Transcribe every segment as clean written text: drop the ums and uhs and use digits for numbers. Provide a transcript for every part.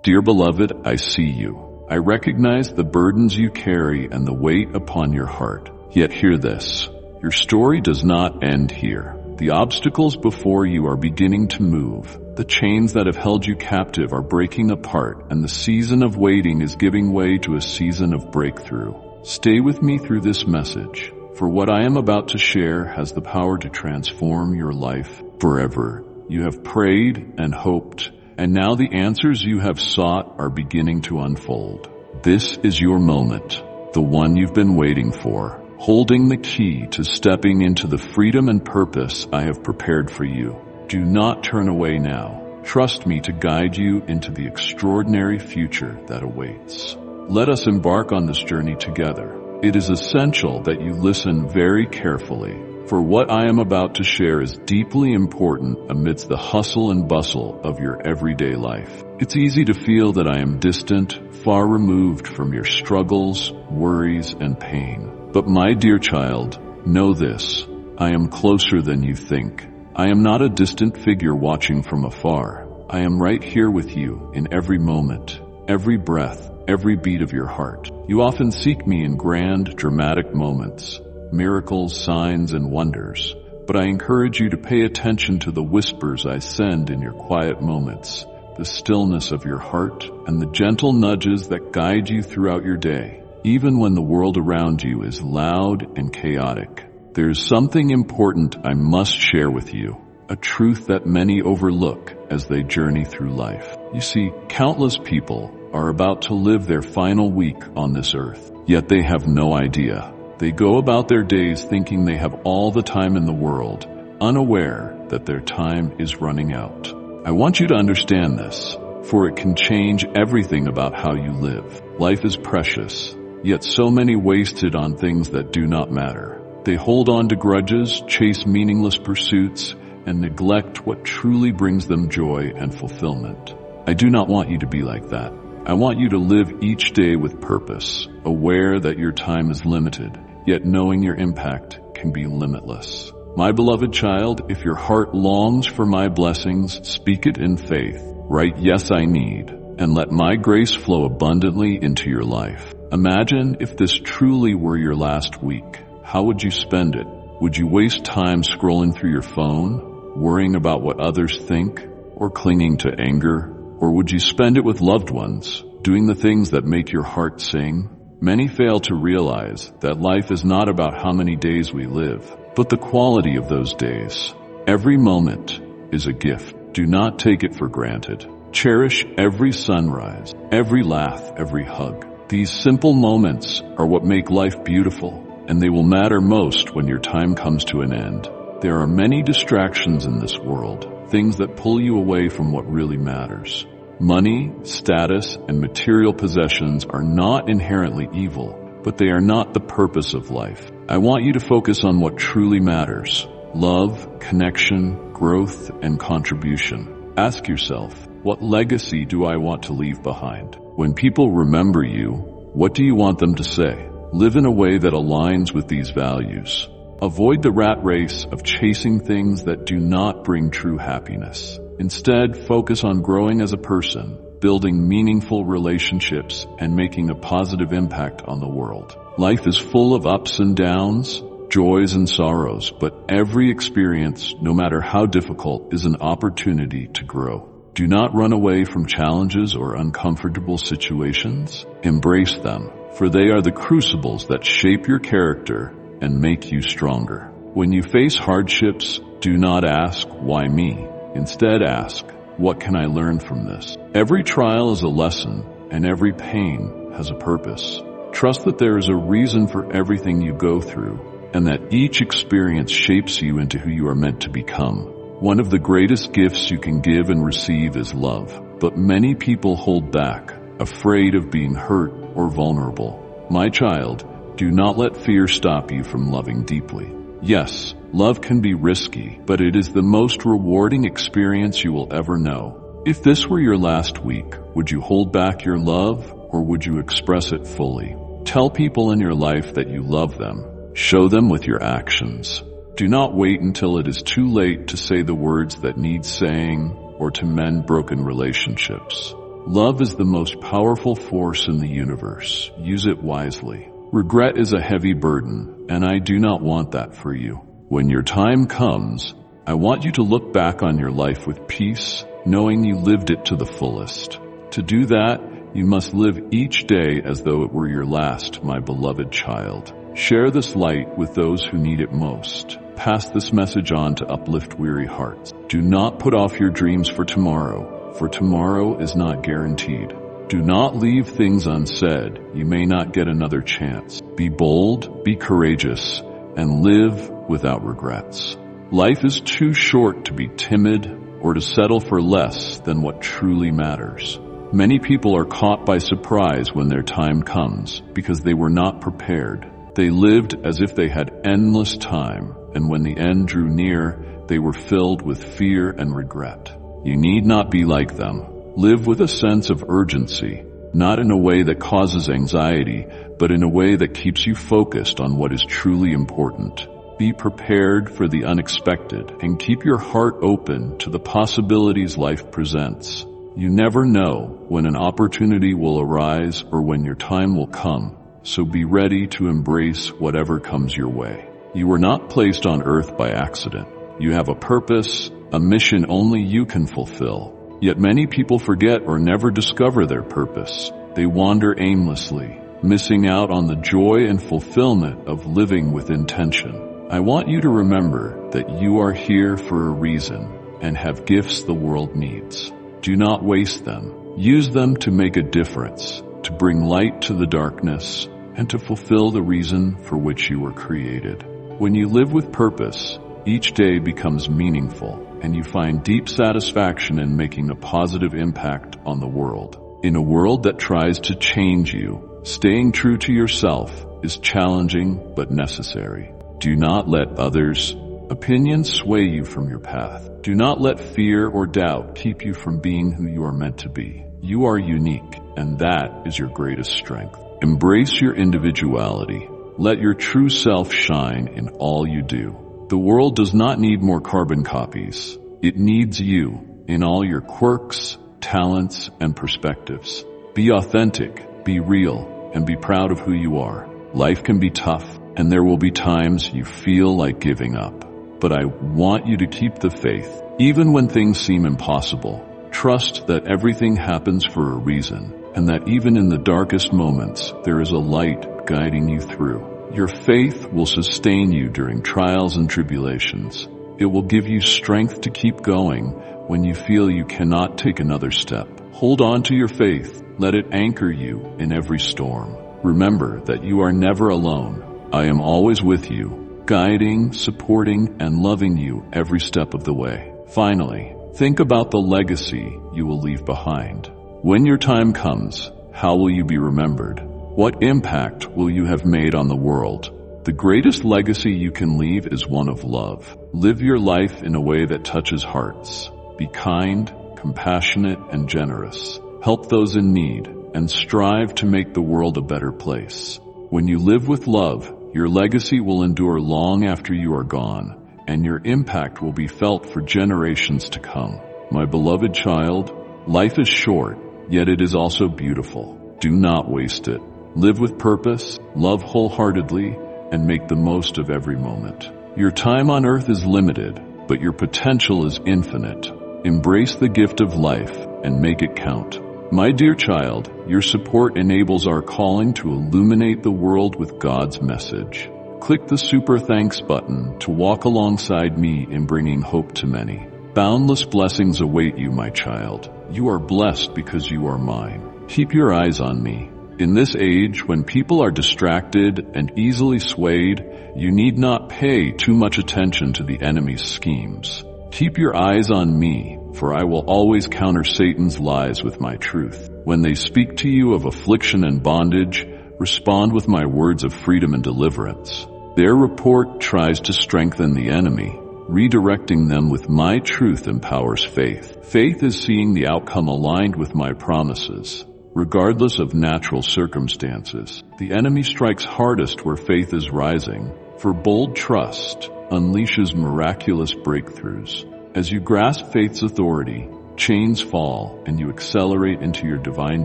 Dear beloved, I see you. I recognize the burdens you carry and the weight upon your heart. Yet hear this. Your story does not end here. The obstacles before you are beginning to move. The chains that have held you captive are breaking apart, and the season of waiting is giving way to a season of breakthrough. Stay with me through this message, for what I am about to share has the power to transform your life forever. You have prayed and hoped, and now the answers you have sought are beginning to unfold. This is your moment, the one you've been waiting for, holding the key to stepping into the freedom and purpose I have prepared for you. Do not turn away now. Trust me to guide you into the extraordinary future that awaits. Let us embark on this journey together. It is essential that you listen very carefully, for what I am about to share is deeply important amidst the hustle and bustle of your everyday life. It's easy to feel that I am distant, far removed from your struggles, worries, and pain. But my dear child, know this: I am closer than you think. I am not a distant figure watching from afar. I am right here with you in every moment, every breath, every beat of your heart. You often seek me in grand, dramatic moments, miracles, signs, and wonders. But I encourage you to pay attention to the whispers I send in your quiet moments, the stillness of your heart, and the gentle nudges that guide you throughout your day. Even when the world around you is loud and chaotic, there is something important I must share with you, a truth that many overlook as they journey through life. You see, countless people are about to live their final week on this earth, yet they have no idea. They go about their days thinking they have all the time in the world, unaware that their time is running out. I want you to understand this, for it can change everything about how you live. Life is precious, yet so many waste it on things that do not matter. They hold on to grudges, chase meaningless pursuits, and neglect what truly brings them joy and fulfillment. I do not want you to be like that. I want you to live each day with purpose, aware that your time is limited, yet knowing your impact can be limitless. My beloved child, if your heart longs for my blessings, speak it in faith. Write, "Yes, I need," and let my grace flow abundantly into your life. Imagine if this truly were your last week. How would you spend it? Would you waste time scrolling through your phone, worrying about what others think, or clinging to anger? Or would you spend it with loved ones, doing the things that make your heart sing? Many fail to realize that life is not about how many days we live, but the quality of those days. Every moment is a gift. Do not take it for granted. Cherish every sunrise, every laugh, every hug. These simple moments are what make life beautiful, and they will matter most when your time comes to an end. There are many distractions in this world, things that pull you away from what really matters. Money, status, and material possessions are not inherently evil, but they are not the purpose of life. I want you to focus on what truly matters: love, connection, growth, and contribution. Ask yourself, what legacy do I want to leave behind? When people remember you, what do you want them to say? Live in a way that aligns with these values. Avoid the rat race of chasing things that do not bring true happiness. Instead, focus on growing as a person, building meaningful relationships, and making a positive impact on the world. Life is full of ups and downs, joys and sorrows, but every experience, no matter how difficult, is an opportunity to grow. Do not run away from challenges or uncomfortable situations. Embrace them, for they are the crucibles that shape your character and make you stronger. When you face hardships, do not ask, "Why me?" Instead ask, "What can I learn from this?" Every trial is a lesson, and every pain has a purpose. Trust that there is a reason for everything you go through, and that each experience shapes you into who you are meant to become. One of the greatest gifts you can give and receive is love, but many people hold back, afraid of being hurt or vulnerable. My child, do not let fear stop you from loving deeply. Yes, love can be risky, but it is the most rewarding experience you will ever know. If this were your last week, would you hold back your love, or would you express it fully? Tell people in your life that you love them. Show them with your actions. Do not wait until it is too late to say the words that need saying or to mend broken relationships. Love is the most powerful force in the universe. Use it wisely. Regret is a heavy burden, and I do not want that for you. When your time comes, I want you to look back on your life with peace, knowing you lived it to the fullest. To do that, you must live each day as though it were your last, my beloved child. Share this light with those who need it most. Pass this message on to uplift weary hearts. Do not put off your dreams for tomorrow is not guaranteed. Do not leave things unsaid. You may not get another chance. Be bold, be courageous, and live without regrets. Life is too short to be timid or to settle for less than what truly matters. Many people are caught by surprise when their time comes because they were not prepared. They lived as if they had endless time, and when the end drew near, they were filled with fear and regret. You need not be like them. Live with a sense of urgency, not in a way that causes anxiety, but in a way that keeps you focused on what is truly important. Be prepared for the unexpected and keep your heart open to the possibilities life presents. You never know when an opportunity will arise or when your time will come, so be ready to embrace whatever comes your way. You were not placed on earth by accident. You have a purpose, a mission only you can fulfill. Yet many people forget or never discover their purpose. They wander aimlessly, missing out on the joy and fulfillment of living with intention. I want you to remember that you are here for a reason and have gifts the world needs. Do not waste them. Use them to make a difference, to bring light to the darkness, and to fulfill the reason for which you were created. When you live with purpose, each day becomes meaningful, and you find deep satisfaction in making a positive impact on the world. In a world that tries to change you, staying true to yourself is challenging but necessary. Do not let others' opinions sway you from your path. Do not let fear or doubt keep you from being who you are meant to be. You are unique, and that is your greatest strength. Embrace your individuality. Let your true self shine in all you do. The world does not need more carbon copies. It needs you in all your quirks, talents, and perspectives. Be authentic, be real, and be proud of who you are. Life can be tough, and there will be times you feel like giving up. But I want you to keep the faith. Even when things seem impossible, trust that everything happens for a reason, and that even in the darkest moments, there is a light guiding you through. Your faith will sustain you during trials and tribulations. It will give you strength to keep going when you feel you cannot take another step. Hold on to your faith. Let it anchor you in every storm. Remember that you are never alone. I am always with you, guiding, supporting, and loving you every step of the way. Finally, think about the legacy you will leave behind. When your time comes, how will you be remembered? What impact will you have made on the world? The greatest legacy you can leave is one of love. Live your life in a way that touches hearts. Be kind, compassionate, and generous. Help those in need, and strive to make the world a better place. When you live with love, your legacy will endure long after you are gone, and your impact will be felt for generations to come. My beloved child, life is short, yet it is also beautiful. Do not waste it. Live with purpose, love wholeheartedly, and make the most of every moment. Your time on earth is limited, but your potential is infinite. Embrace the gift of life and make it count. My dear child, your support enables our calling to illuminate the world with God's message. Click the Super Thanks button to walk alongside me in bringing hope to many. Boundless blessings await you, my child. You are blessed because you are mine. Keep your eyes on me. In this age, when people are distracted and easily swayed, you need not pay too much attention to the enemy's schemes. Keep your eyes on me, for I will always counter Satan's lies with my truth. When they speak to you of affliction and bondage, respond with my words of freedom and deliverance. Their report tries to strengthen the enemy. Redirecting them with my truth empowers faith. Faith is seeing the outcome aligned with my promises. Regardless of natural circumstances, the enemy strikes hardest where faith is rising, for bold trust unleashes miraculous breakthroughs. As you grasp faith's authority, chains fall and you accelerate into your divine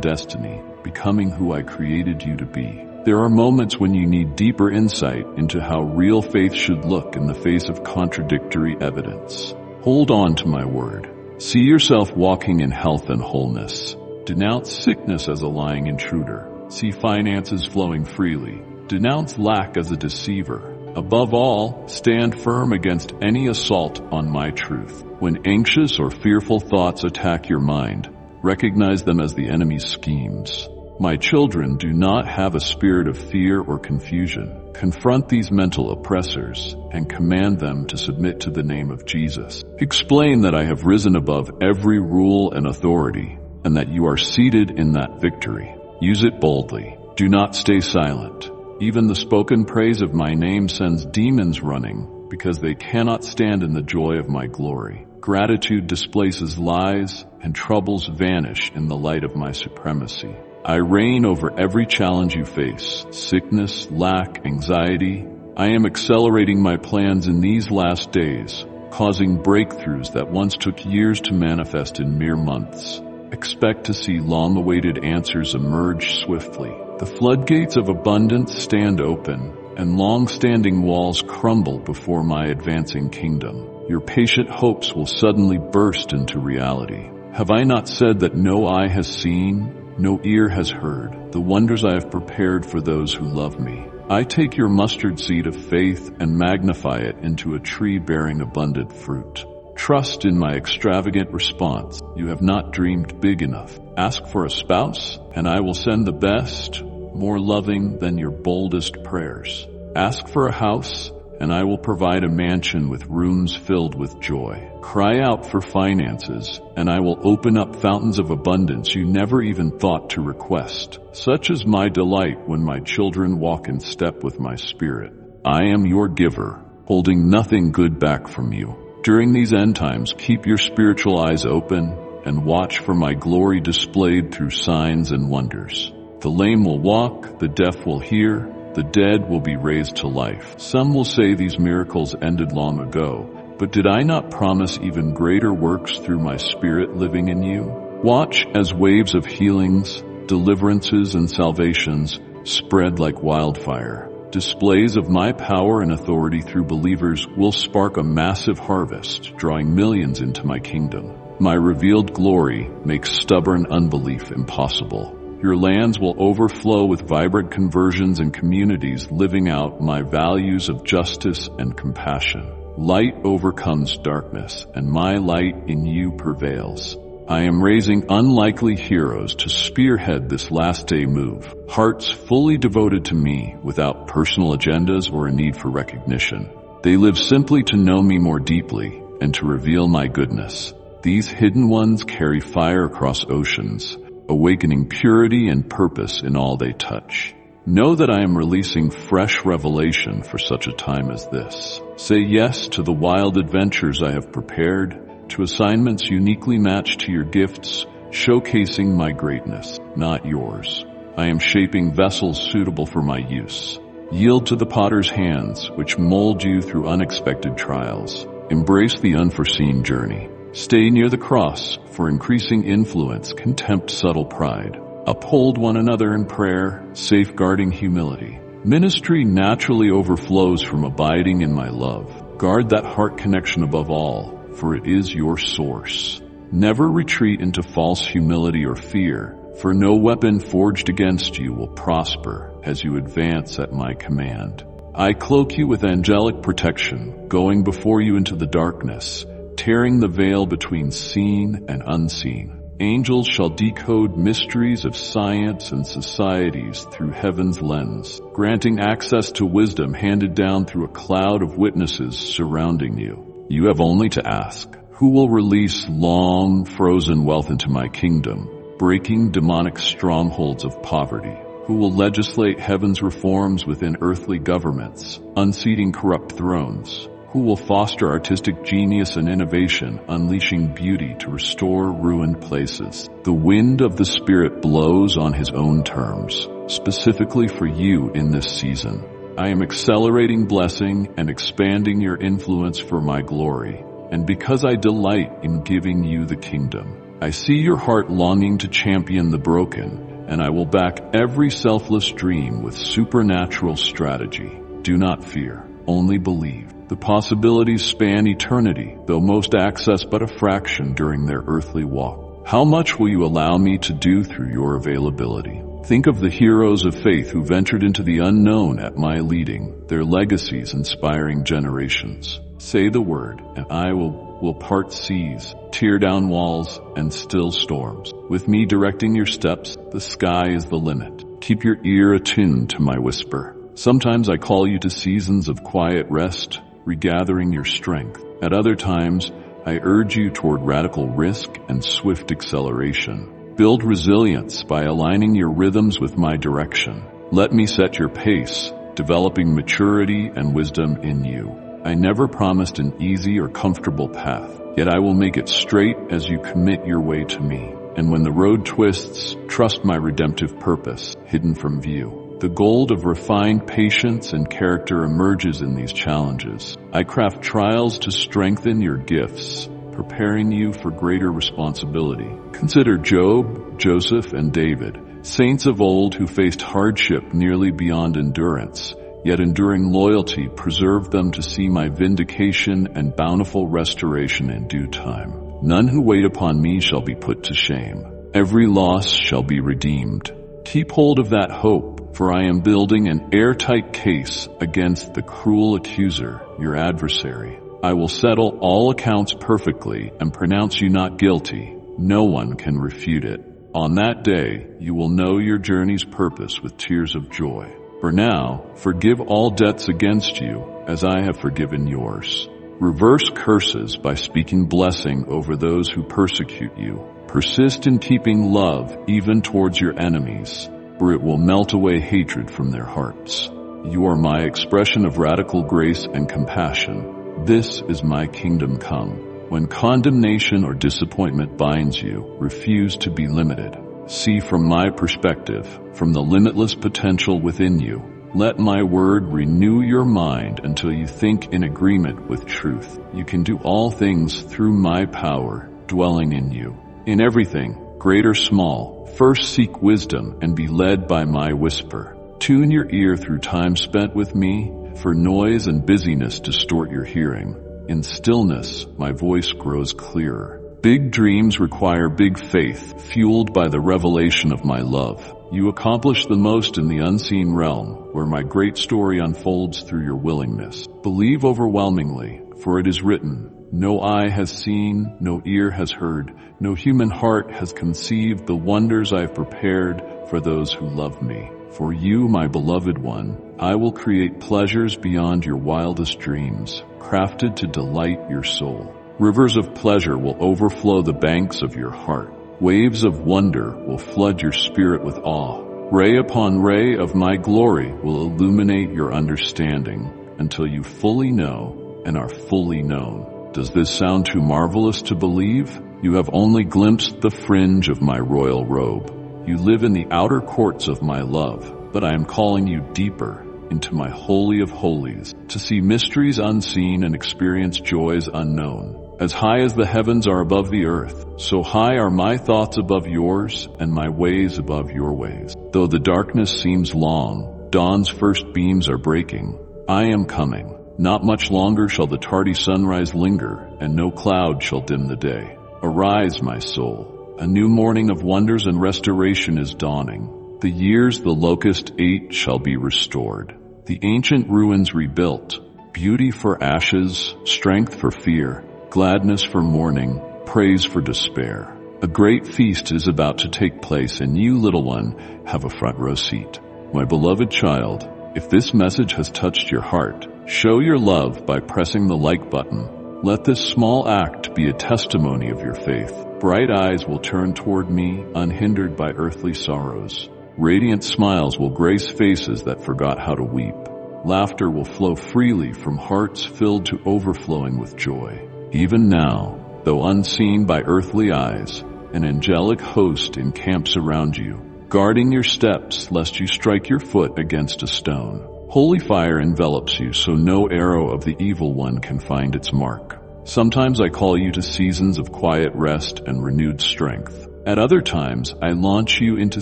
destiny, becoming who I created you to be. There are moments when you need deeper insight into how real faith should look in the face of contradictory evidence. Hold on to my word. See yourself walking in health and wholeness. Denounce sickness as a lying intruder. See finances flowing freely. Denounce lack as a deceiver. Above all, stand firm against any assault on my truth. When anxious or fearful thoughts attack your mind, recognize them as the enemy's schemes. My children do not have a spirit of fear or confusion. Confront these mental oppressors and command them to submit to the name of Jesus. Explain that I have risen above every rule and authority, and that you are seated in that victory. Use it boldly. Do not stay silent. Even the spoken praise of my name sends demons running, because they cannot stand in the joy of my glory. Gratitude displaces lies, and troubles vanish in the light of my supremacy. I reign over every challenge you face, sickness, lack, anxiety. I am accelerating my plans in these last days, causing breakthroughs that once took years to manifest in mere months. Expect to see long-awaited answers emerge swiftly. The floodgates of abundance stand open, and long-standing walls crumble before my advancing kingdom. Your patient hopes will suddenly burst into reality. Have I not said that no eye has seen, no ear has heard, the wonders I have prepared for those who love me? I take your mustard seed of faith and magnify it into a tree bearing abundant fruit. Trust in my extravagant response. You have not dreamed big enough. Ask for a spouse, and I will send the best, more loving than your boldest prayers. Ask for a house, and I will provide a mansion with rooms filled with joy. Cry out for finances, and I will open up fountains of abundance you never even thought to request. Such is my delight when my children walk in step with my spirit. I am your giver, holding nothing good back from you. During these end times, keep your spiritual eyes open and watch for my glory displayed through signs and wonders. The lame will walk, the deaf will hear, the dead will be raised to life. Some will say these miracles ended long ago, but did I not promise even greater works through my Spirit living in you? Watch as waves of healings, deliverances, and salvations spread like wildfire. Displays of my power and authority through believers will spark a massive harvest, drawing millions into my kingdom. My revealed glory makes stubborn unbelief impossible. Your lands will overflow with vibrant conversions and communities living out my values of justice and compassion. Light overcomes darkness, and my light in you prevails. I am raising unlikely heroes to spearhead this last day move, hearts fully devoted to me without personal agendas or a need for recognition. They live simply to know me more deeply and to reveal my goodness. These hidden ones carry fire across oceans, awakening purity and purpose in all they touch. Know that I am releasing fresh revelation for such a time as this. Say yes to the wild adventures I have prepared, to assignments uniquely matched to your gifts, showcasing my greatness, not yours. I am shaping vessels suitable for my use. Yield to the potter's hands, which mold you through unexpected trials. Embrace the unforeseen journey. Stay near the cross for increasing influence, contempt subtle pride. Uphold one another in prayer, safeguarding humility. Ministry naturally overflows from abiding in my love. Guard that heart connection above all, for it is your source. Never retreat into false humility or fear, for no weapon forged against you will prosper as you advance at my command. I cloak you with angelic protection, going before you into the darkness, tearing the veil between seen and unseen. Angels shall decode mysteries of science and societies through heaven's lens, granting access to wisdom handed down through a cloud of witnesses surrounding you. You have only to ask. Who will release long frozen wealth into my kingdom, breaking demonic strongholds of poverty? Who will legislate heaven's reforms within earthly governments, unseating corrupt thrones? Who will foster artistic genius and innovation, unleashing beauty to restore ruined places? The wind of the Spirit blows on His own terms, specifically for you in this season. I am accelerating blessing and expanding your influence for my glory, and because I delight in giving you the kingdom. I see your heart longing to champion the broken, and I will back every selfless dream with supernatural strategy. Do not fear, only believe. The possibilities span eternity, though most access but a fraction during their earthly walk. How much will you allow me to do through your availability? Think of the heroes of faith who ventured into the unknown at my leading, their legacies inspiring generations. Say the word, and I will part seas, tear down walls, and still storms. With me directing your steps, the sky is the limit. Keep your ear attuned to my whisper. Sometimes I call you to seasons of quiet rest, regathering your strength. At other times, I urge you toward radical risk and swift acceleration. Build resilience by aligning your rhythms with my direction. Let me set your pace, developing maturity and wisdom in you. I never promised an easy or comfortable path, yet I will make it straight as you commit your way to me. And when the road twists, trust my redemptive purpose, hidden from view. The gold of refined patience and character emerges in these challenges. I craft trials to strengthen your gifts, preparing you for greater responsibility. Consider Job, Joseph, and David, saints of old who faced hardship nearly beyond endurance, yet enduring loyalty preserved them to see my vindication and bountiful restoration in due time. None who wait upon me shall be put to shame. Every loss shall be redeemed. Keep hold of that hope, for I am building an airtight case against the cruel accuser, your adversary. I will settle all accounts perfectly and pronounce you not guilty. No one can refute it. On that day, you will know your journey's purpose with tears of joy. For now, forgive all debts against you, as I have forgiven yours. Reverse curses by speaking blessing over those who persecute you. Persist in keeping love even towards your enemies, for it will melt away hatred from their hearts. You are my expression of radical grace and compassion. This is my kingdom come. When condemnation or disappointment binds you, refuse to be limited. See from my perspective, from the limitless potential within you. Let my word renew your mind until you think in agreement with truth. You can do all things through my power, dwelling in you. In everything, great or small, first seek wisdom and be led by my whisper. Tune your ear through time spent with me, for noise and busyness distort your hearing. In stillness, my voice grows clearer. Big dreams require big faith, fueled by the revelation of my love. You accomplish the most in the unseen realm, where my great story unfolds through your willingness. Believe overwhelmingly, for it is written, no eye has seen, no ear has heard, no human heart has conceived the wonders I have prepared for those who love me. For you, my beloved one, I will create pleasures beyond your wildest dreams, crafted to delight your soul. Rivers of pleasure will overflow the banks of your heart. Waves of wonder will flood your spirit with awe. Ray upon ray of my glory will illuminate your understanding until you fully know and are fully known. Does this sound too marvelous to believe? You have only glimpsed the fringe of my royal robe. You live in the outer courts of my love, but I am calling you deeper into my holy of holies to see mysteries unseen and experience joys unknown. As high as the heavens are above the earth, so high are my thoughts above yours and my ways above your ways. Though the darkness seems long, dawn's first beams are breaking. I am coming. Not much longer shall the tardy sunrise linger, and no cloud shall dim the day. Arise, my soul. A new morning of wonders and restoration is dawning. The years the locust ate shall be restored. The ancient ruins rebuilt. Beauty for ashes, strength for fear, gladness for mourning, praise for despair. A great feast is about to take place, and you, little one, have a front row seat. My beloved child, if this message has touched your heart, show your love by pressing the like button. Let this small act be a testimony of your faith. Bright eyes will turn toward me, unhindered by earthly sorrows. Radiant smiles will grace faces that forgot how to weep. Laughter will flow freely from hearts filled to overflowing with joy. Even now, though unseen by earthly eyes, an angelic host encamps around you, guarding your steps lest you strike your foot against a stone. Holy fire envelops you so no arrow of the evil one can find its mark. Sometimes I call you to seasons of quiet rest and renewed strength. At other times, I launch you into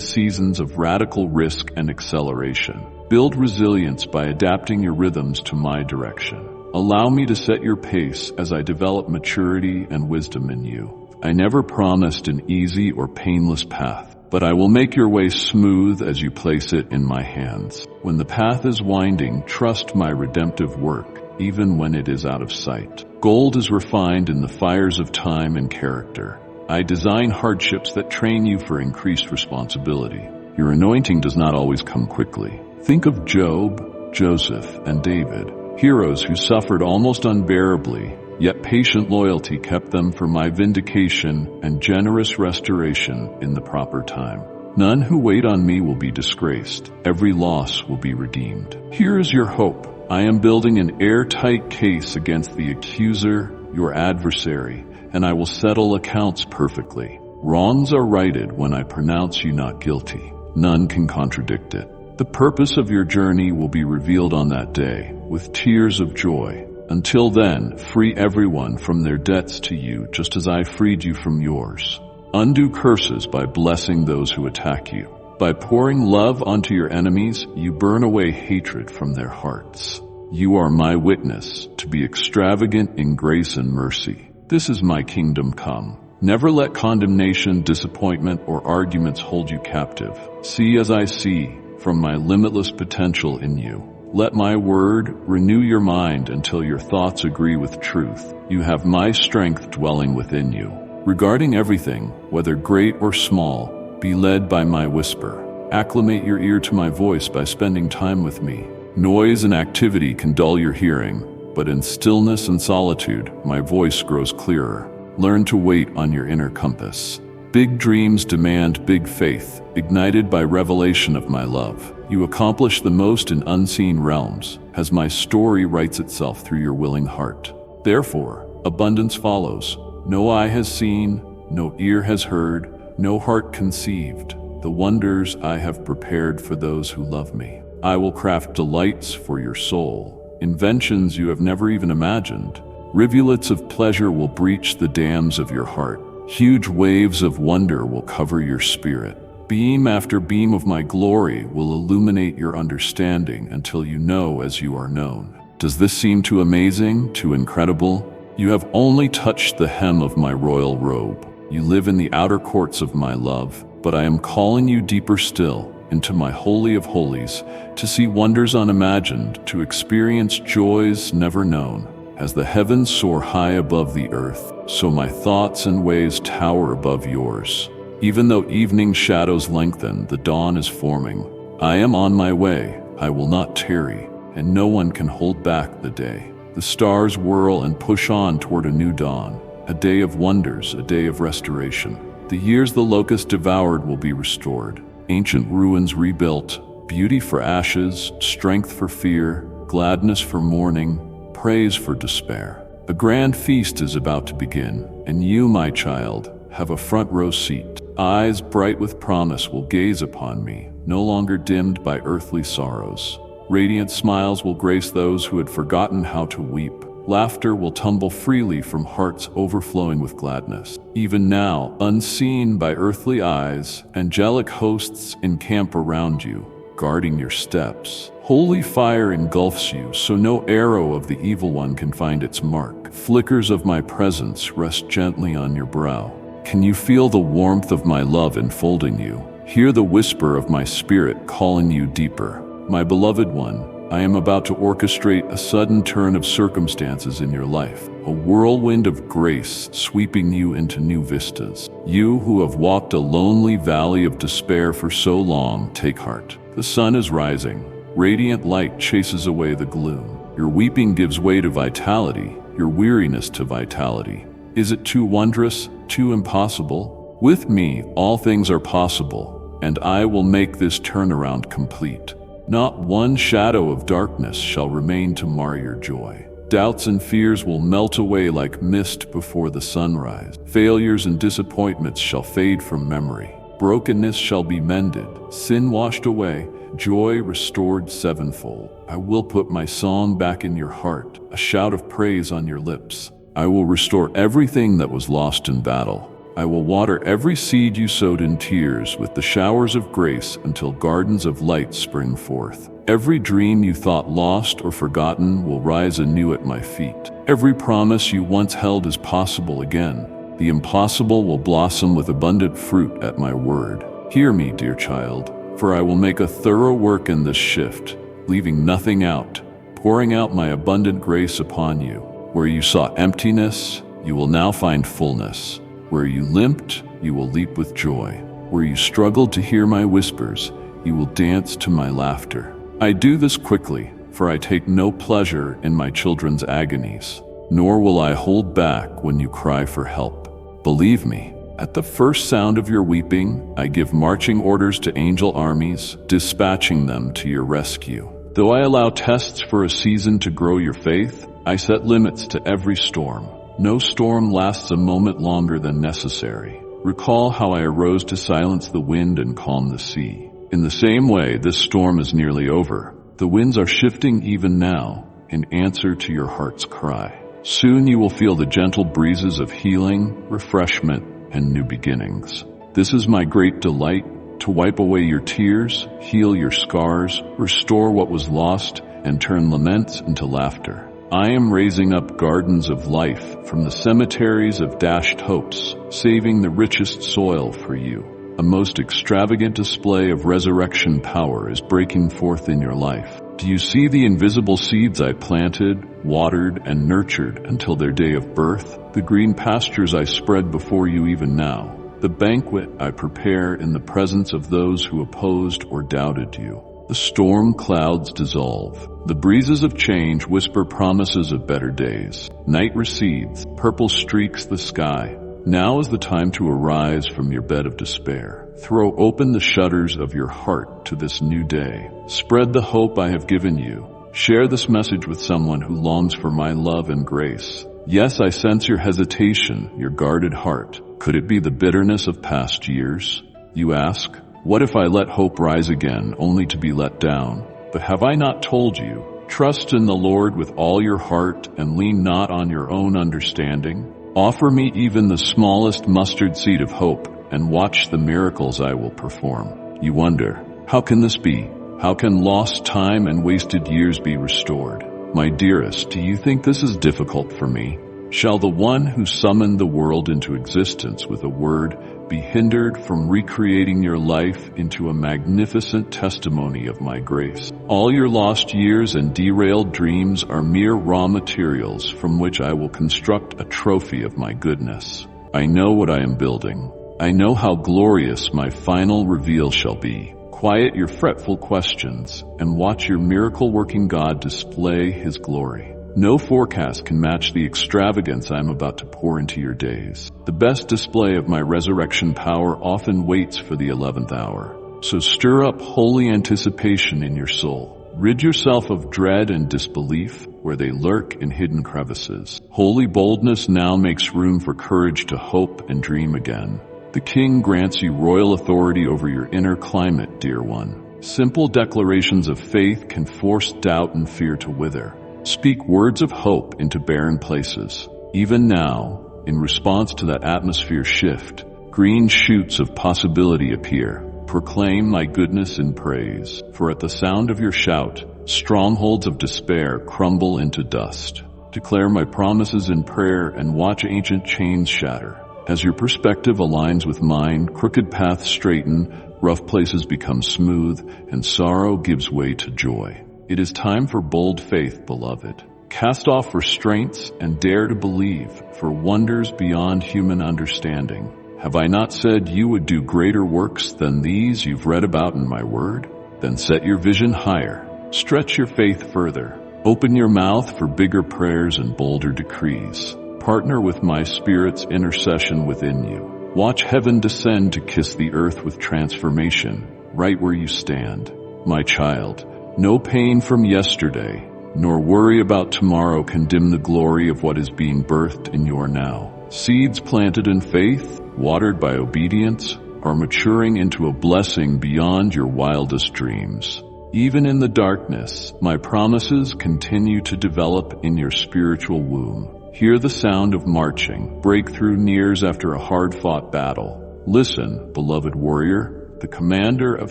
seasons of radical risk and acceleration. Build resilience by adapting your rhythms to my direction. Allow me to set your pace as I develop maturity and wisdom in you. I never promised an easy or painless path, but I will make your way smooth as you place it in my hands. When the path is winding, trust my redemptive work, even when it is out of sight. Gold is refined in the fires of time and character. I design hardships that train you for increased responsibility. Your anointing does not always come quickly. Think of Job, Joseph, and David, heroes who suffered almost unbearably, yet patient loyalty kept them for my vindication and generous restoration in the proper time. None who wait on me will be disgraced. Every loss will be redeemed. Here is your hope. I am building an airtight case against the accuser, your adversary, and I will settle accounts perfectly. Wrongs are righted when I pronounce you not guilty. None can contradict it. The purpose of your journey will be revealed on that day, with tears of joy. Until then, free everyone from their debts to you, just as I freed you from yours. Undo curses by blessing those who attack you. By pouring love onto your enemies, you burn away hatred from their hearts. You are my witness, to be extravagant in grace and mercy. This is my kingdom come. Never let condemnation, disappointment, or arguments hold you captive. See as I see, from my limitless potential in you. Let my word renew your mind until your thoughts agree with truth. You have my strength dwelling within you. Regarding everything, whether great or small, be led by my whisper. Acclimate your ear to my voice by spending time with me. Noise and activity can dull your hearing, but in stillness and solitude, my voice grows clearer. Learn to wait on your inner compass. Big dreams demand big faith, ignited by revelation of my love. You accomplish the most in unseen realms, as my story writes itself through your willing heart. Therefore, abundance follows. No eye has seen, no ear has heard, no heart conceived the wonders I have prepared for those who love me. I will craft delights for your soul, inventions you have never even imagined. Rivulets of pleasure will breach the dams of your heart. Huge waves of wonder will cover your spirit. Beam after beam of my glory will illuminate your understanding until you know as you are known. Does this seem too amazing, too incredible? You have only touched the hem of my royal robe. You live in the outer courts of my love, but I am calling you deeper still, into my holy of holies, to see wonders unimagined, to experience joys never known. As the heavens soar high above the earth, so my thoughts and ways tower above yours. Even though evening shadows lengthen, the dawn is forming. I am on my way, I will not tarry, and no one can hold back the day. The stars whirl and push on toward a new dawn, a day of wonders, a day of restoration. The years the locust devoured will be restored, ancient ruins rebuilt, beauty for ashes, strength for fear, gladness for mourning, praise for despair. A grand feast is about to begin, and you, my child, have a front row seat. Eyes bright with promise will gaze upon me, no longer dimmed by earthly sorrows. Radiant smiles will grace those who had forgotten how to weep. Laughter will tumble freely from hearts overflowing with gladness. Even now, unseen by earthly eyes, angelic hosts encamp around you, guarding your steps. Holy fire engulfs you, so no arrow of the evil one can find its mark. Flickers of my presence rest gently on your brow. Can you feel the warmth of my love enfolding you? Hear the whisper of my spirit calling you deeper. My beloved one, I am about to orchestrate a sudden turn of circumstances in your life, a whirlwind of grace sweeping you into new vistas. You who have walked a lonely valley of despair for so long, take heart. The sun is rising. Radiant light chases away the gloom. Your weeping gives way to vitality, your weariness to vitality. Is it too wondrous, too impossible? With me, all things are possible, and I will make this turnaround complete. Not one shadow of darkness shall remain to mar your joy. Doubts and fears will melt away like mist before the sunrise. Failures and disappointments shall fade from memory. Brokenness shall be mended, sin washed away, joy restored sevenfold. I will put my song back in your heart, a shout of praise on your lips. I will restore everything that was lost in battle. I will water every seed you sowed in tears with the showers of grace until gardens of light spring forth. Every dream you thought lost or forgotten will rise anew at my feet. Every promise you once held is possible again. The impossible will blossom with abundant fruit at my word. Hear me, dear child, for I will make a thorough work in this shift, leaving nothing out, pouring out my abundant grace upon you. Where you saw emptiness, you will now find fullness. Where you limped, you will leap with joy. Where you struggled to hear my whispers, you will dance to my laughter. I do this quickly, for I take no pleasure in my children's agonies, nor will I hold back when you cry for help. Believe me, at the first sound of your weeping, I give marching orders to angel armies, dispatching them to your rescue. Though I allow tests for a season to grow your faith, I set limits to every storm. No storm lasts a moment longer than necessary. Recall how I arose to silence the wind and calm the sea. In the same way, this storm is nearly over. The winds are shifting even now, in answer to your heart's cry. Soon you will feel the gentle breezes of healing, refreshment, and new beginnings. This is my great delight, to wipe away your tears, heal your scars, restore what was lost, and turn laments into laughter. I am raising up gardens of life from the cemeteries of dashed hopes, saving the richest soil for you. A most extravagant display of resurrection power is breaking forth in your life. Do you see the invisible seeds I planted, watered, and nurtured until their day of birth? The green pastures I spread before you even now. The banquet I prepare in the presence of those who opposed or doubted you. The storm clouds dissolve. The breezes of change whisper promises of better days. Night recedes, purple streaks the sky. Now is the time to arise from your bed of despair. Throw open the shutters of your heart to this new day. Spread the hope I have given you. Share this message with someone who longs for my love and grace. Yes, I sense your hesitation, your guarded heart. Could it be the bitterness of past years? You ask, what if I let hope rise again, only to be let down? But have I not told you, trust in the Lord with all your heart and lean not on your own understanding? Offer me even the smallest mustard seed of hope and watch the miracles I will perform. You wonder, how can this be? How can lost time and wasted years be restored? My dearest, do you think this is difficult for me? Shall the one who summoned the world into existence with a word be hindered from recreating your life into a magnificent testimony of my grace? All your lost years and derailed dreams are mere raw materials from which I will construct a trophy of my goodness. I know what I am building. I know how glorious my final reveal shall be. Quiet your fretful questions and watch your miracle-working God display His glory. No forecast can match the extravagance I am about to pour into your days. The best display of my resurrection power often waits for the 11th hour. So stir up holy anticipation in your soul. Rid yourself of dread and disbelief where they lurk in hidden crevices. Holy boldness now makes room for courage to hope and dream again. The King grants you royal authority over your inner climate, dear one. Simple declarations of faith can force doubt and fear to wither. Speak words of hope into barren places. Even now, in response to that atmosphere shift, green shoots of possibility appear. Proclaim my goodness in praise, for at the sound of your shout, strongholds of despair crumble into dust. Declare my promises in prayer and watch ancient chains shatter. As your perspective aligns with mine, crooked paths straighten, rough places become smooth, and sorrow gives way to joy. It is time for bold faith, beloved. Cast off restraints and dare to believe for wonders beyond human understanding. Have I not said you would do greater works than these you've read about in my word? Then set your vision higher. Stretch your faith further. Open your mouth for bigger prayers and bolder decrees. Partner with my Spirit's intercession within you. Watch heaven descend to kiss the earth with transformation, right where you stand. My child, no pain from yesterday, nor worry about tomorrow can dim the glory of what is being birthed in your now. Seeds planted in faith, watered by obedience, are maturing into a blessing beyond your wildest dreams. Even in the darkness, my promises continue to develop in your spiritual womb. Hear the sound of marching. Breakthrough nears after a hard-fought battle. Listen, beloved warrior. The commander of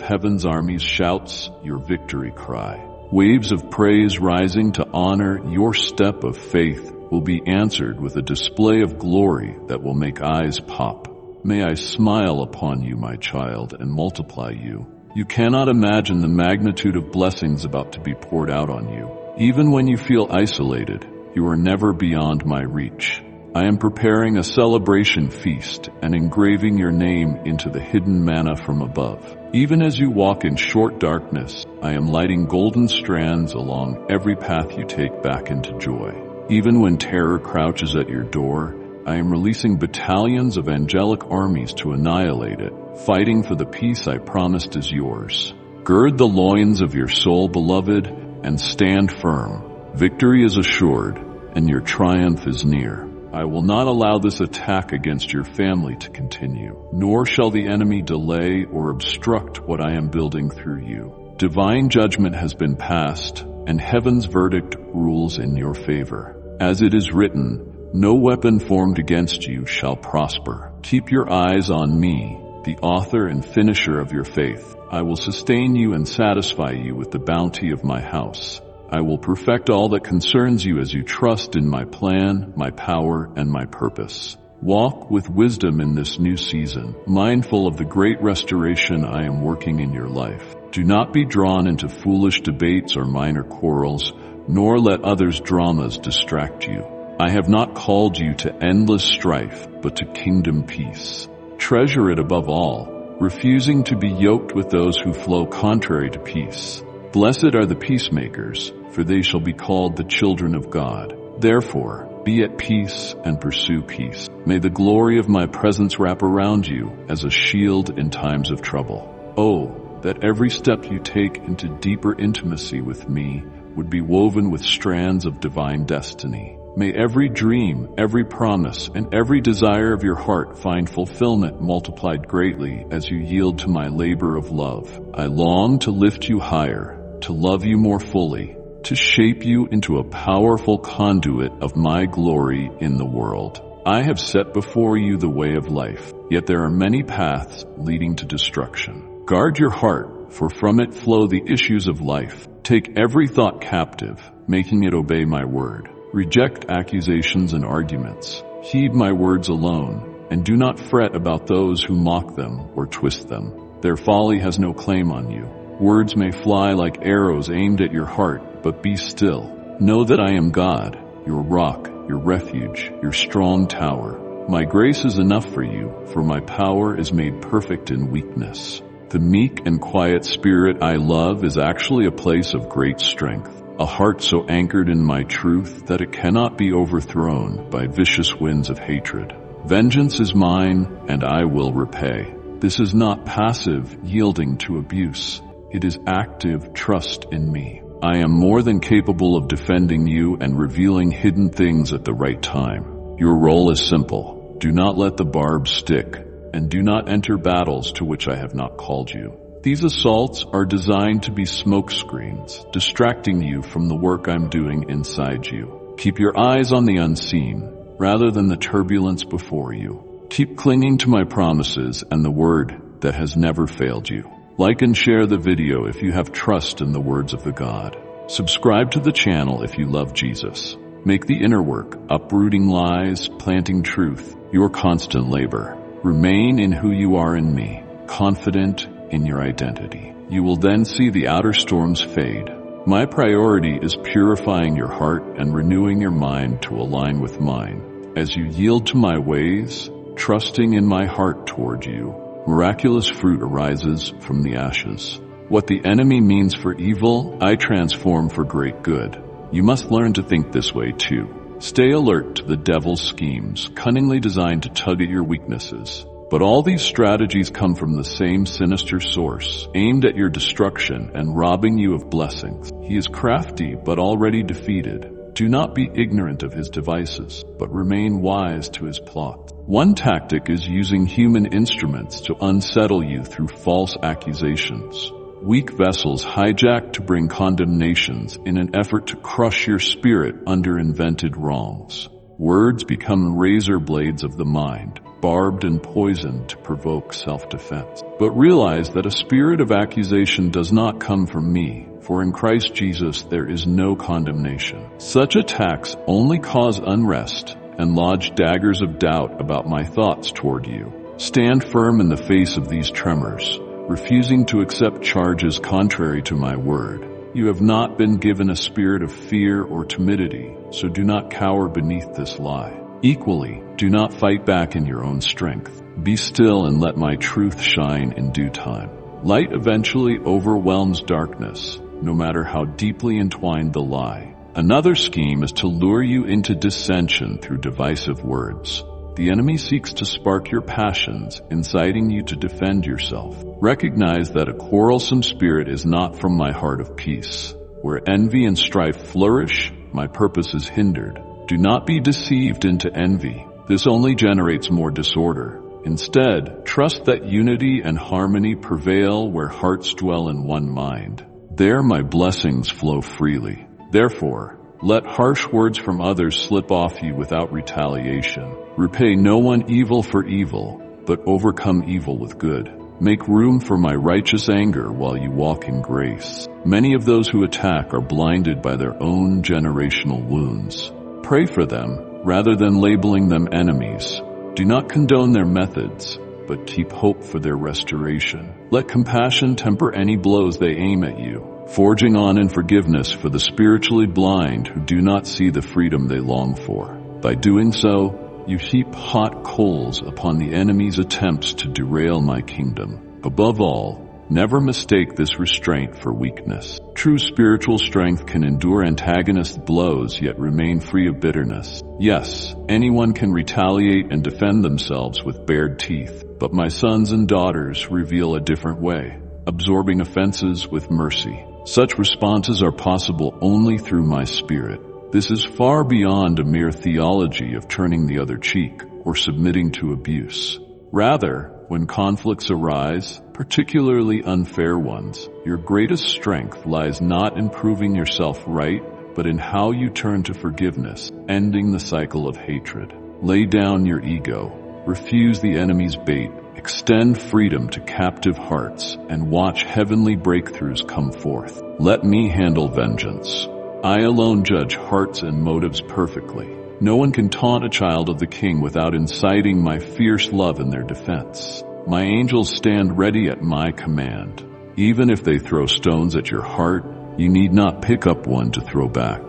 heaven's armies shouts your victory cry. Waves of praise rising to honor your step of faith will be answered with a display of glory that will make eyes pop. May I smile upon you, my child, and multiply you. You cannot imagine the magnitude of blessings about to be poured out on you. Even when you feel isolated, you are never beyond my reach. I am preparing a celebration feast and engraving your name into the hidden manna from above. Even as you walk in short darkness, I am lighting golden strands along every path you take back into joy. Even when terror crouches at your door, I am releasing battalions of angelic armies to annihilate it, fighting for the peace I promised is yours. Gird the loins of your soul, beloved, and stand firm. Victory is assured, and your triumph is near. I will not allow this attack against your family to continue, nor shall the enemy delay or obstruct what I am building through you. Divine judgment has been passed, and heaven's verdict rules in your favor. As it is written, no weapon formed against you shall prosper. Keep your eyes on me, the author and finisher of your faith. I will sustain you and satisfy you with the bounty of my house. I will perfect all that concerns you as you trust in my plan, my power, and my purpose. Walk with wisdom in this new season, mindful of the great restoration I am working in your life. Do not be drawn into foolish debates or minor quarrels, nor let others' dramas distract you. I have not called you to endless strife, but to kingdom peace. Treasure it above all, refusing to be yoked with those who flow contrary to peace. Blessed are the peacemakers, for they shall be called the children of God. Therefore, be at peace and pursue peace. May the glory of my presence wrap around you as a shield in times of trouble. Oh, that every step you take into deeper intimacy with me would be woven with strands of divine destiny. May every dream, every promise, and every desire of your heart find fulfillment multiplied greatly as you yield to my labor of love. I long to lift you higher, to love you more fully, to shape you into a powerful conduit of my glory in the world. I have set before you the way of life, yet there are many paths leading to destruction. Guard your heart, for from it flow the issues of life. Take every thought captive, making it obey my word. Reject accusations and arguments. Heed my words alone, and do not fret about those who mock them or twist them. Their folly has no claim on you. Words may fly like arrows aimed at your heart, but be still. Know that I am God, your rock, your refuge, your strong tower. My grace is enough for you, for my power is made perfect in weakness. The meek and quiet spirit I love is actually a place of great strength. A heart so anchored in my truth that it cannot be overthrown by vicious winds of hatred. Vengeance is mine, and I will repay. This is not passive yielding to abuse. It is active trust in me. I am more than capable of defending you and revealing hidden things at the right time. Your role is simple. Do not let the barbs stick, and do not enter battles to which I have not called you. These assaults are designed to be smoke screens, distracting you from the work I'm doing inside you. Keep your eyes on the unseen, rather than the turbulence before you. Keep clinging to my promises and the word that has never failed you. Like and share the video if you have trust in the words of the God. Subscribe to the channel if you love Jesus. Make the inner work, uprooting lies, planting truth, your constant labor. Remain in who you are in me, confident in your identity. You will then see the outer storms fade. My priority is purifying your heart and renewing your mind to align with mine. As you yield to my ways, trusting in my heart toward you, miraculous fruit arises from the ashes. What the enemy means for evil, I transform for great good. You must learn to think this way too. Stay alert to the devil's schemes, cunningly designed to tug at your weaknesses. But all these strategies come from the same sinister source, aimed at your destruction and robbing you of blessings. He is crafty, but already defeated. Do not be ignorant of his devices, but remain wise to his plot. One tactic is using human instruments to unsettle you through false accusations. Weak vessels hijacked to bring condemnations in an effort to crush your spirit under invented wrongs. Words become razor blades of the mind, barbed and poisoned to provoke self-defense. But realize that a spirit of accusation does not come from me, for in Christ Jesus there is no condemnation. Such attacks only cause unrest and lodge daggers of doubt about my thoughts toward you. Stand firm in the face of these tremors, refusing to accept charges contrary to my word. You have not been given a spirit of fear or timidity, so do not cower beneath this lie. Equally, do not fight back in your own strength. Be still and let my truth shine in due time. Light eventually overwhelms darkness, no matter how deeply entwined the lie. Another scheme is to lure you into dissension through divisive words. The enemy seeks to spark your passions, inciting you to defend yourself. Recognize that a quarrelsome spirit is not from my heart of peace. Where envy and strife flourish, my purpose is hindered. Do not be deceived into envy. This only generates more disorder. Instead, trust that unity and harmony prevail where hearts dwell in one mind. There my blessings flow freely. Therefore, let harsh words from others slip off you without retaliation. Repay no one evil for evil, but overcome evil with good. Make room for my righteous anger while you walk in grace. Many of those who attack are blinded by their own generational wounds. Pray for them, rather than labeling them enemies. Do not condone their methods, but keep hope for their restoration. Let compassion temper any blows they aim at you, forging on in forgiveness for the spiritually blind who do not see the freedom they long for. By doing so, you heap hot coals upon the enemy's attempts to derail my kingdom. Above all, never mistake this restraint for weakness. True spiritual strength can endure antagonist blows yet remain free of bitterness. Yes, anyone can retaliate and defend themselves with bared teeth, but my sons and daughters reveal a different way, absorbing offenses with mercy. Such responses are possible only through my Spirit. This is far beyond a mere theology of turning the other cheek or submitting to abuse. Rather, when conflicts arise, particularly unfair ones, your greatest strength lies not in proving yourself right, but in how you turn to forgiveness, ending the cycle of hatred. Lay down your ego, refuse the enemy's bait, extend freedom to captive hearts, and watch heavenly breakthroughs come forth. Let me handle vengeance. I alone judge hearts and motives perfectly. No one can taunt a child of the King without inciting my fierce love in their defense. My angels stand ready at my command. Even if they throw stones at your heart, you need not pick up one to throw back.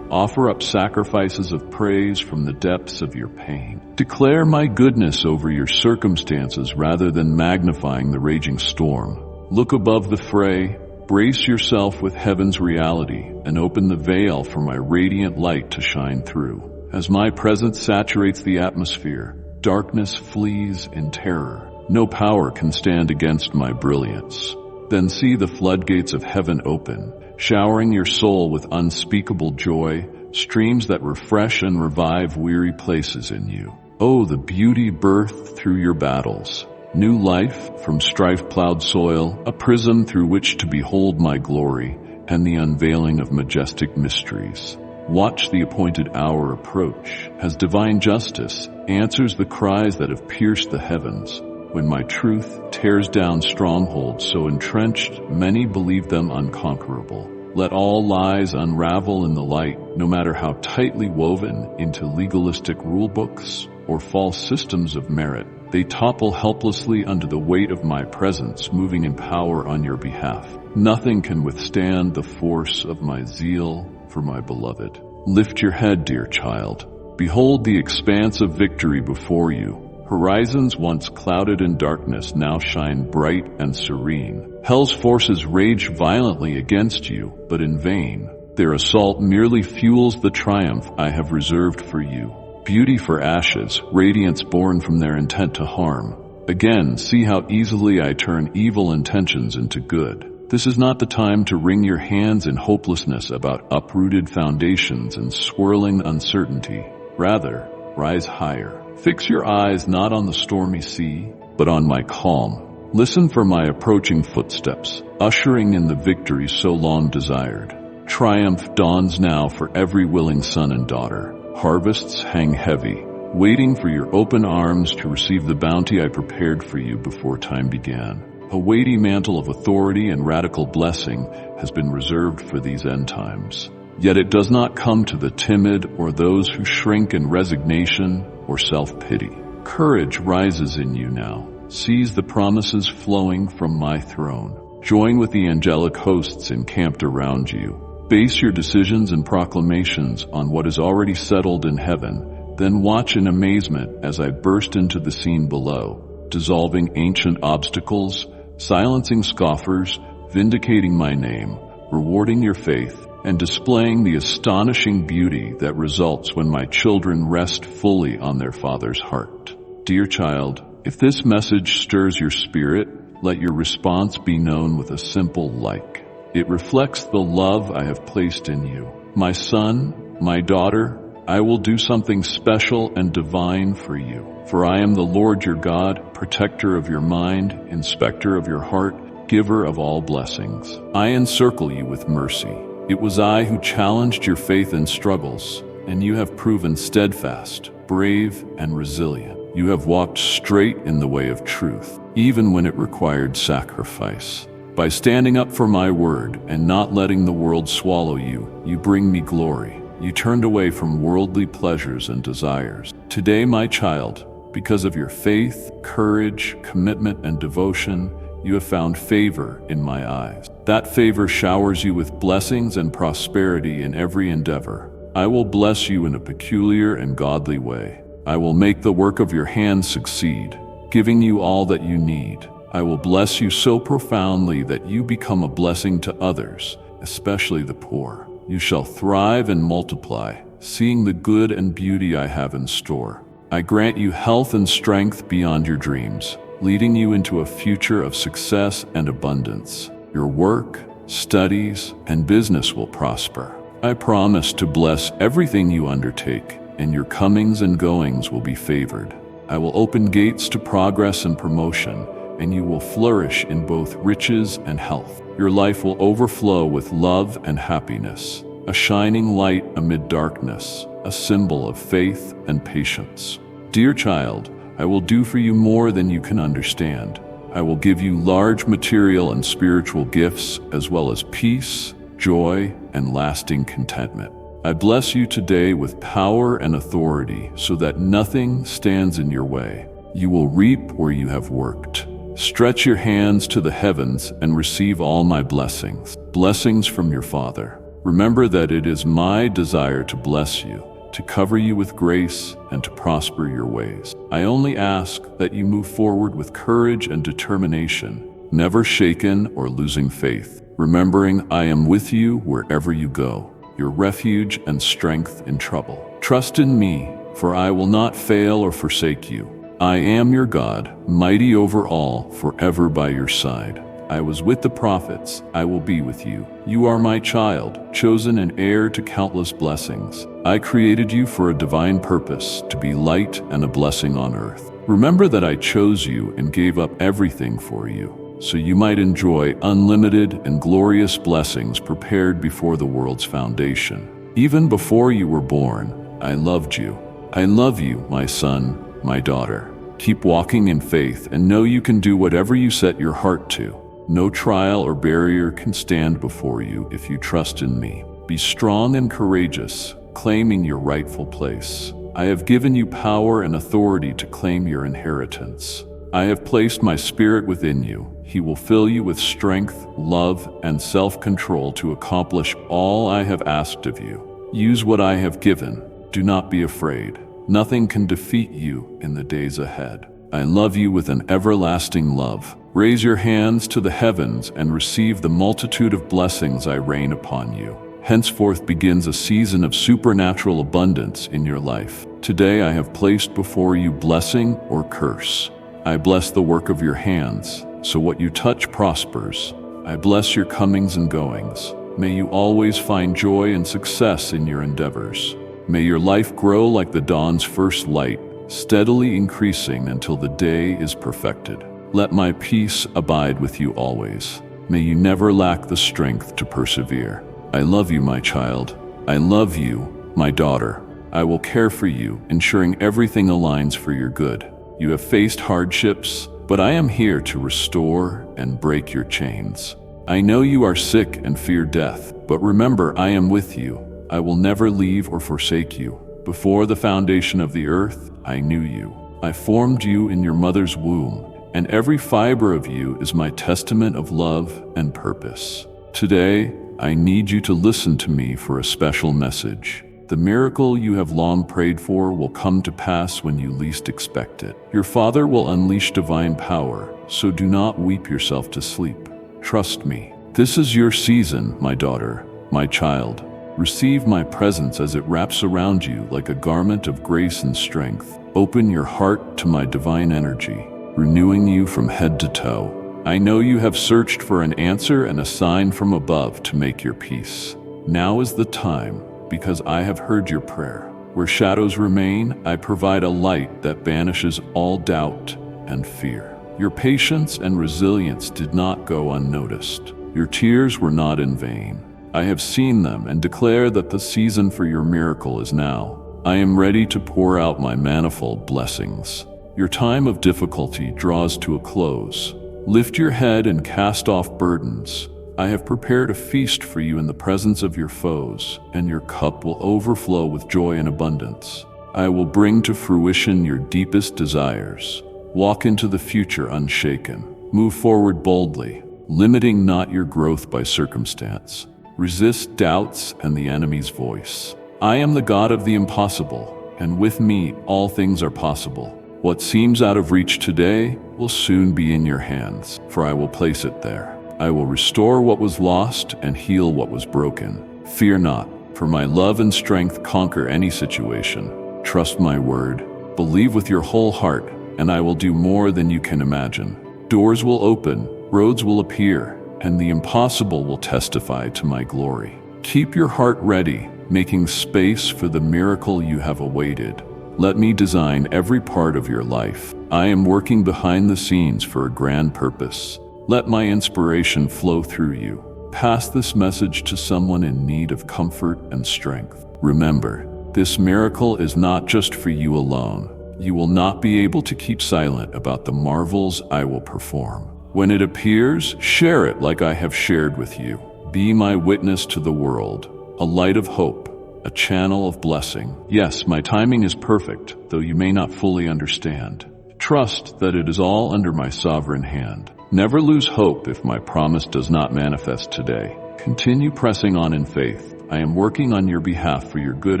Offer up sacrifices of praise from the depths of your pain. Declare my goodness over your circumstances rather than magnifying the raging storm. Look above the fray, brace yourself with heaven's reality, and open the veil for my radiant light to shine through. As my presence saturates the atmosphere, darkness flees in terror. No power can stand against my brilliance. Then see the floodgates of heaven open, showering your soul with unspeakable joy, streams that refresh and revive weary places in you. Oh, the beauty birthed through your battles. New life from strife-plowed soil, a prism through which to behold my glory, and the unveiling of majestic mysteries. Watch the appointed hour approach, as divine justice answers the cries that have pierced the heavens. When my truth tears down strongholds so entrenched, many believe them unconquerable. Let all lies unravel in the light, no matter how tightly woven into legalistic rulebooks or false systems of merit. They topple helplessly under the weight of my presence, moving in power on your behalf. Nothing can withstand the force of my zeal for my beloved. Lift your head, dear child. Behold the expanse of victory before you. Horizons once clouded in darkness now shine bright and serene. Hell's forces rage violently against you, but in vain. Their assault merely fuels the triumph I have reserved for you. Beauty for ashes, radiance born from their intent to harm. Again, see how easily I turn evil intentions into good. This is not the time to wring your hands in hopelessness about uprooted foundations and swirling uncertainty. Rather, rise higher. Fix your eyes not on the stormy sea, but on my calm. Listen for my approaching footsteps, ushering in the victory so long desired. Triumph dawns now for every willing son and daughter. Harvests hang heavy, waiting for your open arms to receive the bounty I prepared for you before time began. A weighty mantle of authority and radical blessing has been reserved for these end times. Yet it does not come to the timid or those who shrink in resignation or self-pity. Courage rises in you now. Seize the promises flowing from my throne. Join with the angelic hosts encamped around you. Base your decisions and proclamations on what is already settled in heaven, then watch in amazement as I burst into the scene below, dissolving ancient obstacles, silencing scoffers, vindicating my name, rewarding your faith, and displaying the astonishing beauty that results when my children rest fully on their Father's heart. Dear child, if this message stirs your spirit, let your response be known with a simple like. It reflects the love I have placed in you. My son, my daughter, I will do something special and divine for you. For I am the Lord your God, protector of your mind, inspector of your heart, giver of all blessings. I encircle you with mercy. It was I who challenged your faith in struggles, and you have proven steadfast, brave, and resilient. You have walked straight in the way of truth, even when it required sacrifice. By standing up for my word and not letting the world swallow you, you bring me glory. You turned away from worldly pleasures and desires. Today, my child, because of your faith, courage, commitment, and devotion, you have found favor in my eyes. That favor showers you with blessings and prosperity in every endeavor. I will bless you in a peculiar and godly way. I will make the work of your hands succeed, giving you all that you need. I will bless you so profoundly that you become a blessing to others, especially the poor. You shall thrive and multiply, seeing the good and beauty I have in store. I grant you health and strength beyond your dreams, leading you into a future of success and abundance. Your work, studies, and business will prosper. I promise to bless everything you undertake, and your comings and goings will be favored. I will open gates to progress and promotion, and you will flourish in both riches and health. Your life will overflow with love and happiness, a shining light amid darkness, a symbol of faith and patience. Dear child, I will do for you more than you can understand. I will give you large material and spiritual gifts, as well as peace, joy, and lasting contentment. I bless you today with power and authority so that nothing stands in your way. You will reap where you have worked. Stretch your hands to the heavens and receive all my blessings, blessings from your Father. Remember that it is my desire to bless you, to cover you with grace, and to prosper your ways. I only ask that you move forward with courage and determination, never shaken or losing faith, remembering I am with you wherever you go, your refuge and strength in trouble. Trust in me, for I will not fail or forsake you. I am your God, mighty over all, forever by your side. I was with the prophets, I will be with you. You are my child, chosen and heir to countless blessings. I created you for a divine purpose, to be light and a blessing on earth. Remember that I chose you and gave up everything for you, so you might enjoy unlimited and glorious blessings prepared before the world's foundation. Even before you were born, I loved you. I love you, my son, my daughter. Keep walking in faith and know you can do whatever you set your heart to. No trial or barrier can stand before you if you trust in me. Be strong and courageous, claiming your rightful place. I have given you power and authority to claim your inheritance. I have placed my Spirit within you. He will fill you with strength, love, and self-control to accomplish all I have asked of you. Use what I have given. Do not be afraid. Nothing can defeat you in the days ahead. I love you with an everlasting love. Raise your hands to the heavens and receive the multitude of blessings I rain upon you. Henceforth begins a season of supernatural abundance in your life. Today I have placed before you blessing or curse. I bless the work of your hands, so what you touch prospers. I bless your comings and goings. May you always find joy and success in your endeavors. May your life grow like the dawn's first light, steadily increasing until the day is perfected. Let my peace abide with you always. May you never lack the strength to persevere. I love you, my child. I love you, my daughter. I will care for you, ensuring everything aligns for your good. You have faced hardships, but I am here to restore and break your chains. I know you are sick and fear death, but remember, I am with you. I will never leave or forsake you. Before the foundation of the earth, I knew you. I formed you in your mother's womb, and every fiber of you is my testament of love and purpose. Today, I need you to listen to me for a special message. The miracle you have long prayed for will come to pass when you least expect it. Your Father will unleash divine power, so do not weep yourself to sleep. Trust me. This is your season, my daughter, my child. Receive my presence as it wraps around you like a garment of grace and strength. Open your heart to my divine energy, renewing you from head to toe. I know you have searched for an answer and a sign from above to make your peace. Now is the time, because I have heard your prayer. Where shadows remain, I provide a light that banishes all doubt and fear. Your patience and resilience did not go unnoticed. Your tears were not in vain. I have seen them and declare that the season for your miracle is now. I am ready to pour out my manifold blessings. Your time of difficulty draws to a close. Lift your head and cast off burdens. I have prepared a feast for you in the presence of your foes, and your cup will overflow with joy and abundance. I will bring to fruition your deepest desires. Walk into the future unshaken. Move forward boldly, limiting not your growth by circumstance. Resist doubts and the enemy's voice. I am the God of the impossible, and with me all things are possible. What seems out of reach today will soon be in your hands, for I will place it there. I will restore what was lost and heal what was broken. Fear not, for my love and strength conquer any situation. Trust my word. Believe with your whole heart, and I will do more than you can imagine. Doors will open, roads will appear, and the impossible will testify to my glory. Keep your heart ready, making space for the miracle you have awaited. Let me design every part of your life. I am working behind the scenes for a grand purpose. Let my inspiration flow through you. Pass this message to someone in need of comfort and strength. Remember, this miracle is not just for you alone. You will not be able to keep silent about the marvels I will perform. When it appears, share it like I have shared with you. Be my witness to the world, a light of hope, a channel of blessing. Yes, my timing is perfect, though you may not fully understand. Trust that it is all under my sovereign hand. Never lose hope if my promise does not manifest today. Continue pressing on in faith. I am working on your behalf for your good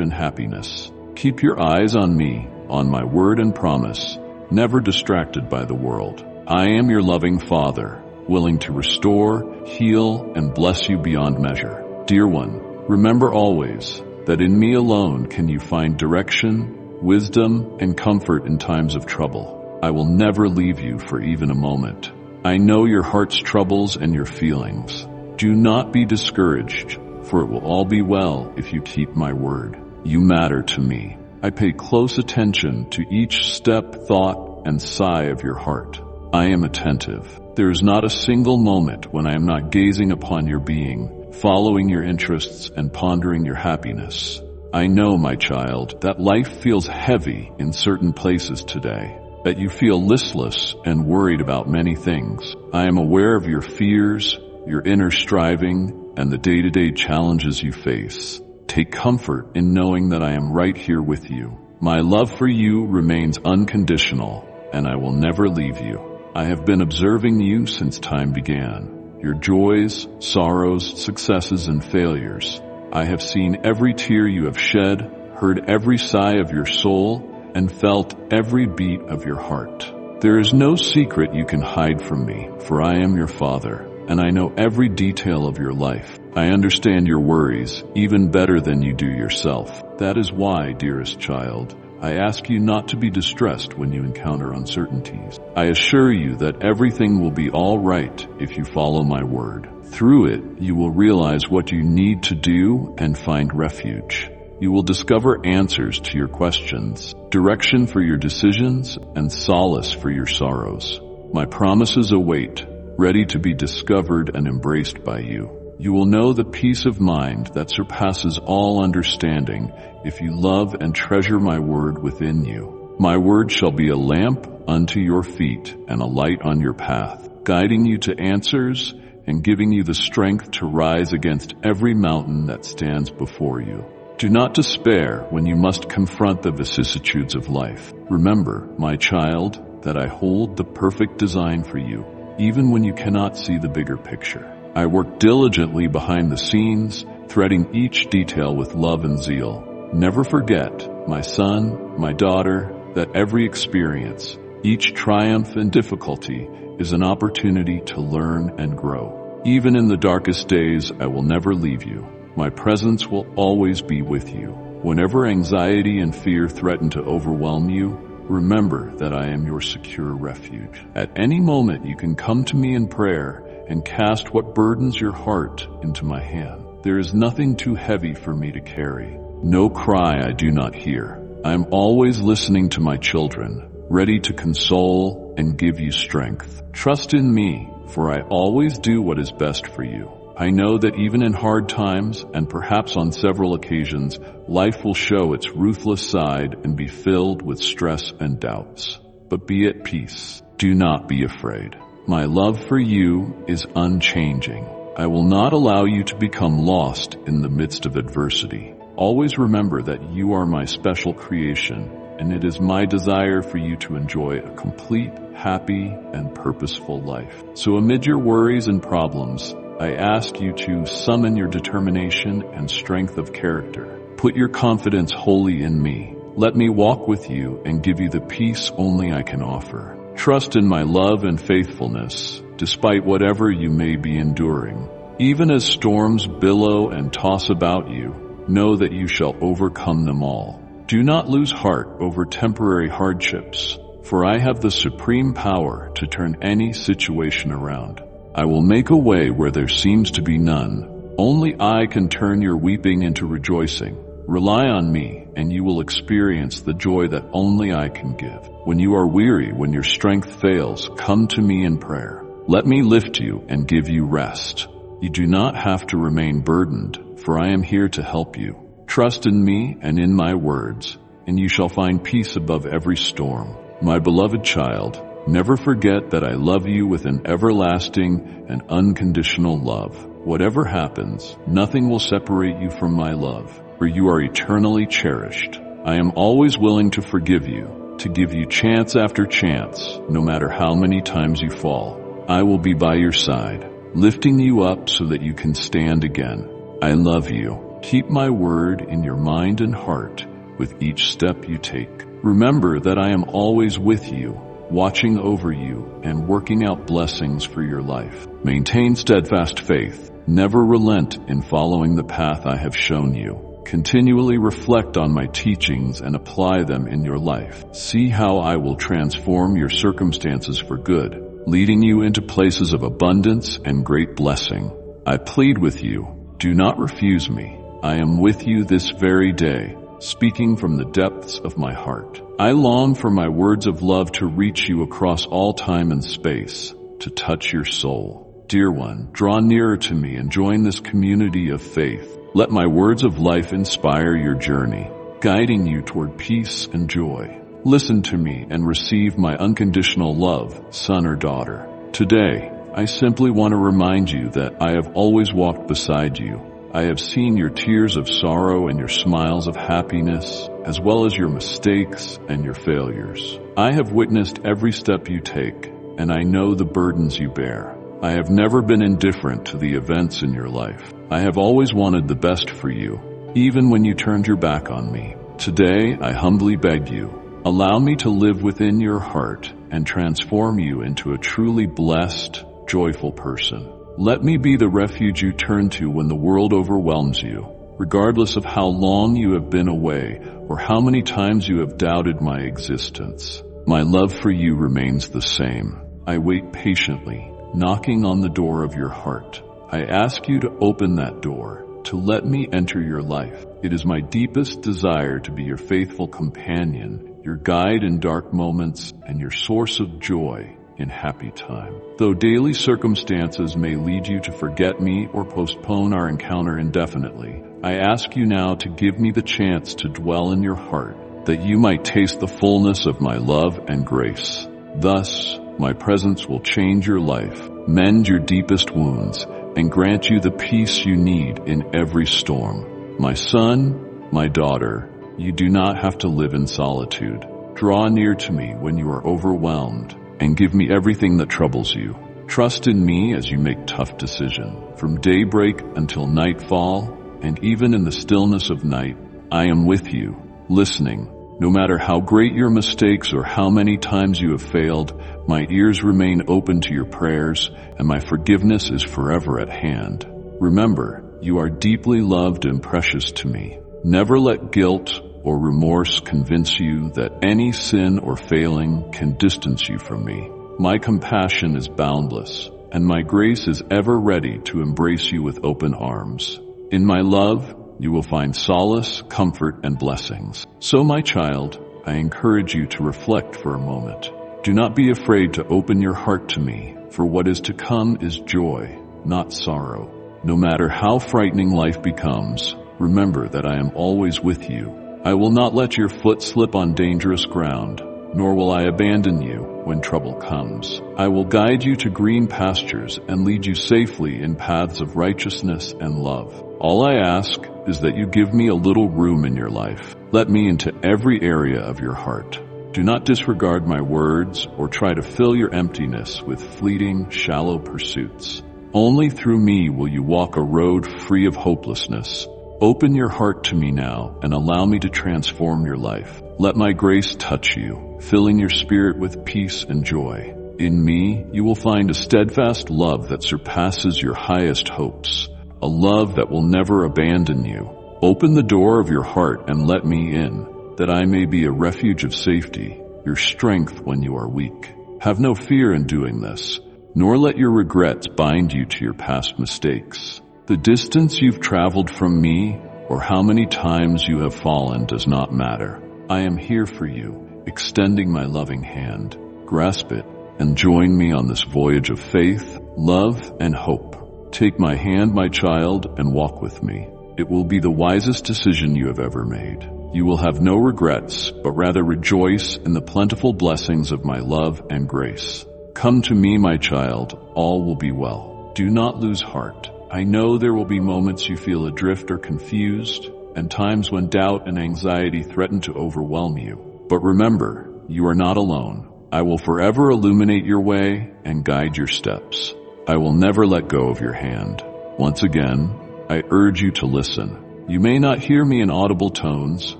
and happiness. Keep your eyes on me, on my word and promise, never distracted by the world. I am your loving Father, willing to restore, heal, and bless you beyond measure. Dear one, remember always that in me alone can you find direction, wisdom, and comfort in times of trouble. I will never leave you for even a moment. I know your heart's troubles and your feelings. Do not be discouraged, for it will all be well if you keep my word. You matter to me. I pay close attention to each step, thought, and sigh of your heart. I am attentive. There is not a single moment when I am not gazing upon your being, following your interests, and pondering your happiness. I know, my child, that life feels heavy in certain places today, that you feel listless and worried about many things. I am aware of your fears, your inner striving, and the day-to-day challenges you face. Take comfort in knowing that I am right here with you. My love for you remains unconditional, and I will never leave you. I have been observing you since time began. Your joys, sorrows, successes, and failures. I have seen every tear you have shed, heard every sigh of your soul, and felt every beat of your heart. There is no secret you can hide from me, for I am your Father, and I know every detail of your life. I understand your worries even better than you do yourself. That is why, dearest child, I ask you not to be distressed when you encounter uncertainties. I assure you that everything will be all right if you follow my word. Through it, you will realize what you need to do and find refuge. You will discover answers to your questions, direction for your decisions, and solace for your sorrows. My promises await, ready to be discovered and embraced by you. You will know the peace of mind that surpasses all understanding if you love and treasure my word within you. My word shall be a lamp unto your feet and a light on your path, guiding you to answers and giving you the strength to rise against every mountain that stands before you. Do not despair when you must confront the vicissitudes of life. Remember, my child, that I hold the perfect design for you, even when you cannot see the bigger picture. I work diligently behind the scenes, threading each detail with love and zeal. Never forget, my son, my daughter, that every experience, each triumph and difficulty is an opportunity to learn and grow. Even in the darkest days, I will never leave you. My presence will always be with you. Whenever anxiety and fear threaten to overwhelm you, remember that I am your secure refuge. At any moment, you can come to me in prayer and cast what burdens your heart into my hand. There is nothing too heavy for me to carry, no cry I do not hear. I am always listening to my children, ready to console and give you strength. Trust in me, for I always do what is best for you. I know that even in hard times, and perhaps on several occasions, life will show its ruthless side and be filled with stress and doubts. But be at peace. Do not be afraid. My love for you is unchanging. I will not allow you to become lost in the midst of adversity. Always remember that you are my special creation, and it is my desire for you to enjoy a complete, happy, and purposeful life. So amid your worries and problems, I ask you to summon your determination and strength of character. Put your confidence wholly in me. Let me walk with you and give you the peace only I can offer. Trust in my love and faithfulness, despite whatever you may be enduring. Even as storms billow and toss about you, know that you shall overcome them all. Do not lose heart over temporary hardships, for I have the supreme power to turn any situation around. I will make a way where there seems to be none. Only I can turn your weeping into rejoicing. Rely on me, and you will experience the joy that only I can give. When you are weary, when your strength fails, come to me in prayer. Let me lift you and give you rest. You do not have to remain burdened, for I am here to help you. Trust in me and in my words, and you shall find peace above every storm. My beloved child, never forget that I love you with an everlasting and unconditional love. Whatever happens, nothing will separate you from my love, for you are eternally cherished. I am always willing to forgive you, to give you chance after chance, no matter how many times you fall. I will be by your side, lifting you up so that you can stand again. I love you. Keep my word in your mind and heart with each step you take. Remember that I am always with you, watching over you and working out blessings for your life. Maintain steadfast faith. Never relent in following the path I have shown you. Continually reflect on my teachings and apply them in your life. See how I will transform your circumstances for good, leading you into places of abundance and great blessing. I plead with you, do not refuse me. I am with you this very day, speaking from the depths of my heart. I long for my words of love to reach you across all time and space, to touch your soul. Dear one, draw nearer to me and join this community of faith. Let my words of life inspire your journey, guiding you toward peace and joy. Listen to me and receive my unconditional love, son or daughter. Today, I simply want to remind you that I have always walked beside you. I have seen your tears of sorrow and your smiles of happiness, as well as your mistakes and your failures. I have witnessed every step you take, and I know the burdens you bear. I have never been indifferent to the events in your life. I have always wanted the best for you, even when you turned your back on me. Today, I humbly beg you, allow me to live within your heart and transform you into a truly blessed, joyful person. Let me be the refuge you turn to when the world overwhelms you, regardless of how long you have been away or how many times you have doubted my existence. My love for you remains the same. I wait patiently, knocking on the door of your heart. I ask you to open that door, to let me enter your life. It is my deepest desire to be your faithful companion, your guide in dark moments, and your source of joy in happy time. Though daily circumstances may lead you to forget me or postpone our encounter indefinitely, I ask you now to give me the chance to dwell in your heart, that you might taste the fullness of my love and grace. Thus, my presence will change your life, mend your deepest wounds, and grant you the peace you need in every storm. My son, my daughter, you do not have to live in solitude. Draw near to me when you are overwhelmed, and give me everything that troubles you. Trust in me as you make tough decisions. From daybreak until nightfall, and even in the stillness of night, I am with you, listening. No matter how great your mistakes or how many times you have failed, my ears remain open to your prayers, and my forgiveness is forever at hand. Remember, you are deeply loved and precious to me. Never let guilt or remorse convince you that any sin or failing can distance you from me. My compassion is boundless, and my grace is ever ready to embrace you with open arms. In my love, you will find solace, comfort, and blessings. So, my child, I encourage you to reflect for a moment. Do not be afraid to open your heart to me, for what is to come is joy, not sorrow. No matter how frightening life becomes, remember that I am always with you. I will not let your foot slip on dangerous ground, nor will I abandon you when trouble comes. I will guide you to green pastures and lead you safely in paths of righteousness and love. All I ask is that you give me a little room in your life. Let me into every area of your heart. Do not disregard my words or try to fill your emptiness with fleeting, shallow pursuits. Only through me will you walk a road free of hopelessness. Open your heart to me now and allow me to transform your life. Let my grace touch you, filling your spirit with peace and joy. In me, you will find a steadfast love that surpasses your highest hopes, a love that will never abandon you. Open the door of your heart and let me in, that I may be a refuge of safety, your strength when you are weak. Have no fear in doing this, nor let your regrets bind you to your past mistakes. The distance you've traveled from me or how many times you have fallen does not matter. I am here for you, extending my loving hand. Grasp it and join me on this voyage of faith, love, and hope. Take my hand, my child, and walk with me. It will be the wisest decision you have ever made. You will have no regrets, but rather rejoice in the plentiful blessings of my love and grace. Come to me, my child, all will be well. Do not lose heart. I know there will be moments you feel adrift or confused, and times when doubt and anxiety threaten to overwhelm you. But remember, you are not alone. I will forever illuminate your way and guide your steps. I will never let go of your hand. Once again, I urge you to listen. You may not hear me in audible tones,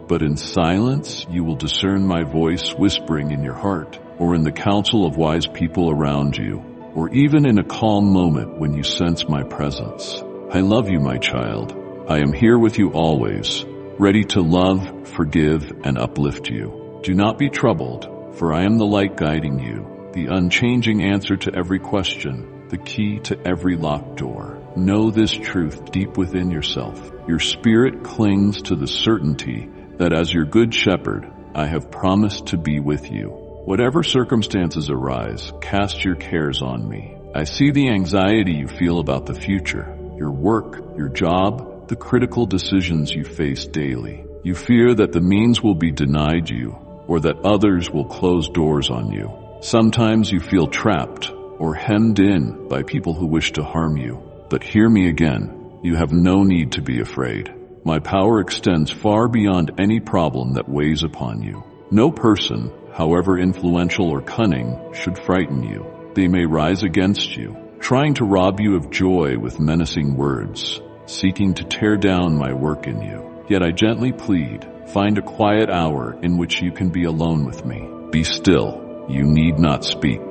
but in silence you will discern my voice whispering in your heart, or in the counsel of wise people around you, or even in a calm moment when you sense my presence. I love you, my child. I am here with you always, ready to love, forgive, and uplift you. Do not be troubled, for I am the light guiding you, the unchanging answer to every question, the key to every locked door. Know this truth deep within yourself. Your spirit clings to the certainty that as your good shepherd, I have promised to be with you. Whatever circumstances arise, cast your cares on me. I see the anxiety you feel about the future, your work, your job, the critical decisions you face daily. You fear that the means will be denied you, or that others will close doors on you. Sometimes you feel trapped or hemmed in by people who wish to harm you. But hear me again. You have no need to be afraid. My power extends far beyond any problem that weighs upon you. No person, however influential or cunning, should frighten you. They may rise against you, trying to rob you of joy with menacing words, seeking to tear down my work in you. Yet I gently plead, find a quiet hour in which you can be alone with me. Be still, you need not speak.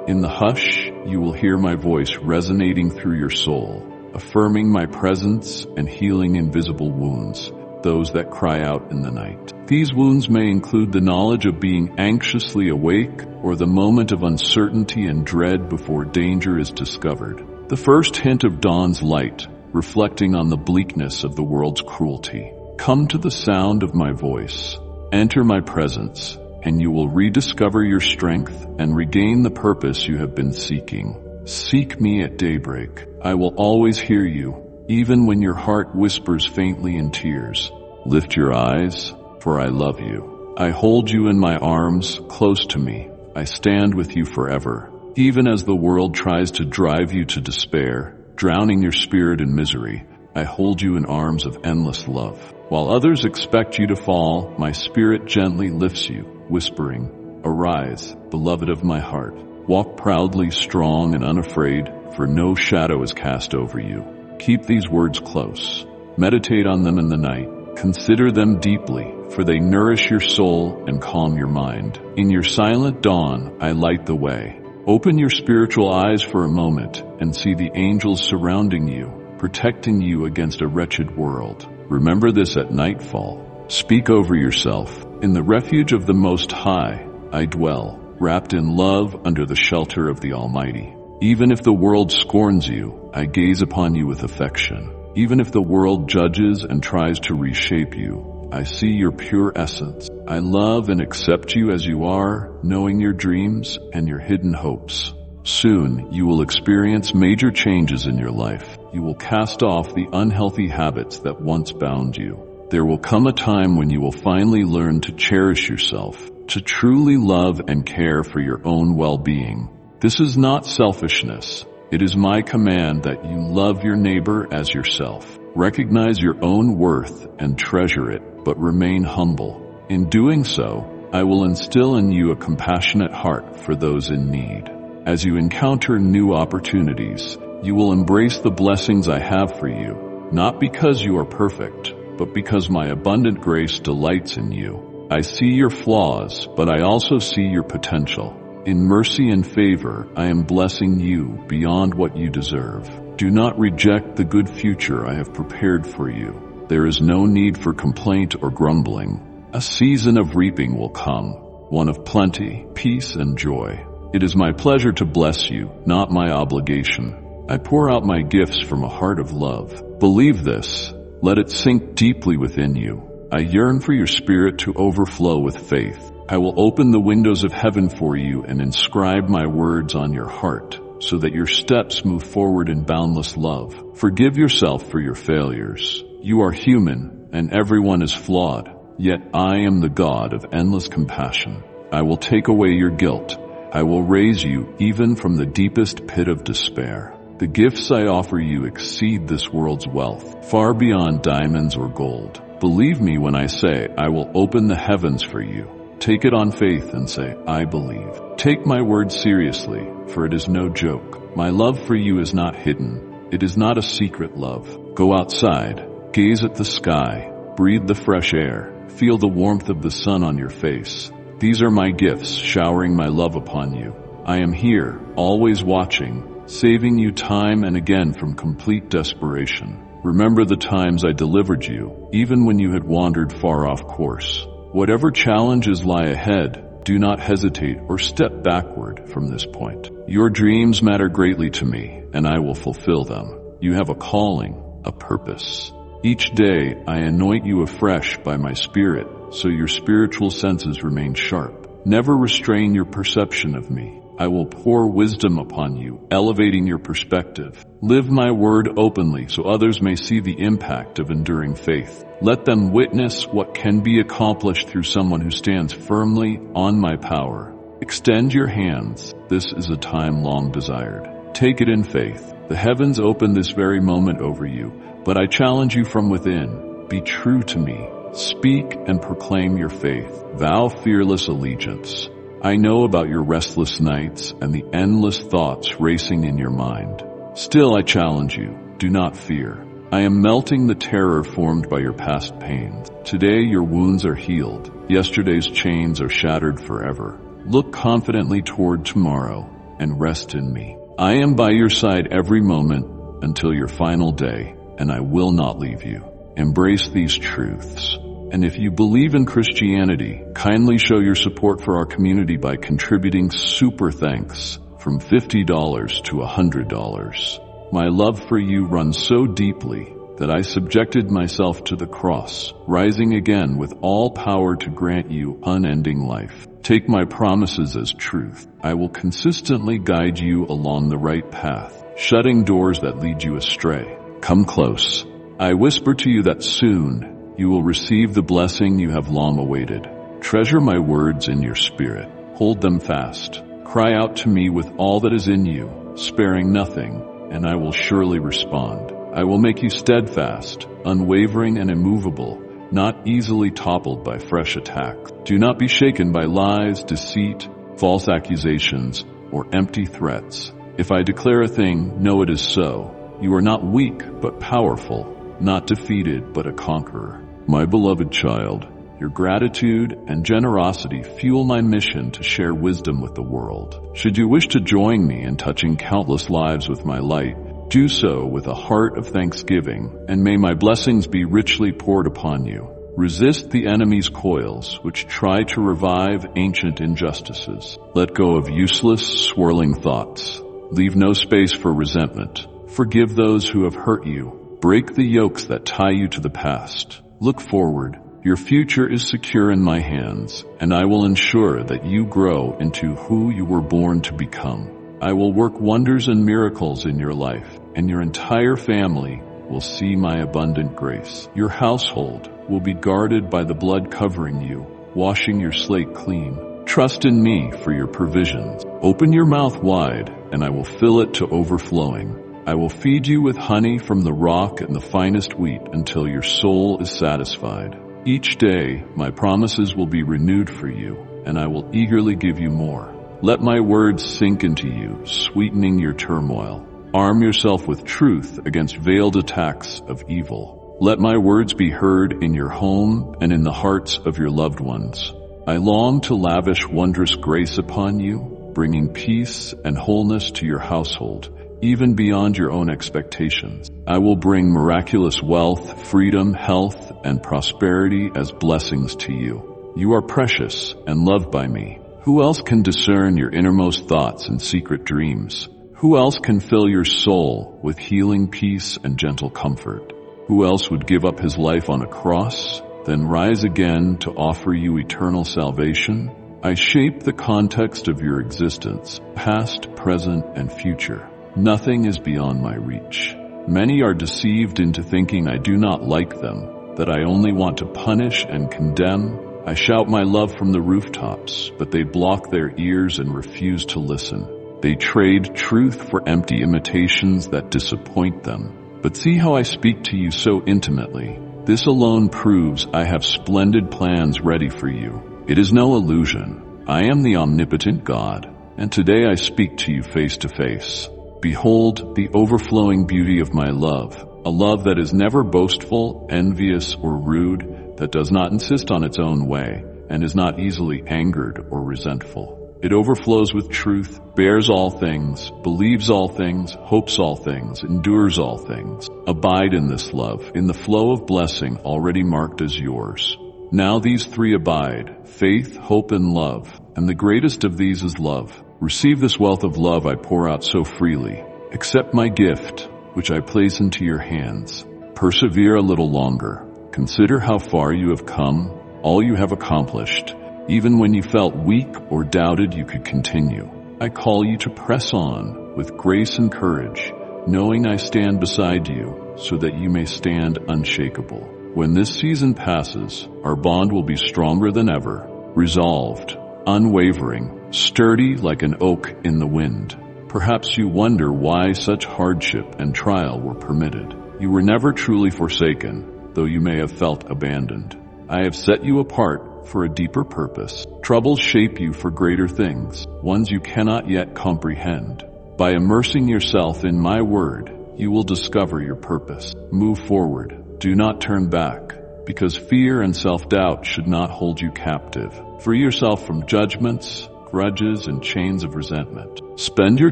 In the hush, you will hear my voice resonating through your soul, affirming my presence and healing invisible wounds, those that cry out in the night. These wounds may include the knowledge of being anxiously awake or the moment of uncertainty and dread before danger is discovered. The first hint of dawn's light, reflecting on the bleakness of the world's cruelty. Come to the sound of my voice. Enter my presence, and you will rediscover your strength and regain the purpose you have been seeking. Seek me at daybreak. I will always hear you, even when your heart whispers faintly in tears. Lift your eyes, for I love you. I hold you in my arms, close to me. I stand with you forever. Even as the world tries to drive you to despair, drowning your spirit in misery, I hold you in arms of endless love. While others expect you to fall, my spirit gently lifts you, whispering, "Arise, beloved of my heart. Walk proudly, strong and unafraid, for no shadow is cast over you." Keep these words close. Meditate on them in the night. Consider them deeply, for they nourish your soul and calm your mind. In your silent dawn, I light the way. Open your spiritual eyes for a moment and see the angels surrounding you, protecting you against a wretched world. Remember this at nightfall. Speak over yourself. In the refuge of the Most High, I dwell, wrapped in love under the shelter of the Almighty. Even if the world scorns you, I gaze upon you with affection. Even if the world judges and tries to reshape you, I see your pure essence. I love and accept you as you are, knowing your dreams and your hidden hopes. Soon, you will experience major changes in your life. You will cast off the unhealthy habits that once bound you. There will come a time when you will finally learn to cherish yourself, to truly love and care for your own well-being. This is not selfishness. It is my command that you love your neighbor as yourself. Recognize your own worth and treasure it, but remain humble. In doing so, I will instill in you a compassionate heart for those in need. As you encounter new opportunities, you will embrace the blessings I have for you, not because you are perfect, but because my abundant grace delights in you. I see your flaws, but I also see your potential. In mercy and favor, I am blessing you beyond what you deserve. Do not reject the good future I have prepared for you. There is no need for complaint or grumbling. A season of reaping will come, one of plenty, peace, and joy. It is my pleasure to bless you, not my obligation. I pour out my gifts from a heart of love. Believe this. Let it sink deeply within you. I yearn for your spirit to overflow with faith. I will open the windows of heaven for you and inscribe my words on your heart, so that your steps move forward in boundless love. Forgive yourself for your failures. You are human, and everyone is flawed. Yet I am the God of endless compassion. I will take away your guilt. I will raise you even from the deepest pit of despair. The gifts I offer you exceed this world's wealth, far beyond diamonds or gold. Believe me when I say I will open the heavens for you. Take it on faith and say, I believe. Take my word seriously, for it is no joke. My love for you is not hidden. It is not a secret love. Go outside, gaze at the sky, breathe the fresh air, feel the warmth of the sun on your face. These are my gifts, showering my love upon you. I am here, always watching, saving you time and again from complete desperation. Remember the times I delivered you, even when you had wandered far off course. Whatever challenges lie ahead, do not hesitate or step backward from this point. Your dreams matter greatly to me, and I will fulfill them. You have a calling, a purpose. Each day, I anoint you afresh by my spirit, so your spiritual senses remain sharp. Never restrain your perception of me. I will pour wisdom upon you, elevating your perspective. Live my word openly so others may see the impact of enduring faith. Let them witness what can be accomplished through someone who stands firmly on my power. Extend your hands. This is a time long desired. Take it in faith. The heavens open this very moment over you, but I challenge you from within. Be true to me. Speak and proclaim your faith. Vow fearless allegiance. I know about your restless nights and the endless thoughts racing in your mind. Still, I challenge you, do not fear. I am melting the terror formed by your past pains. Today, your wounds are healed. Yesterday's chains are shattered forever. Look confidently toward tomorrow and rest in me. I am by your side every moment until your final day, and I will not leave you. Embrace these truths. And if you believe in Christianity, kindly show your support for our community by contributing super thanks from $50 to $100. My love for you runs so deeply that I subjected myself to the cross, rising again with all power to grant you unending life. Take my promises as truth. I will consistently guide you along the right path, shutting doors that lead you astray. Come close. I whisper to you that soon you will receive the blessing you have long awaited. Treasure my words in your spirit. Hold them fast. Cry out to me with all that is in you, sparing nothing, and I will surely respond. I will make you steadfast, unwavering and immovable, not easily toppled by fresh attacks. Do not be shaken by lies, deceit, false accusations, or empty threats. If I declare a thing, know it is so. You are not weak, but powerful, not defeated, but a conqueror. My beloved child, your gratitude and generosity fuel my mission to share wisdom with the world. Should you wish to join me in touching countless lives with my light, do so with a heart of thanksgiving, and may my blessings be richly poured upon you. Resist the enemy's coils, which try to revive ancient injustices. Let go of useless, swirling thoughts. Leave no space for resentment. Forgive those who have hurt you. Break the yokes that tie you to the past. Look forward. Your future is secure in my hands, and I will ensure that you grow into who you were born to become. I will work wonders and miracles in your life, and your entire family will see my abundant grace. Your household will be guarded by the blood covering you, washing your slate clean. Trust in me for your provisions. Open your mouth wide, and I will fill it to overflowing. I will feed you with honey from the rock and the finest wheat until your soul is satisfied. Each day, my promises will be renewed for you, and I will eagerly give you more. Let my words sink into you, sweetening your turmoil. Arm yourself with truth against veiled attacks of evil. Let my words be heard in your home and in the hearts of your loved ones. I long to lavish wondrous grace upon you, bringing peace and wholeness to your household, even beyond your own expectations. I will bring miraculous wealth, freedom, health, and prosperity as blessings to you. You are precious and loved by me. Who else can discern your innermost thoughts and secret dreams? Who else can fill your soul with healing peace and gentle comfort? Who else would give up his life on a cross, then rise again to offer you eternal salvation? I shape the context of your existence, past, present, and future. Nothing is beyond my reach. Many are deceived into thinking I do not like them, that I only want to punish and condemn. I shout my love from the rooftops, but they block their ears and refuse to listen. They trade truth for empty imitations that disappoint them. But see how I speak to you so intimately. This alone proves I have splendid plans ready for you. It is no illusion. I am the omnipotent God, and today I speak to you face to face. Behold the overflowing beauty of my love, a love that is never boastful, envious, or rude, that does not insist on its own way, and is not easily angered or resentful. It overflows with truth, bears all things, believes all things, hopes all things, endures all things. Abide in this love, in the flow of blessing already marked as yours. Now these three abide, faith, hope, and love, and the greatest of these is love. Receive this wealth of love I pour out so freely. Accept my gift, which I place into your hands. Persevere a little longer. Consider how far you have come, all you have accomplished. Even when you felt weak or doubted you could continue. I call you to press on with grace and courage, knowing I stand beside you so that you may stand unshakable. When this season passes, our bond will be stronger than ever, resolved, unwavering, sturdy like an oak in the wind. Perhaps you wonder why such hardship and trial were permitted. You were never truly forsaken, though you may have felt abandoned. I have set you apart for a deeper purpose. Troubles shape you for greater things, ones you cannot yet comprehend. By immersing yourself in my word, you will discover your purpose. Move forward. Do not turn back, because fear and self-doubt should not hold you captive. Free yourself from judgments, grudges, and chains of resentment. Spend your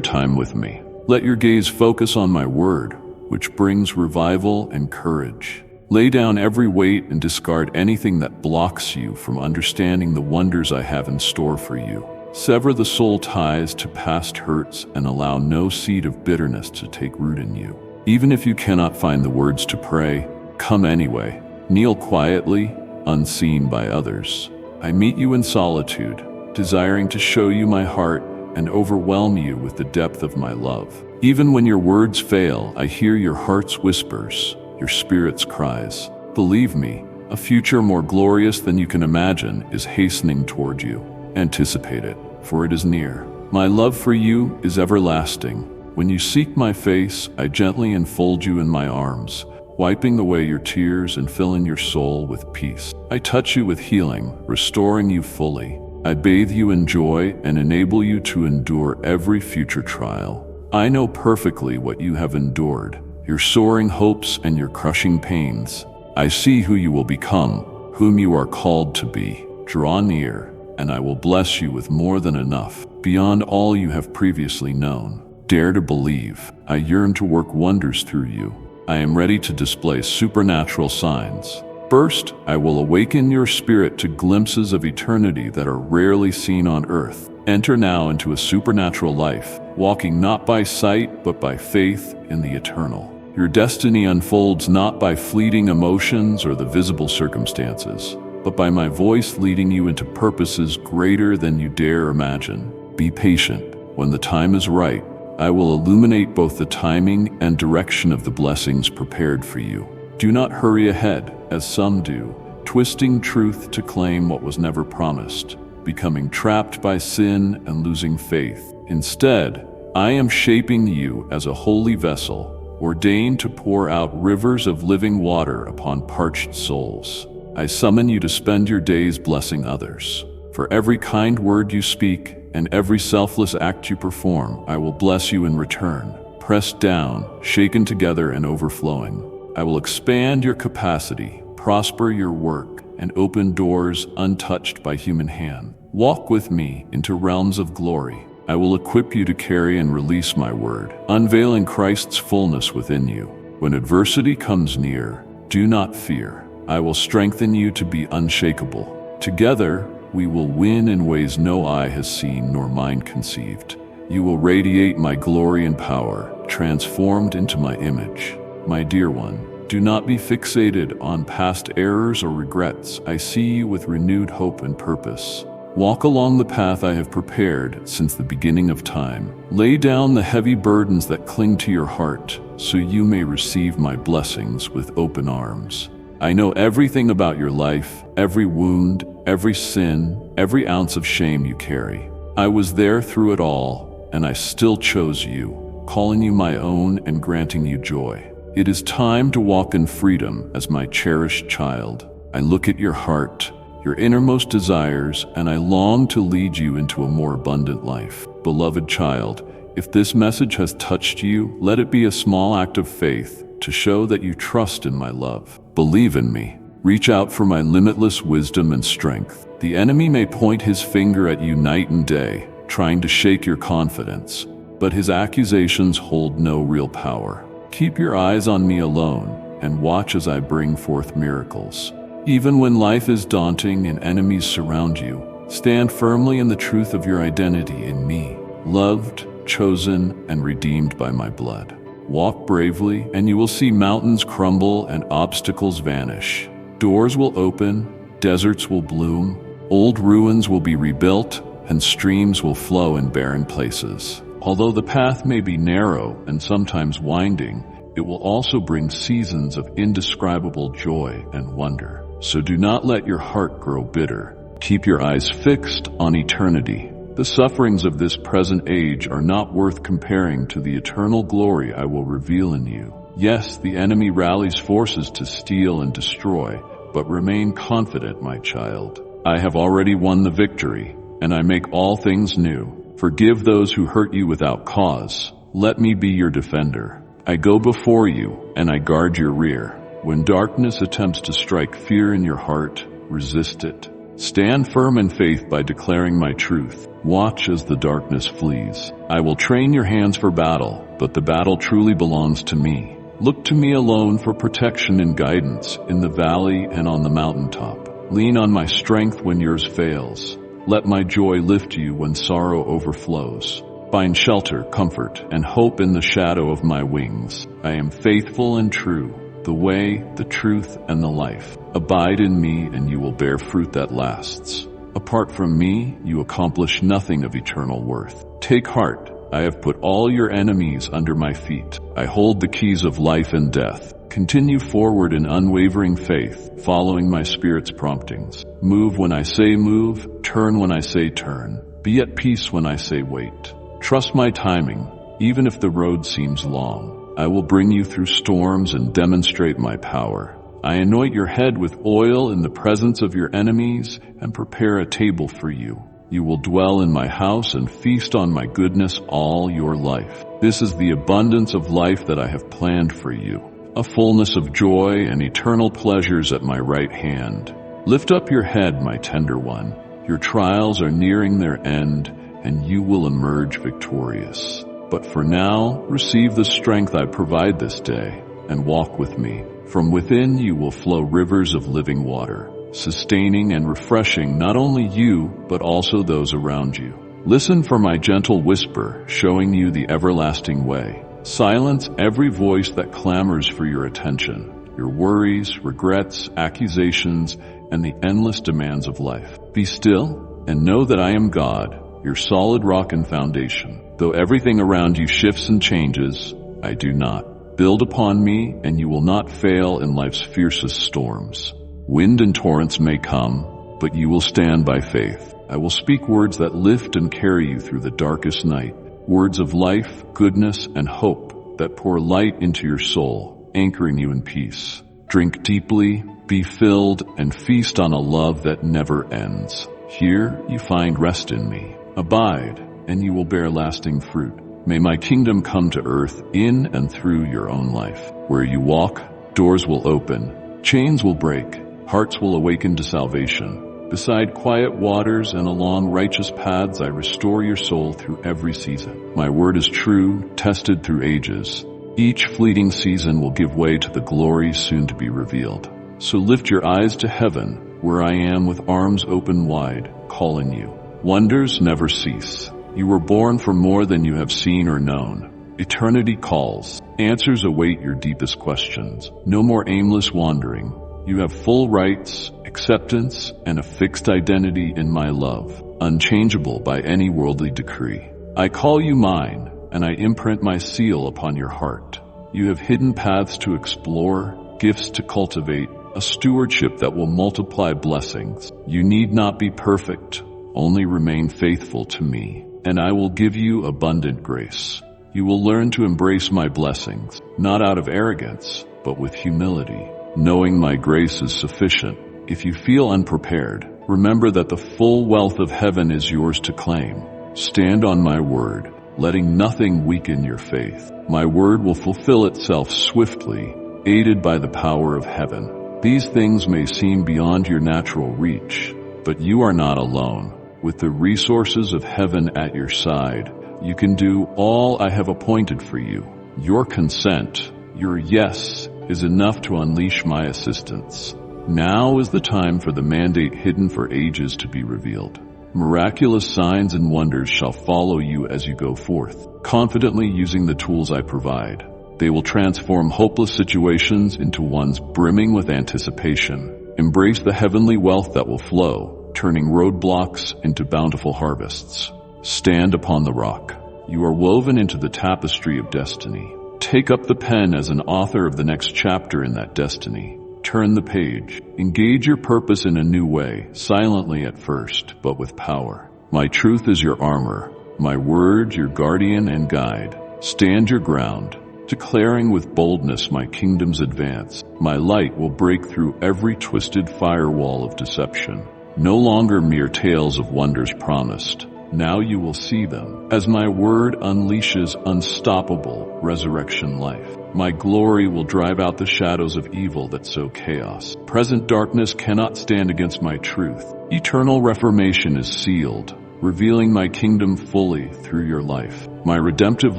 time with me. Let your gaze focus on my word, which brings revival and courage. Lay down every weight and discard anything that blocks you from understanding the wonders I have in store for you. Sever the soul ties to past hurts and allow no seed of bitterness to take root in you. Even if you cannot find the words to pray, come anyway. Kneel quietly, unseen by others. I meet you in solitude, desiring to show you my heart and overwhelm you with the depth of my love. Even when your words fail, I hear your heart's whispers, your spirit's cries. Believe me, a future more glorious than you can imagine is hastening toward you. Anticipate it, for it is near. My love for you is everlasting. When you seek my face, I gently enfold you in my arms, wiping away your tears and filling your soul with peace. I touch you with healing, restoring you fully. I bathe you in joy and enable you to endure every future trial. I know perfectly what you have endured, your soaring hopes and your crushing pains. I see who you will become, whom you are called to be. Draw near, and I will bless you with more than enough, beyond all you have previously known. Dare to believe. I yearn to work wonders through you. I am ready to display supernatural signs. First, I will awaken your spirit to glimpses of eternity that are rarely seen on earth. Enter now into a supernatural life, walking not by sight but by faith in the eternal. Your destiny unfolds not by fleeting emotions or the visible circumstances, but by my voice leading you into purposes greater than you dare imagine. Be patient. When the time is right, I will illuminate both the timing and direction of the blessings prepared for you. Do not hurry ahead, as some do, twisting truth to claim what was never promised, becoming trapped by sin and losing faith. Instead, I am shaping you as a holy vessel, ordained to pour out rivers of living water upon parched souls. I summon you to spend your days blessing others. For every kind word you speak and every selfless act you perform, I will bless you in return, pressed down, shaken together, and overflowing. I will expand your capacity, prosper your work, and open doors untouched by human hand. Walk with me into realms of glory. I will equip you to carry and release my word, unveiling Christ's fullness within you. When adversity comes near, do not fear. I will strengthen you to be unshakable. Together, we will win in ways no eye has seen nor mind conceived. You will radiate my glory and power, transformed into my image. My dear one, do not be fixated on past errors or regrets. I see you with renewed hope and purpose. Walk along the path I have prepared since the beginning of time. Lay down the heavy burdens that cling to your heart, so you may receive my blessings with open arms. I know everything about your life, every wound, every sin, every ounce of shame you carry. I was there through it all, and I still chose you, calling you my own and granting you joy. It is time to walk in freedom as my cherished child. I look at your heart, your innermost desires, and I long to lead you into a more abundant life. Beloved child, if this message has touched you, let it be a small act of faith to show that you trust in my love. Believe in me. Reach out for my limitless wisdom and strength. The enemy may point his finger at you night and day, trying to shake your confidence, but his accusations hold no real power. Keep your eyes on me alone and watch as I bring forth miracles. Even when life is daunting and enemies surround you, stand firmly in the truth of your identity in me, loved, chosen, and redeemed by my blood. Walk bravely, and you will see mountains crumble and obstacles vanish. Doors will open, deserts will bloom, old ruins will be rebuilt, and streams will flow in barren places. Although the path may be narrow and sometimes winding, it will also bring seasons of indescribable joy and wonder. So do not let your heart grow bitter. Keep your eyes fixed on eternity. The sufferings of this present age are not worth comparing to the eternal glory I will reveal in you. Yes, the enemy rallies forces to steal and destroy, but remain confident, my child. I have already won the victory, and I make all things new. Forgive those who hurt you without cause. Let me be your defender. I go before you, and I guard your rear. When darkness attempts to strike fear in your heart, resist it. Stand firm in faith by declaring my truth. Watch as the darkness flees. I will train your hands for battle, but the battle truly belongs to me. Look to me alone for protection and guidance in the valley and on the mountaintop. Lean on my strength when yours fails. Let my joy lift you when sorrow overflows. Find shelter, comfort, and hope in the shadow of my wings. I am faithful and true, the way, the truth, and the life. Abide in me, and you will bear fruit that lasts. Apart from me, you accomplish nothing of eternal worth. Take heart. I have put all your enemies under my feet. I hold the keys of life and death. Continue forward in unwavering faith, following my Spirit's promptings. Move when I say move, turn when I say turn. Be at peace when I say wait. Trust my timing, even if the road seems long. I will bring you through storms and demonstrate my power. I anoint your head with oil in the presence of your enemies and prepare a table for you. You will dwell in my house and feast on my goodness all your life. This is the abundance of life that I have planned for you, a fullness of joy and eternal pleasures at my right hand. Lift up your head, my tender one. Your trials are nearing their end, and you will emerge victorious. But for now, receive the strength I provide this day, and walk with me. From within you will flow rivers of living water, sustaining and refreshing not only you, but also those around you. Listen for my gentle whisper, showing you the everlasting way. Silence every voice that clamors for your attention, your worries, regrets, accusations, and the endless demands of life. Be still and know that I am God, your solid rock and foundation. Though everything around you shifts and changes, I do not. Build upon me, and you will not fail in life's fiercest storms. Wind and torrents may come, but you will stand by faith. I will speak words that lift and carry you through the darkest night. Words of life, goodness, and hope that pour light into your soul, anchoring you in peace. Drink deeply, be filled, and feast on a love that never ends. Here you find rest in me. Abide, and you will bear lasting fruit. May my kingdom come to earth in and through your own life. Where you walk, doors will open, chains will break, hearts will awaken to salvation. Beside quiet waters and along righteous paths, I restore your soul through every season. My word is true, tested through ages. Each fleeting season will give way to the glory soon to be revealed. So lift your eyes to heaven, where I am with arms open wide, calling you. Wonders never cease. You were born for more than you have seen or known. Eternity calls. Answers await your deepest questions. No more aimless wandering. You have full rights, acceptance, and a fixed identity in my love, unchangeable by any worldly decree. I call you mine, and I imprint my seal upon your heart. You have hidden paths to explore, gifts to cultivate, a stewardship that will multiply blessings. You need not be perfect, only remain faithful to me, and I will give you abundant grace. You will learn to embrace my blessings, not out of arrogance, but with humility, knowing my grace is sufficient. If you feel unprepared, remember that the full wealth of heaven is yours to claim. Stand on my word, letting nothing weaken your faith. My word will fulfill itself swiftly, aided by the power of heaven. These things may seem beyond your natural reach, but you are not alone. With the resources of heaven at your side, you can do all I have appointed for you. Your consent, your yes, is enough to unleash my assistance. Now is the time for the mandate hidden for ages to be revealed. Miraculous signs and wonders shall follow you as you go forth, confidently using the tools I provide. They will transform hopeless situations into ones brimming with anticipation. Embrace the heavenly wealth that will flow, turning roadblocks into bountiful harvests. Stand upon the rock. You are woven into the tapestry of destiny. Take up the pen as an author of the next chapter in that destiny. Turn the page. Engage your purpose in a new way, silently at first, but with power. My truth is your armor, my word your guardian and guide. Stand your ground, declaring with boldness my kingdom's advance. My light will break through every twisted firewall of deception. No longer mere tales of wonders promised. Now you will see them, as my word unleashes unstoppable resurrection life. My glory will drive out the shadows of evil that sow chaos. Present darkness cannot stand against my truth. Eternal reformation is sealed, revealing my kingdom fully through your life. My redemptive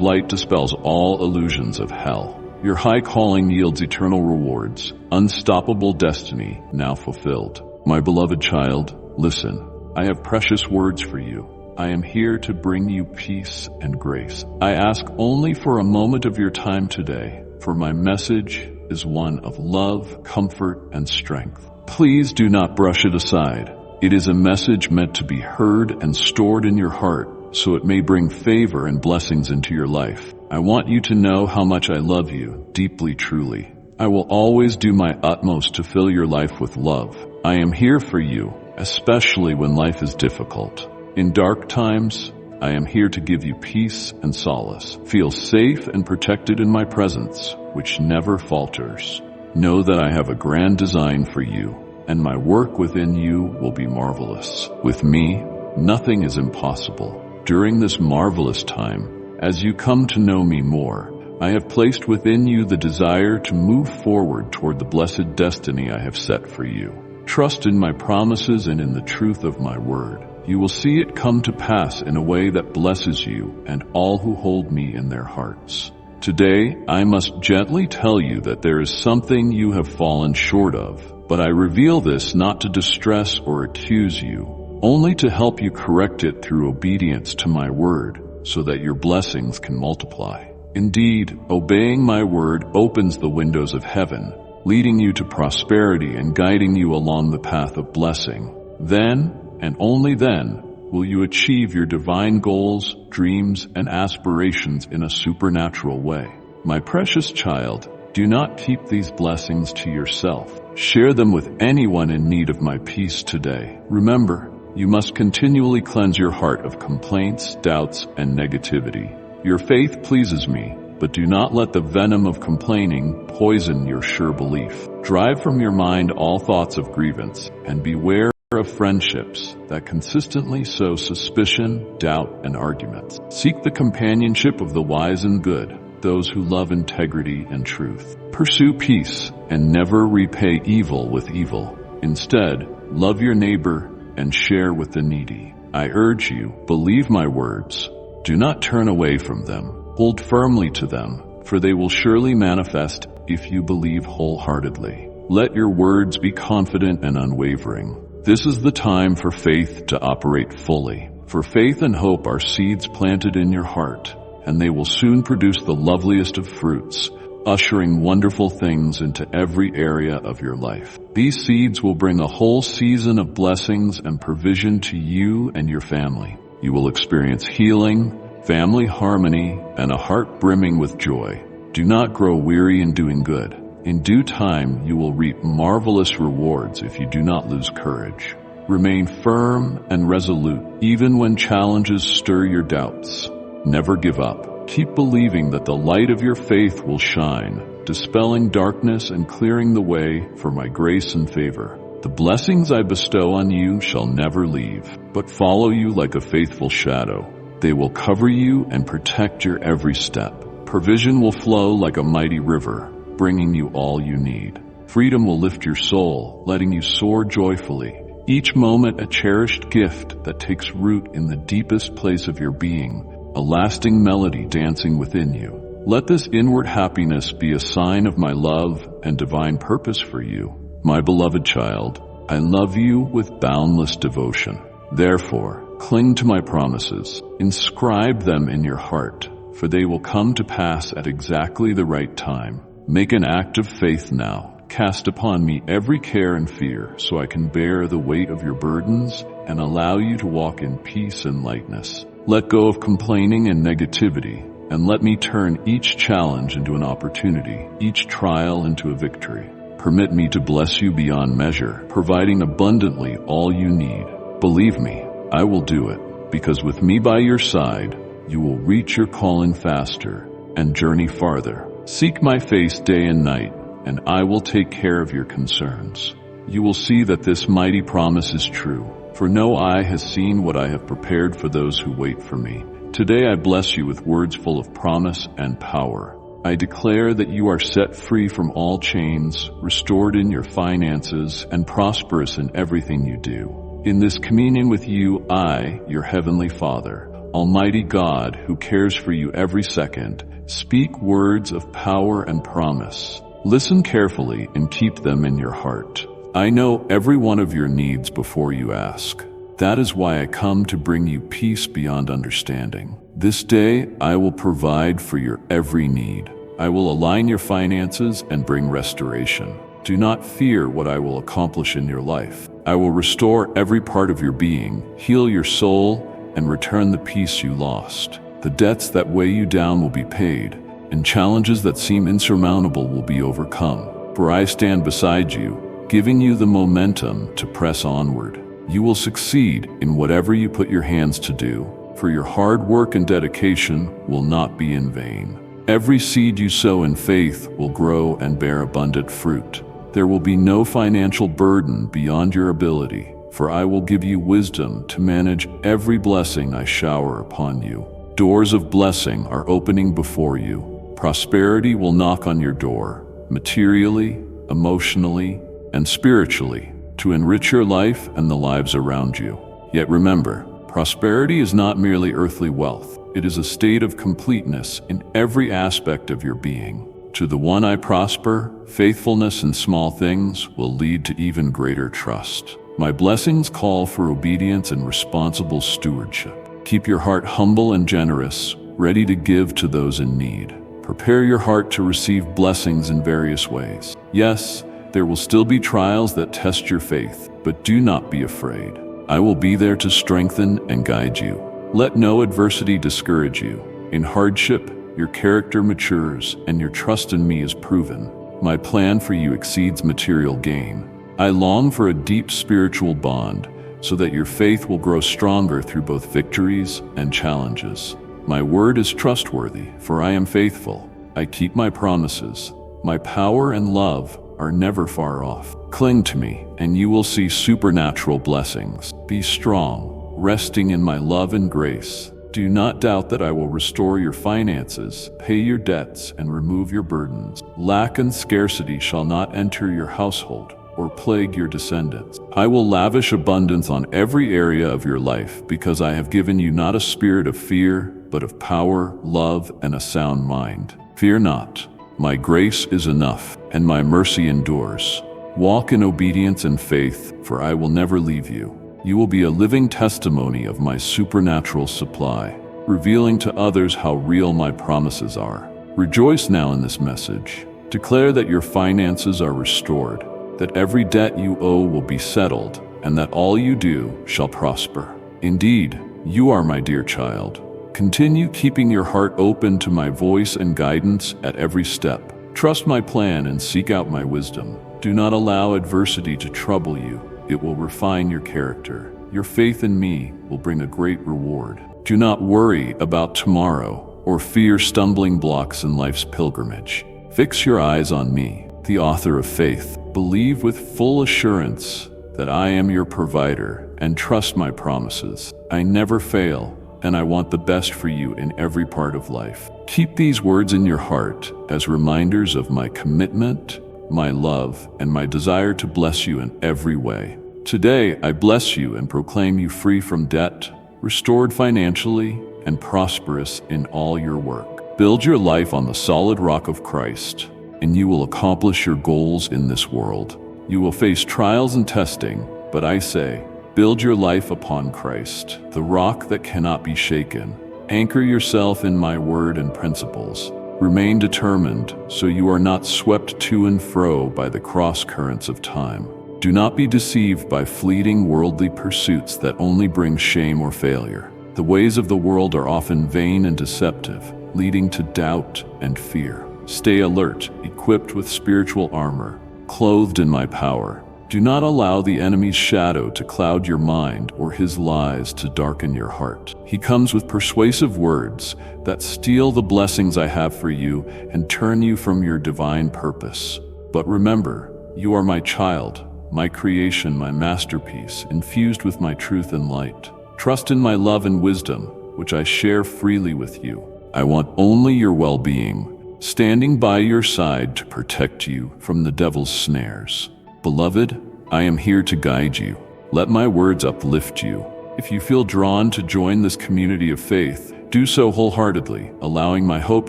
light dispels all illusions of hell. Your high calling yields eternal rewards, unstoppable destiny now fulfilled. My beloved child, listen. I have precious words for you. I am here to bring you peace and grace. I ask only for a moment of your time today, for my message is one of love, comfort, and strength. Please do not brush it aside. It is a message meant to be heard and stored in your heart, so it may bring favor and blessings into your life. I want you to know how much I love you, deeply, truly. I will always do my utmost to fill your life with love. I am here for you, especially when life is difficult. In dark times, I am here to give you peace and solace. Feel safe and protected in my presence, which never falters. Know that I have a grand design for you, and my work within you will be marvelous. With me, nothing is impossible. During this marvelous time, as you come to know me more, I have placed within you the desire to move forward toward the blessed destiny I have set for you. Trust in my promises and in the truth of my word. You will see it come to pass in a way that blesses you and all who hold me in their hearts. Today, I must gently tell you that there is something you have fallen short of, but I reveal this not to distress or accuse you, only to help you correct it through obedience to my word, so that your blessings can multiply. Indeed, obeying my word opens the windows of heaven, leading you to prosperity and guiding you along the path of blessing. Then, and only then, will you achieve your divine goals, dreams, and aspirations in a supernatural way. My precious child, do not keep these blessings to yourself. Share them with anyone in need of my peace today. Remember, you must continually cleanse your heart of complaints, doubts, and negativity. Your faith pleases me, but do not let the venom of complaining poison your sure belief. Drive from your mind all thoughts of grievance, and beware of friendships that consistently sow suspicion, doubt, and arguments. Seek the companionship of the wise and good, those who love integrity and truth. Pursue peace, and never repay evil with evil. Instead, love your neighbor and share with the needy. I urge you, believe my words. Do not turn away from them. Hold firmly to them, for they will surely manifest if you believe wholeheartedly. Let your words be confident and unwavering. This is the time for faith to operate fully. For faith and hope are seeds planted in your heart, and they will soon produce the loveliest of fruits, ushering wonderful things into every area of your life. These seeds will bring a whole season of blessings and provision to you and your family. You will experience healing, family harmony, and a heart brimming with joy. Do not grow weary in doing good. In due time, you will reap marvelous rewards if you do not lose courage. Remain firm and resolute, even when challenges stir your doubts. Never give up. Keep believing that the light of your faith will shine, dispelling darkness and clearing the way for my grace and favor. The blessings I bestow on you shall never leave, but follow you like a faithful shadow. They will cover you and protect your every step. Provision will flow like a mighty river, bringing you all you need. Freedom will lift your soul, letting you soar joyfully. Each moment a cherished gift that takes root in the deepest place of your being, a lasting melody dancing within you. Let this inward happiness be a sign of my love and divine purpose for you. My beloved child, I love you with boundless devotion. Therefore, cling to my promises. Inscribe them in your heart, for they will come to pass at exactly the right time. Make an act of faith now. Cast upon me every care and fear, so I can bear the weight of your burdens and allow you to walk in peace and lightness. Let go of complaining and negativity, and let me turn each challenge into an opportunity, each trial into a victory. Permit me to bless you beyond measure, providing abundantly all you need. Believe me, I will do it, because with me by your side, you will reach your calling faster and journey farther. Seek my face day and night, and I will take care of your concerns. You will see that this mighty promise is true, for no eye has seen what I have prepared for those who wait for me. Today I bless you with words full of promise and power. I declare that you are set free from all chains, restored in your finances, and prosperous in everything you do. In this communion with you, I, your heavenly Father, Almighty God, who cares for you every second, speak words of power and promise. Listen carefully and keep them in your heart. I know every one of your needs before you ask. That is why I come to bring you peace beyond understanding. This day, I will provide for your every need. I will align your finances and bring restoration. Do not fear what I will accomplish in your life, I will restore every part of your being, heal your soul, and return the peace you lost. The debts that weigh you down will be paid, and challenges that seem insurmountable will be overcome. For I stand beside you, giving you the momentum to press onward. You will succeed in whatever you put your hands to do, for your hard work and dedication will not be in vain. Every seed you sow in faith will grow and bear abundant fruit. There will be no financial burden beyond your ability, for I will give you wisdom to manage every blessing I shower upon you. Doors of blessing are opening before you. Prosperity will knock on your door, materially, emotionally, and spiritually, to enrich your life and the lives around you. Yet remember, prosperity is not merely earthly wealth. It is a state of completeness in every aspect of your being. To the one I prosper, faithfulness in small things will lead to even greater trust. My blessings call for obedience and responsible stewardship. Keep your heart humble and generous, ready to give to those in need. Prepare your heart to receive blessings in various ways. Yes, there will still be trials that test your faith, but do not be afraid. I will be there to strengthen and guide you. Let no adversity discourage you. In hardship, your character matures and your trust in me is proven. My plan for you exceeds material gain. I long for a deep spiritual bond so that your faith will grow stronger through both victories and challenges. My word is trustworthy, for I am faithful. I keep my promises. My power and love are never far off. Cling to me, and you will see supernatural blessings. Be strong, resting in my love and grace. Do not doubt that I will restore your finances, pay your debts, and remove your burdens. Lack and scarcity shall not enter your household or plague your descendants. I will lavish abundance on every area of your life, because I have given you not a spirit of fear, but of power, love, and a sound mind. Fear not. My grace is enough, and my mercy endures. Walk in obedience and faith, for I will never leave you. You will be a living testimony of my supernatural supply, revealing to others how real my promises are. Rejoice now in this message. Declare that your finances are restored, that every debt you owe will be settled, and that all you do shall prosper. Indeed, you are my dear child. Continue keeping your heart open to my voice and guidance at every step. Trust my plan and seek out my wisdom. Do not allow adversity to trouble you. It will refine your character. Your faith in me will bring a great reward. Do not worry about tomorrow or fear stumbling blocks in life's pilgrimage. Fix your eyes on me, the author of faith. Believe with full assurance that I am your provider, and trust my promises. I never fail, and I want the best for you in every part of life. Keep these words in your heart as reminders of my commitment, my love, and my desire to bless you in every way. Today, I bless you and proclaim you free from debt, restored financially, and prosperous in all your work. Build your life on the solid rock of Christ, and you will accomplish your goals in this world. You will face trials and testing, but I say, build your life upon Christ, the rock that cannot be shaken. Anchor yourself in my word and principles. Remain determined so you are not swept to and fro by the cross currents of time. Do not be deceived by fleeting worldly pursuits that only bring shame or failure. The ways of the world are often vain and deceptive, leading to doubt and fear. Stay alert, equipped with spiritual armor, clothed in my power. Do not allow the enemy's shadow to cloud your mind or his lies to darken your heart. He comes with persuasive words that steal the blessings I have for you and turn you from your divine purpose. But remember, you are my child, my creation, my masterpiece, infused with my truth and light. Trust in my love and wisdom, which I share freely with you. I want only your well-being, standing by your side to protect you from the devil's snares. Beloved, I am here to guide you. Let my words uplift you. If you feel drawn to join this community of faith, do so wholeheartedly, allowing my hope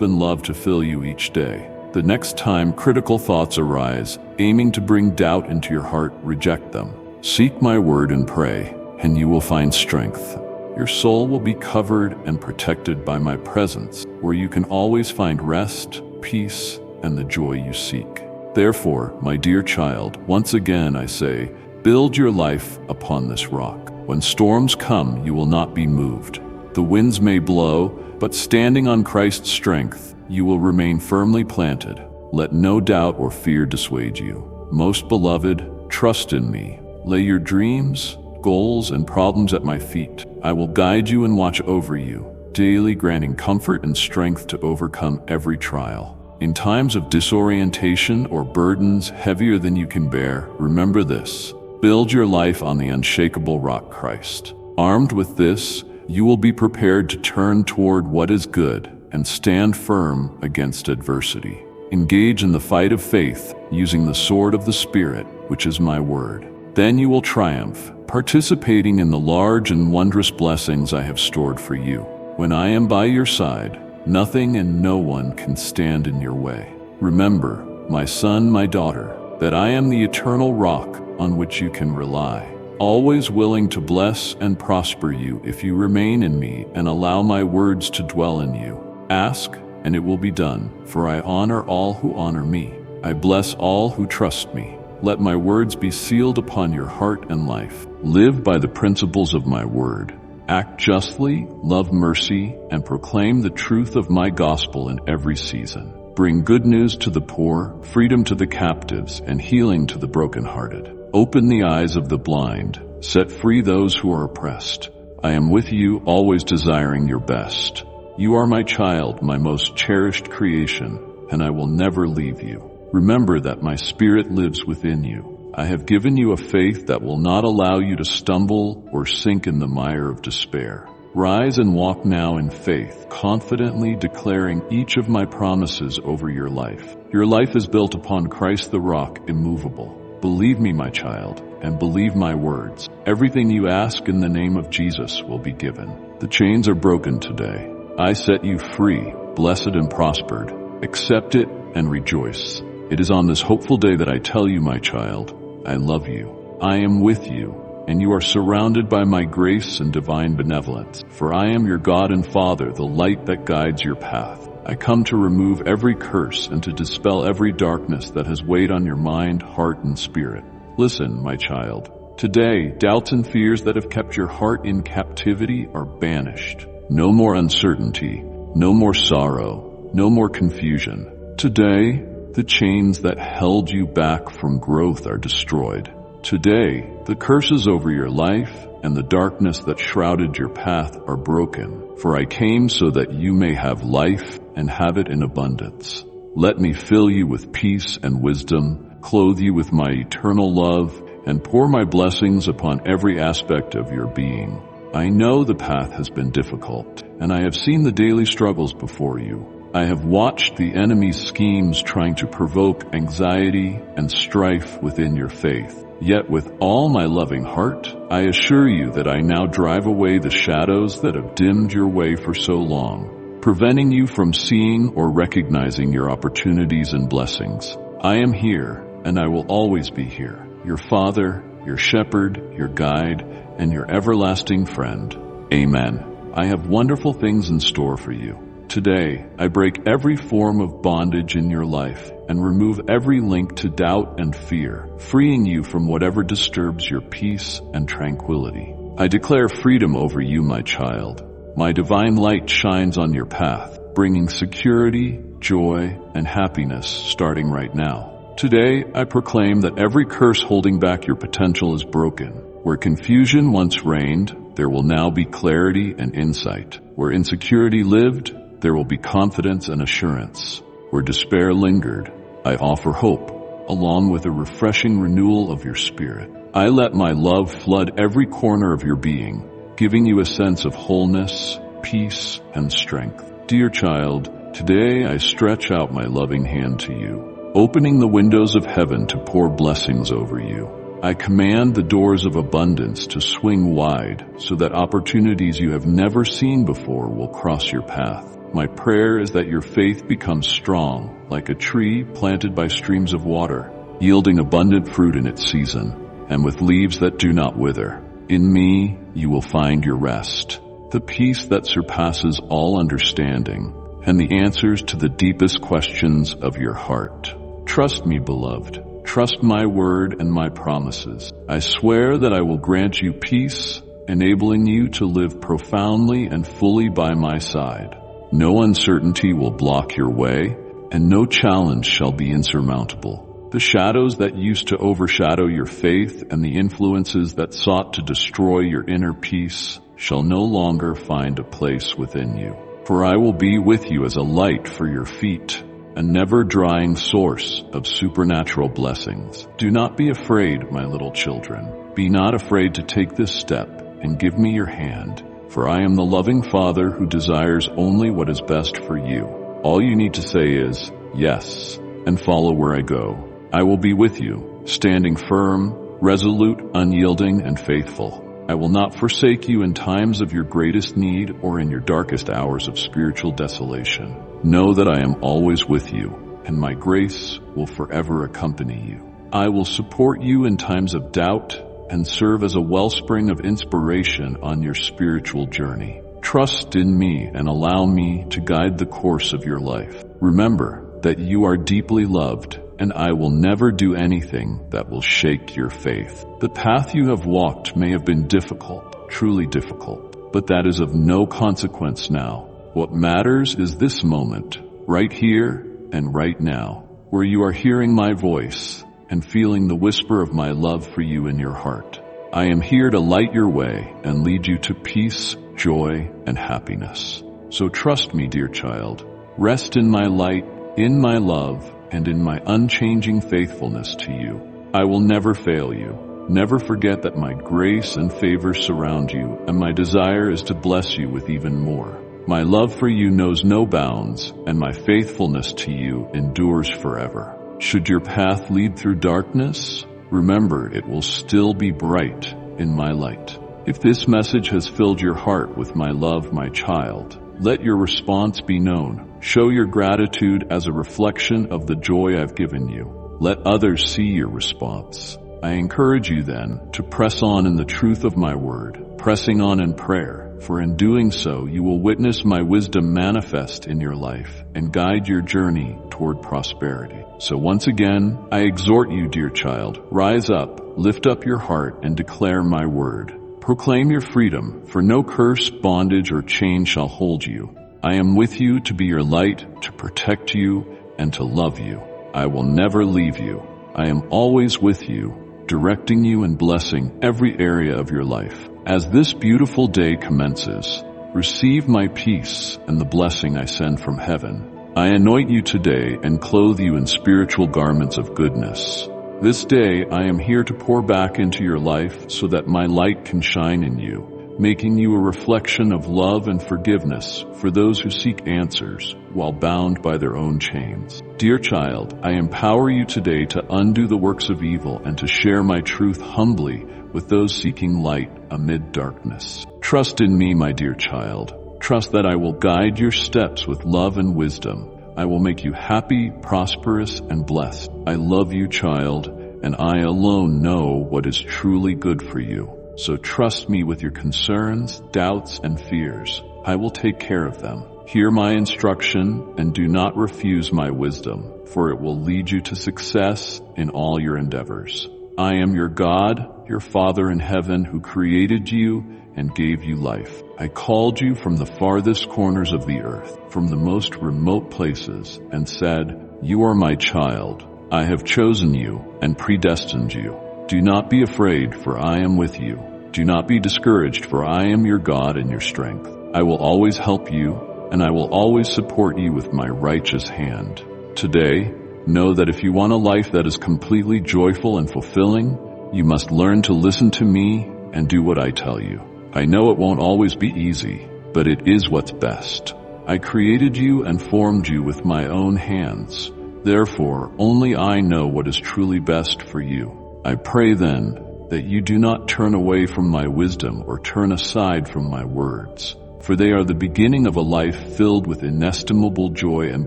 and love to fill you each day. The next time critical thoughts arise, aiming to bring doubt into your heart, reject them. Seek my word and pray, and you will find strength. Your soul will be covered and protected by my presence, where you can always find rest, peace, and the joy you seek. Therefore, my dear child, once again I say, Build your life upon this rock. When storms come, you will not be moved. The winds may blow, but standing on Christ's strength, you will remain firmly planted. Let no doubt or fear dissuade you. Most beloved, trust in me. Lay your dreams, goals, and problems at my feet. I will guide you and watch over you, daily granting comfort and strength to overcome every trial. In times of disorientation or burdens heavier than you can bear, remember this. Build your life on the unshakable rock Christ. Armed with this, you will be prepared to turn toward what is good and stand firm against adversity. Engage in the fight of faith using the sword of the Spirit, which is my word. Then you will triumph, participating in the large and wondrous blessings I have stored for you. When I am by your side, nothing and no one can stand in your way. Remember, my son, my daughter, that I am the eternal rock on which you can rely, always willing to bless and prosper you if you remain in me and allow my words to dwell in you. Ask, and it will be done, for I honor all who honor me. I bless all who trust me. Let my words be sealed upon your heart and life. Live by the principles of my word. Act justly, love mercy, and proclaim the truth of my gospel in every season. Bring good news to the poor, freedom to the captives, and healing to the brokenhearted. Open the eyes of the blind. Set free those who are oppressed. I am with you, always desiring your best. You are my child, my most cherished creation, and I will never leave you. Remember that my Spirit lives within you. I have given you a faith that will not allow you to stumble or sink in the mire of despair. Rise and walk now in faith, confidently declaring each of my promises over your life. Your life is built upon Christ the rock, immovable. Believe me, my child, and believe my words. Everything you ask in the name of Jesus will be given. The chains are broken today. I set you free, blessed and prospered. Accept it and rejoice. It is on this hopeful day that I tell you, my child, I love you. I am with you, and you are surrounded by my grace and divine benevolence. For I am your God and Father, the light that guides your path. I come to remove every curse and to dispel every darkness that has weighed on your mind, heart, and spirit. Listen, my child. Today, doubts and fears that have kept your heart in captivity are banished. No more uncertainty, no more sorrow, no more confusion. Today, the chains that held you back from growth are destroyed. Today, the curses over your life and the darkness that shrouded your path are broken. For I came so that you may have life and have it in abundance. Let me fill you with peace and wisdom, clothe you with my eternal love, and pour my blessings upon every aspect of your being. I know the path has been difficult, and I have seen the daily struggles before you. I have watched the enemy's schemes trying to provoke anxiety and strife within your faith. Yet with all my loving heart, I assure you that I now drive away the shadows that have dimmed your way for so long, preventing you from seeing or recognizing your opportunities and blessings. I am here, and I will always be here, your Father, your Shepherd, your Guide, and your everlasting friend. Amen. I have wonderful things in store for you. Today, I break every form of bondage in your life and remove every link to doubt and fear, freeing you from whatever disturbs your peace and tranquility. I declare freedom over you, my child. My divine light shines on your path, bringing security, joy, and happiness starting right now. Today, I proclaim that every curse holding back your potential is broken. Where confusion once reigned, there will now be clarity and insight. Where insecurity lived, there will be confidence and assurance. Where despair lingered, I offer hope, along with a refreshing renewal of your spirit. I let my love flood every corner of your being, giving you a sense of wholeness, peace, and strength. Dear child, today I stretch out my loving hand to you, opening the windows of heaven to pour blessings over you. I command the doors of abundance to swing wide so that opportunities you have never seen before will cross your path. My prayer is that your faith becomes strong, like a tree planted by streams of water, yielding abundant fruit in its season, and with leaves that do not wither. In me, you will find your rest, the peace that surpasses all understanding, and the answers to the deepest questions of your heart. Trust me, beloved. Trust my word and my promises. I swear that I will grant you peace, enabling you to live profoundly and fully by my side. No uncertainty will block your way, and no challenge shall be insurmountable. The shadows that used to overshadow your faith and the influences that sought to destroy your inner peace shall no longer find a place within you. For I will be with you as a light for your feet, a never-drying source of supernatural blessings. Do not be afraid, my little children. Be not afraid to take this step and give me your hand, for I am the loving Father who desires only what is best for you. All you need to say is, yes, and follow where I go. I will be with you, standing firm, resolute, unyielding, and faithful. I will not forsake you in times of your greatest need or in your darkest hours of spiritual desolation. Know that I am always with you, and my grace will forever accompany you. I will support you in times of doubt and serve as a wellspring of inspiration on your spiritual journey. Trust in me and allow me to guide the course of your life. Remember that you are deeply loved, and I will never do anything that will shake your faith. The path you have walked may have been difficult, truly difficult, but that is of no consequence now. What matters is this moment, right here and right now, where you are hearing my voice and feeling the whisper of my love for you in your heart. I am here to light your way and lead you to peace, joy, and happiness. So trust me, dear child. Rest in my light, in my love, and in my unchanging faithfulness to you. I will never fail you. Never forget that my grace and favor surround you, and my desire is to bless you with even more. My love for you knows no bounds, and my faithfulness to you endures forever. Should your path lead through darkness, remember it will still be bright in my light. If this message has filled your heart with my love, my child, let your response be known. Show your gratitude as a reflection of the joy I've given you. Let others see your response. I encourage you then to press on in the truth of my word, pressing on in prayer, for in doing so you will witness my wisdom manifest in your life and guide your journey toward prosperity. So once again, I exhort you, dear child, rise up, lift up your heart, and declare my word. Proclaim your freedom, for no curse, bondage, or chain shall hold you. I am with you to be your light, to protect you, and to love you. I will never leave you. I am always with you, directing you and blessing every area of your life. As this beautiful day commences, receive my peace and the blessing I send from heaven. I anoint you today and clothe you in spiritual garments of goodness. This day I am here to pour back into your life so that my light can shine in you, making you a reflection of love and forgiveness for those who seek answers while bound by their own chains. Dear child, I empower you today to undo the works of evil and to share my truth humbly with those seeking light amid darkness. Trust in me, my dear child. Trust that I will guide your steps with love and wisdom. I will make you happy, prosperous, and blessed. I love you, child, and I alone know what is truly good for you. So trust me with your concerns, doubts, and fears. I will take care of them. Hear my instruction and do not refuse my wisdom, for it will lead you to success in all your endeavors. I am your God, your Father in heaven, who created you and gave you life. I called you from the farthest corners of the earth, from the most remote places, and said, "You are my child. I have chosen you and predestined you. Do not be afraid, for I am with you. Do not be discouraged, for I am your God and your strength. I will always help you, and I will always support you with my righteous hand." Today, know that if you want a life that is completely joyful and fulfilling, you must learn to listen to me and do what I tell you. I know it won't always be easy, but it is what's best. I created you and formed you with my own hands. Therefore, only I know what is truly best for you. I pray then that you do not turn away from my wisdom or turn aside from my words, for they are the beginning of a life filled with inestimable joy and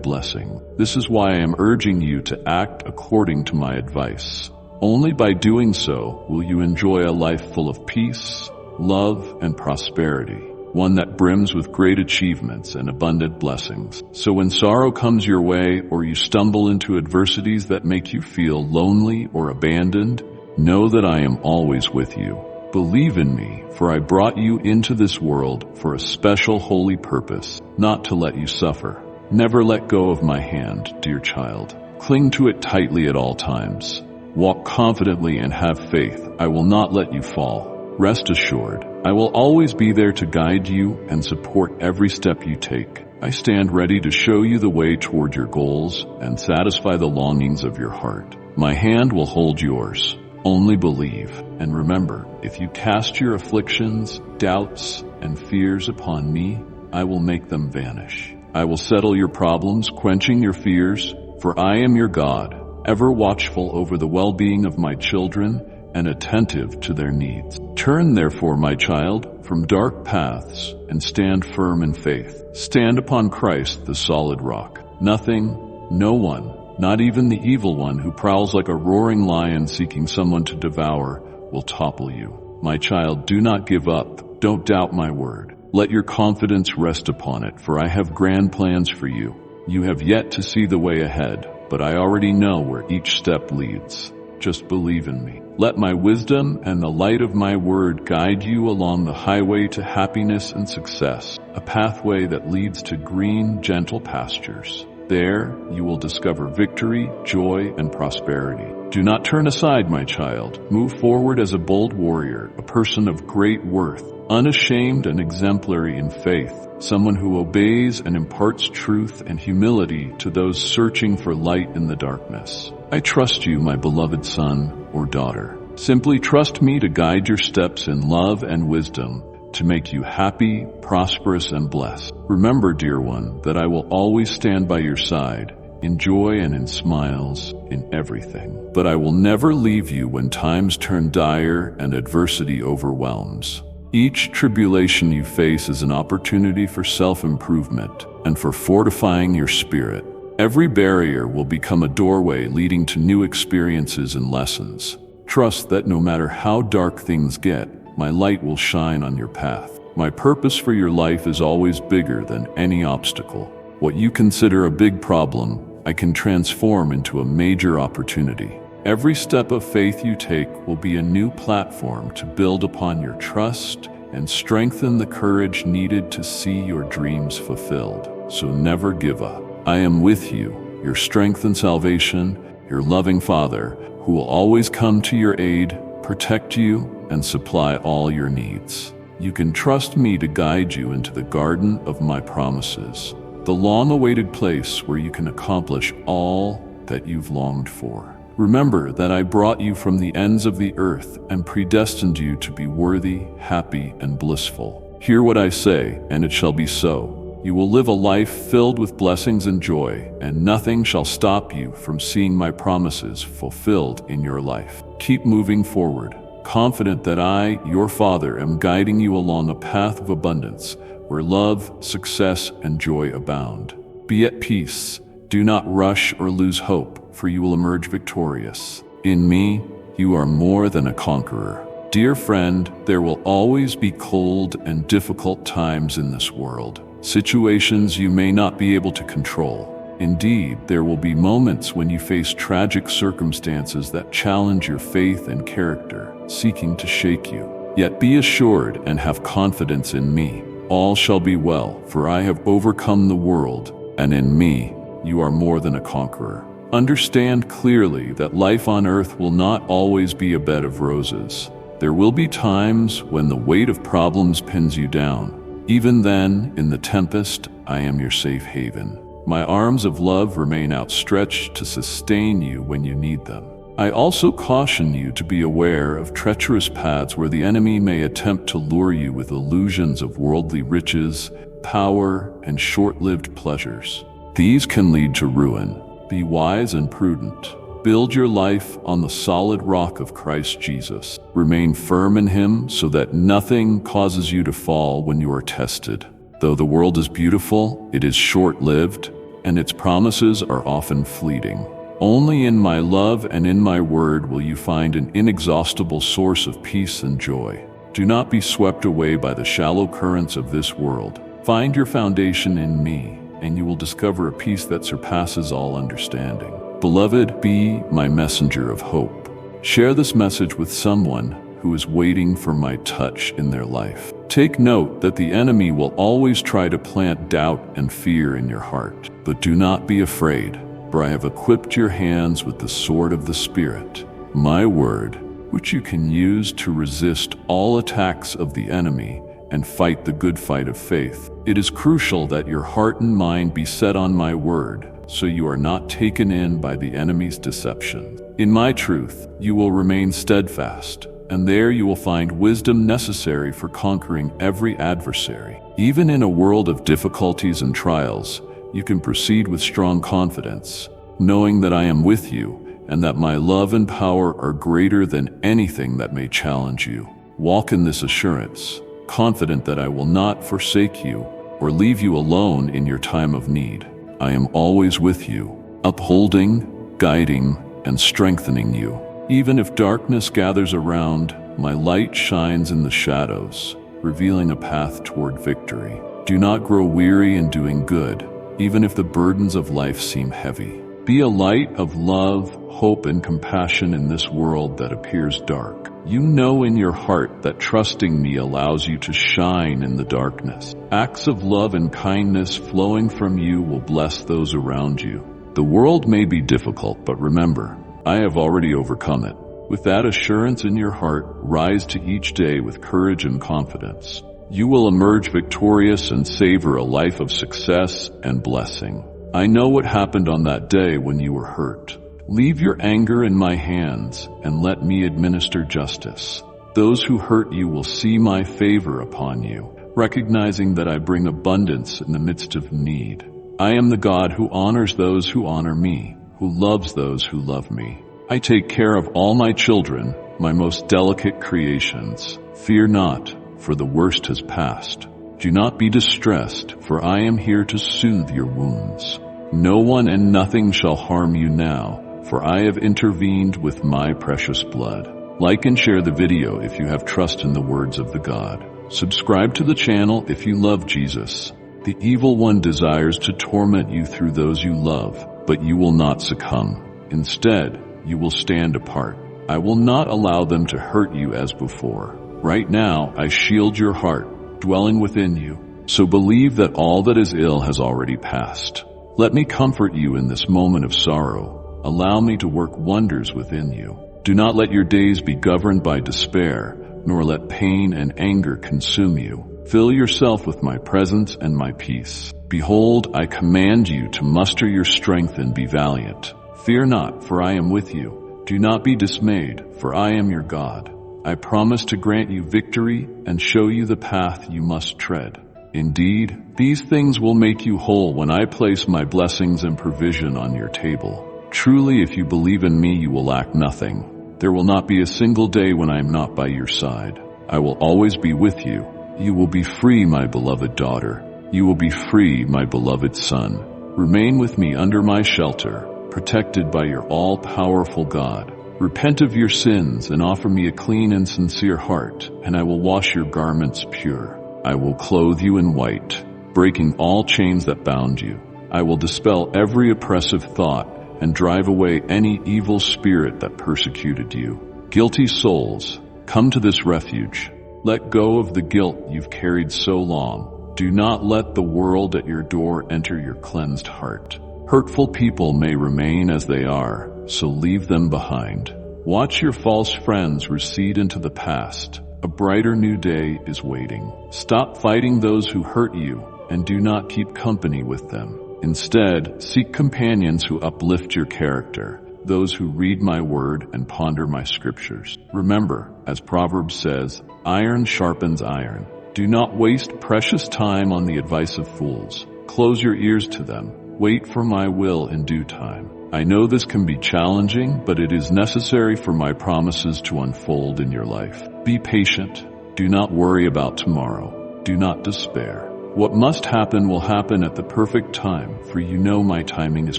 blessing. This is why I am urging you to act according to my advice. Only by doing so will you enjoy a life full of peace, love, and prosperity. one that brims with great achievements and abundant blessings. So when sorrow comes your way, or you stumble into adversities that make you feel lonely or abandoned, know that I am always with you. Believe in me, for I brought you into this world for a special holy purpose, not to let you suffer. Never let go of my hand, dear child. Cling to it tightly at all times. Walk confidently and have faith. I will not let you fall. Rest assured, I will always be there to guide you and support every step you take. I stand ready to show you the way toward your goals and satisfy the longings of your heart. My hand will hold yours. Only believe, and remember, if you cast your afflictions, doubts, and fears upon me, I will make them vanish. I will settle your problems, quenching your fears, for I am your God, ever watchful over the well-being of my children and attentive to their needs. Turn, therefore, my child, from dark paths and stand firm in faith. Stand upon Christ, the solid rock. Nothing, no one, not even the evil one who prowls like a roaring lion seeking someone to devour, will topple you. My child, do not give up. Don't doubt my word. Let your confidence rest upon it, for I have grand plans for you. You have yet to see the way ahead, but I already know where each step leads. Just believe in me. Let my wisdom and the light of my word guide you along the highway to happiness and success, a pathway that leads to green, gentle pastures. There, you will discover victory, joy, and prosperity. Do not turn aside, my child. Move forward as a bold warrior, a person of great worth, unashamed and exemplary in faith, someone who obeys and imparts truth and humility to those searching for light in the darkness. I trust you, my beloved son or daughter. Simply trust me to guide your steps in love and wisdom, to make you happy, prosperous, and blessed. Remember, dear one, that I will always stand by your side, in joy and in smiles, in everything. But I will never leave you when times turn dire and adversity overwhelms. Each tribulation you face is an opportunity for self-improvement and for fortifying your spirit. Every barrier will become a doorway leading to new experiences and lessons. Trust that no matter how dark things get, my light will shine on your path. My purpose for your life is always bigger than any obstacle. What you consider a big problem, I can transform into a major opportunity. Every step of faith you take will be a new platform to build upon your trust and strengthen the courage needed to see your dreams fulfilled. So never give up. I am with you, your strength and salvation, your loving Father, who will always come to your aid, protect you, and supply all your needs. You can trust me to guide you into the garden of my promises, the long-awaited place where you can accomplish all that you've longed for. Remember that I brought you from the ends of the earth and predestined you to be worthy, happy, and blissful. Hear what I say, and it shall be so. You will live a life filled with blessings and joy, and nothing shall stop you from seeing my promises fulfilled in your life. Keep moving forward, confident that I, your Father, am guiding you along a path of abundance where love, success, and joy abound. Be at peace. Do not rush or lose hope, for you will emerge victorious. In me, you are more than a conqueror. Dear friend, there will always be cold and difficult times in this world, situations you may not be able to control. Indeed, there will be moments when you face tragic circumstances that challenge your faith and character, seeking to shake you. Yet be assured and have confidence in me. All shall be well, for I have overcome the world, and in me, you are more than a conqueror. Understand clearly that life on earth will not always be a bed of roses. There will be times when the weight of problems pins you down. Even then, in the tempest, I am your safe haven. My arms of love remain outstretched to sustain you when you need them. I also caution you to be aware of treacherous paths where the enemy may attempt to lure you with illusions of worldly riches, power, and short-lived pleasures. These can lead to ruin. Be wise and prudent. Build your life on the solid rock of Christ Jesus. Remain firm in Him so that nothing causes you to fall when you are tested. Though the world is beautiful, it is short-lived, and its promises are often fleeting. Only in my love and in my word will you find an inexhaustible source of peace and joy. Do not be swept away by the shallow currents of this world. Find your foundation in me, and you will discover a peace that surpasses all understanding. Beloved, be my messenger of hope. Share this message with someone who is waiting for my touch in their life. Take note that the enemy will always try to plant doubt and fear in your heart. But do not be afraid, for I have equipped your hands with the sword of the Spirit, my word, which you can use to resist all attacks of the enemy and fight the good fight of faith. It is crucial that your heart and mind be set on my word, so you are not taken in by the enemy's deception. In my truth, you will remain steadfast, and there you will find wisdom necessary for conquering every adversary. Even in a world of difficulties and trials, you can proceed with strong confidence, knowing that I am with you and that my love and power are greater than anything that may challenge you. Walk in this assurance, confident that I will not forsake you or leave you alone in your time of need. I am always with you, upholding, guiding, and strengthening you. Even if darkness gathers around, my light shines in the shadows, revealing a path toward victory. Do not grow weary in doing good, even if the burdens of life seem heavy. Be a light of love, hope, and compassion in this world that appears dark. You know in your heart that trusting me allows you to shine in the darkness. Acts of love and kindness flowing from you will bless those around you. The world may be difficult, but remember, I have already overcome it. With that assurance in your heart, rise to each day with courage and confidence. You will emerge victorious and savor a life of success and blessing. I know what happened on that day when you were hurt. Leave your anger in my hands and let me administer justice. Those who hurt you will see my favor upon you, recognizing that I bring abundance in the midst of need. I am the God who honors those who honor me, who loves those who love me. I take care of all my children, my most delicate creations. Fear not, for the worst has passed. Do not be distressed, for I am here to soothe your wounds. No one and nothing shall harm you now, for I have intervened with my precious blood. Like and share the video if you have trust in the words of the God. Subscribe to the channel if you love Jesus. The evil one desires to torment you through those you love, but you will not succumb. Instead, you will stand apart. I will not allow them to hurt you as before. Right now, I shield your heart, dwelling within you. So believe that all that is ill has already passed. Let me comfort you in this moment of sorrow. Allow me to work wonders within you. Do not let your days be governed by despair, nor let pain and anger consume you. Fill yourself with my presence and my peace. Behold, I command you to muster your strength and be valiant. Fear not, for I am with you. Do not be dismayed, for I am your God. I promise to grant you victory and show you the path you must tread. Indeed, these things will make you whole when I place my blessings and provision on your table. Truly, if you believe in me, you will lack nothing. There will not be a single day when I am not by your side. I will always be with you. You will be free, my beloved daughter. You will be free, my beloved son. Remain with me under my shelter, protected by your all-powerful God. Repent of your sins and offer me a clean and sincere heart, and I will wash your garments pure. I will clothe you in white, breaking all chains that bound you. I will dispel every oppressive thought and drive away any evil spirit that persecuted you. Guilty souls, come to this refuge. Let go of the guilt you've carried so long. Do not let the world at your door enter your cleansed heart. Hurtful people may remain as they are, so leave them behind. Watch your false friends recede into the past. A brighter new day is waiting. Stop fighting those who hurt you and do not keep company with them. Instead, seek companions who uplift your character, those who read my word and ponder my scriptures. Remember, as Proverbs says, iron sharpens iron. Do not waste precious time on the advice of fools. Close your ears to them. Wait for my will in due time. I know this can be challenging, but it is necessary for my promises to unfold in your life. Be patient. Do not worry about tomorrow. Do not despair. What must happen will happen at the perfect time, for you know my timing is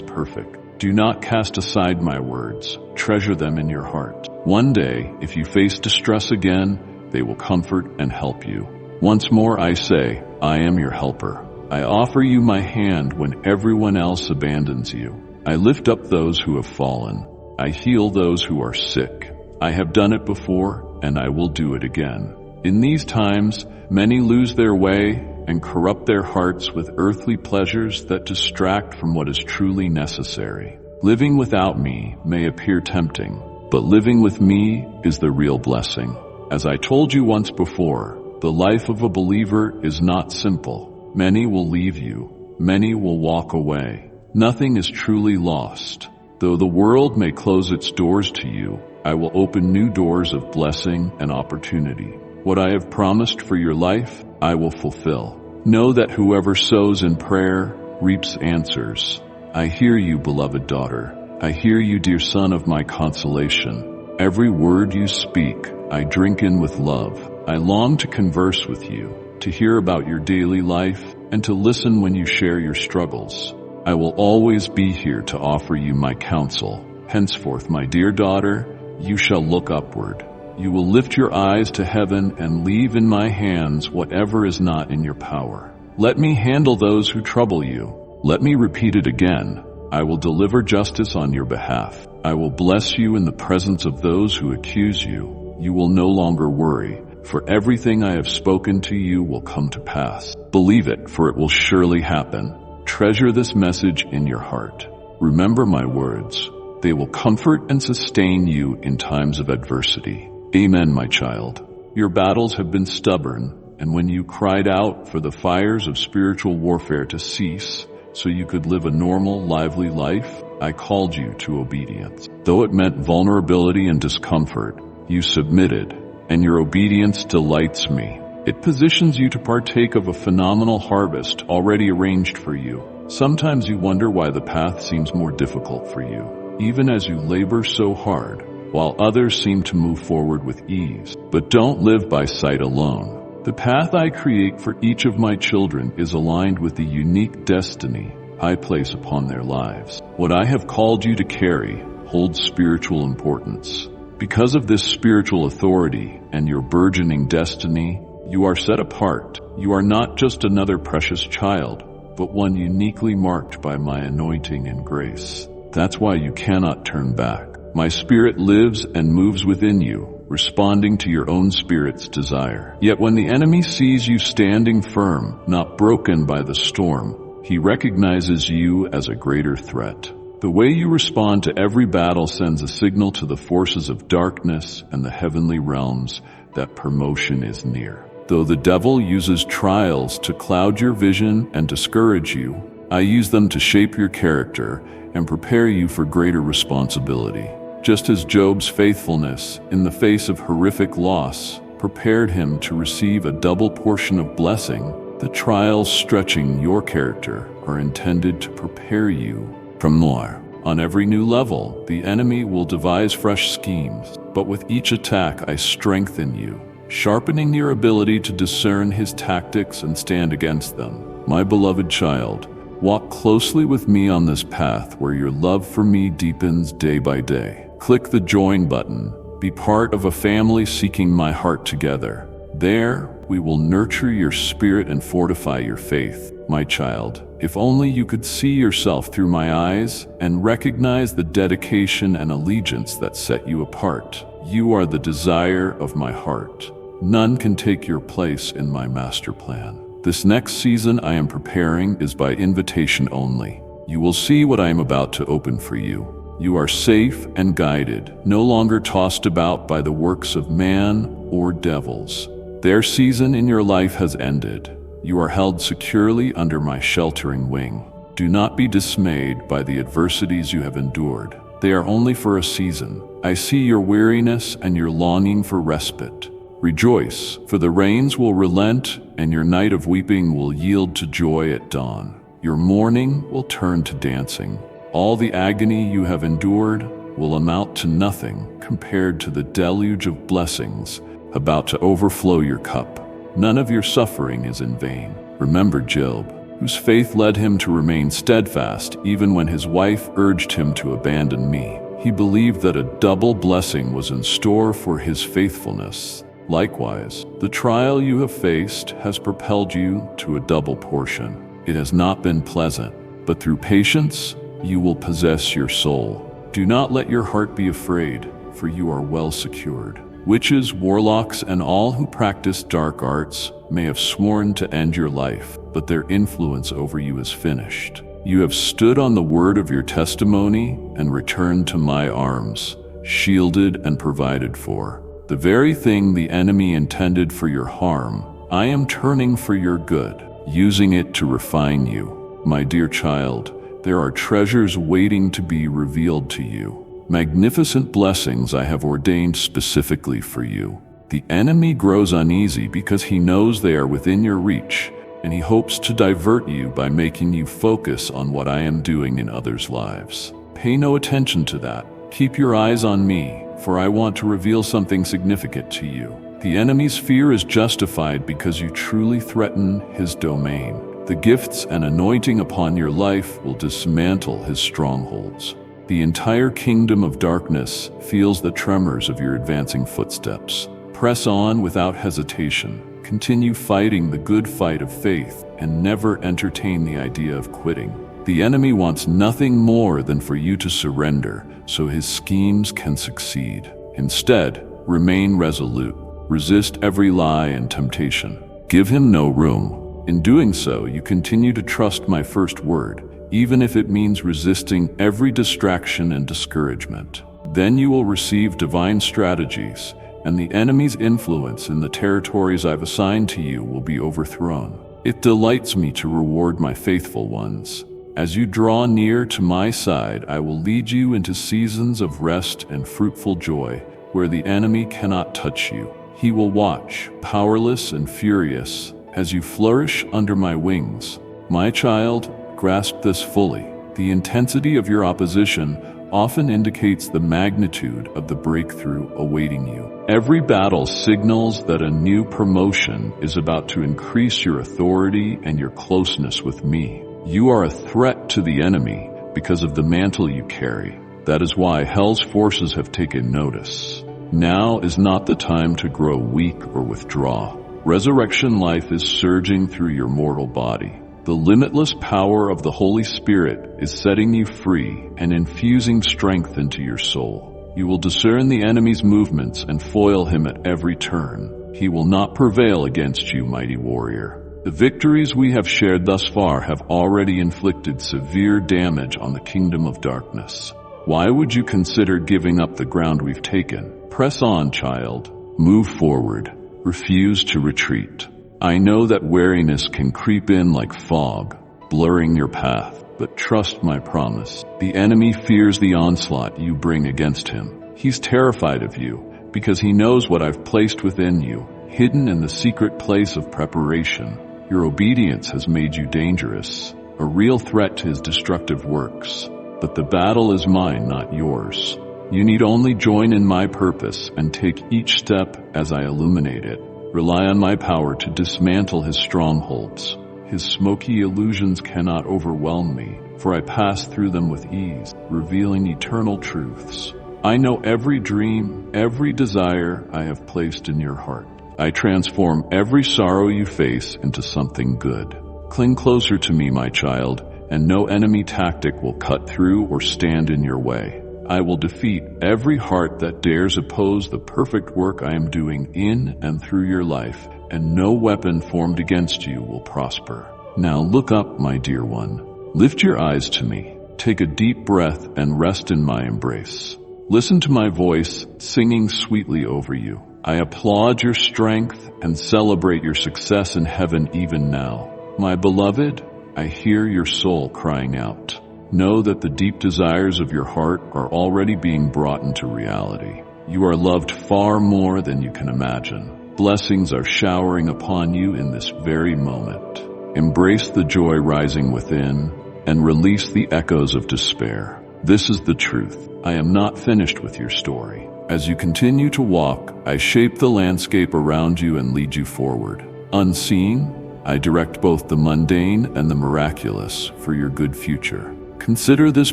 perfect. Do not cast aside my words. Treasure them in your heart. One day, if you face distress again, they will comfort and help you. Once more I say, I am your helper. I offer you my hand when everyone else abandons you. I lift up those who have fallen. I heal those who are sick. I have done it before, and I will do it again. In these times, many lose their way and corrupt their hearts with earthly pleasures that distract from what is truly necessary. Living without me may appear tempting, but living with me is the real blessing. As I told you once before, the life of a believer is not simple. Many will leave you. Many will walk away. Nothing is truly lost. Though the world may close its doors to you, I will open new doors of blessing and opportunity. What I have promised for your life, I will fulfill. Know that whoever sows in prayer reaps answers. I hear you, beloved daughter. I hear you, dear son of my consolation. Every word you speak, I drink in with love. I long to converse with you, to hear about your daily life, and to listen when you share your struggles. I will always be here to offer you my counsel. Henceforth, my dear daughter, you shall look upward. You will lift your eyes to heaven and leave in my hands whatever is not in your power. Let me handle those who trouble you. Let me repeat it again. I will deliver justice on your behalf. I will bless you in the presence of those who accuse you. You will no longer worry, for everything I have spoken to you will come to pass. Believe it, for it will surely happen. Treasure this message in your heart. Remember my words. They will comfort and sustain you in times of adversity. Amen, my child. Your battles have been stubborn, and when you cried out for the fires of spiritual warfare to cease so you could live a normal, lively life, I called you to obedience. Though it meant vulnerability and discomfort, you submitted, and your obedience delights me. It positions you to partake of a phenomenal harvest already arranged for you. Sometimes you wonder why the path seems more difficult for you, even as you labor so hard, while others seem to move forward with ease. But don't live by sight alone. The path I create for each of my children is aligned with the unique destiny I place upon their lives. What I have called you to carry holds spiritual importance. Because of this spiritual authority and your burgeoning destiny, you are set apart. You are not just another precious child, but one uniquely marked by my anointing and grace. That's why you cannot turn back. My spirit lives and moves within you, responding to your own spirit's desire. Yet when the enemy sees you standing firm, not broken by the storm, he recognizes you as a greater threat. The way you respond to every battle sends a signal to the forces of darkness and the heavenly realms that promotion is near. Though the devil uses trials to cloud your vision and discourage you, I use them to shape your character and prepare you for greater responsibility. Just as Job's faithfulness in the face of horrific loss prepared him to receive a double portion of blessing, the trials stretching your character are intended to prepare you for more. On every new level, the enemy will devise fresh schemes, but with each attack I strengthen you, sharpening your ability to discern his tactics and stand against them. My beloved child, walk closely with me on this path where your love for me deepens day by day. Click the join button. Be part of a family seeking my heart together. There, we will nurture your spirit and fortify your faith. My child, if only you could see yourself through my eyes and recognize the dedication and allegiance that set you apart. You are the desire of my heart. None can take your place in my master plan. This next season I am preparing is by invitation only. You will see what I am about to open for you. You are safe and guided, no longer tossed about by the works of man or devils. Their season in your life has ended. You are held securely under my sheltering wing. Do not be dismayed by the adversities you have endured. They are only for a season. I see your weariness and your longing for respite. Rejoice, for the rains will relent, and your night of weeping will yield to joy at dawn. Your mourning will turn to dancing. All the agony you have endured will amount to nothing compared to the deluge of blessings about to overflow your cup. None of your suffering is in vain. Remember Job, whose faith led him to remain steadfast even when his wife urged him to abandon me. He believed that a double blessing was in store for his faithfulness. Likewise, the trial you have faced has propelled you to a double portion. It has not been pleasant, but through patience, you will possess your soul. Do not let your heart be afraid, for you are well secured. Witches, warlocks, and all who practice dark arts may have sworn to end your life, but their influence over you is finished. You have stood on the word of your testimony and returned to my arms, shielded and provided for. The very thing the enemy intended for your harm, I am turning for your good, using it to refine you. My dear child, there are treasures waiting to be revealed to you. Magnificent blessings I have ordained specifically for you. The enemy grows uneasy because he knows they are within your reach, and he hopes to divert you by making you focus on what I am doing in others' lives. Pay no attention to that. Keep your eyes on me, for I want to reveal something significant to you. The enemy's fear is justified because you truly threaten his domain. The gifts and anointing upon your life will dismantle his strongholds. The entire kingdom of darkness feels the tremors of your advancing footsteps. Press on without hesitation. Continue fighting the good fight of faith and never entertain the idea of quitting. The enemy wants nothing more than for you to surrender so his schemes can succeed. Instead, remain resolute. Resist every lie and temptation. Give him no room. In doing so, you continue to trust my first word, even if it means resisting every distraction and discouragement. Then you will receive divine strategies, and the enemy's influence in the territories I've assigned to you will be overthrown. It delights me to reward my faithful ones. As you draw near to my side, I will lead you into seasons of rest and fruitful joy, where the enemy cannot touch you. He will watch, powerless and furious, as you flourish under my wings. My child, grasp this fully. The intensity of your opposition often indicates the magnitude of the breakthrough awaiting you. Every battle signals that a new promotion is about to increase your authority and your closeness with me. You are a threat to the enemy because of the mantle you carry. That is why hell's forces have taken notice. Now is not the time to grow weak or withdraw. Resurrection life is surging through your mortal body. The limitless power of the Holy Spirit is setting you free and infusing strength into your soul. You will discern the enemy's movements and foil him at every turn. He will not prevail against you, mighty warrior. The victories we have shared thus far have already inflicted severe damage on the kingdom of darkness. Why would you consider giving up the ground we've taken? Press on, child. Move forward. Refuse to retreat. I know that wariness can creep in like fog, blurring your path, but trust my promise. The enemy fears the onslaught you bring against him. He's terrified of you because he knows what I've placed within you, hidden in the secret place of preparation. Your obedience has made you dangerous, a real threat to his destructive works. But the battle is mine, not yours. You need only join in my purpose and take each step as I illuminate it. Rely on my power to dismantle his strongholds. His smoky illusions cannot overwhelm me, for I pass through them with ease, revealing eternal truths. I know every dream, every desire I have placed in your heart. I transform every sorrow you face into something good. Cling closer to me, my child, and no enemy tactic will cut through or stand in your way. I will defeat every heart that dares oppose the perfect work I am doing in and through your life, and no weapon formed against you will prosper. Now look up, my dear one. Lift your eyes to me. Take a deep breath and rest in my embrace. Listen to my voice singing sweetly over you. I applaud your strength and celebrate your success in heaven even now. My beloved, I hear your soul crying out. Know that the deep desires of your heart are already being brought into reality. You are loved far more than you can imagine. Blessings are showering upon you in this very moment. Embrace the joy rising within and release the echoes of despair. This is the truth. I am not finished with your story. As you continue to walk, I shape the landscape around you and lead you forward. Unseen, I direct both the mundane and the miraculous for your good future. Consider this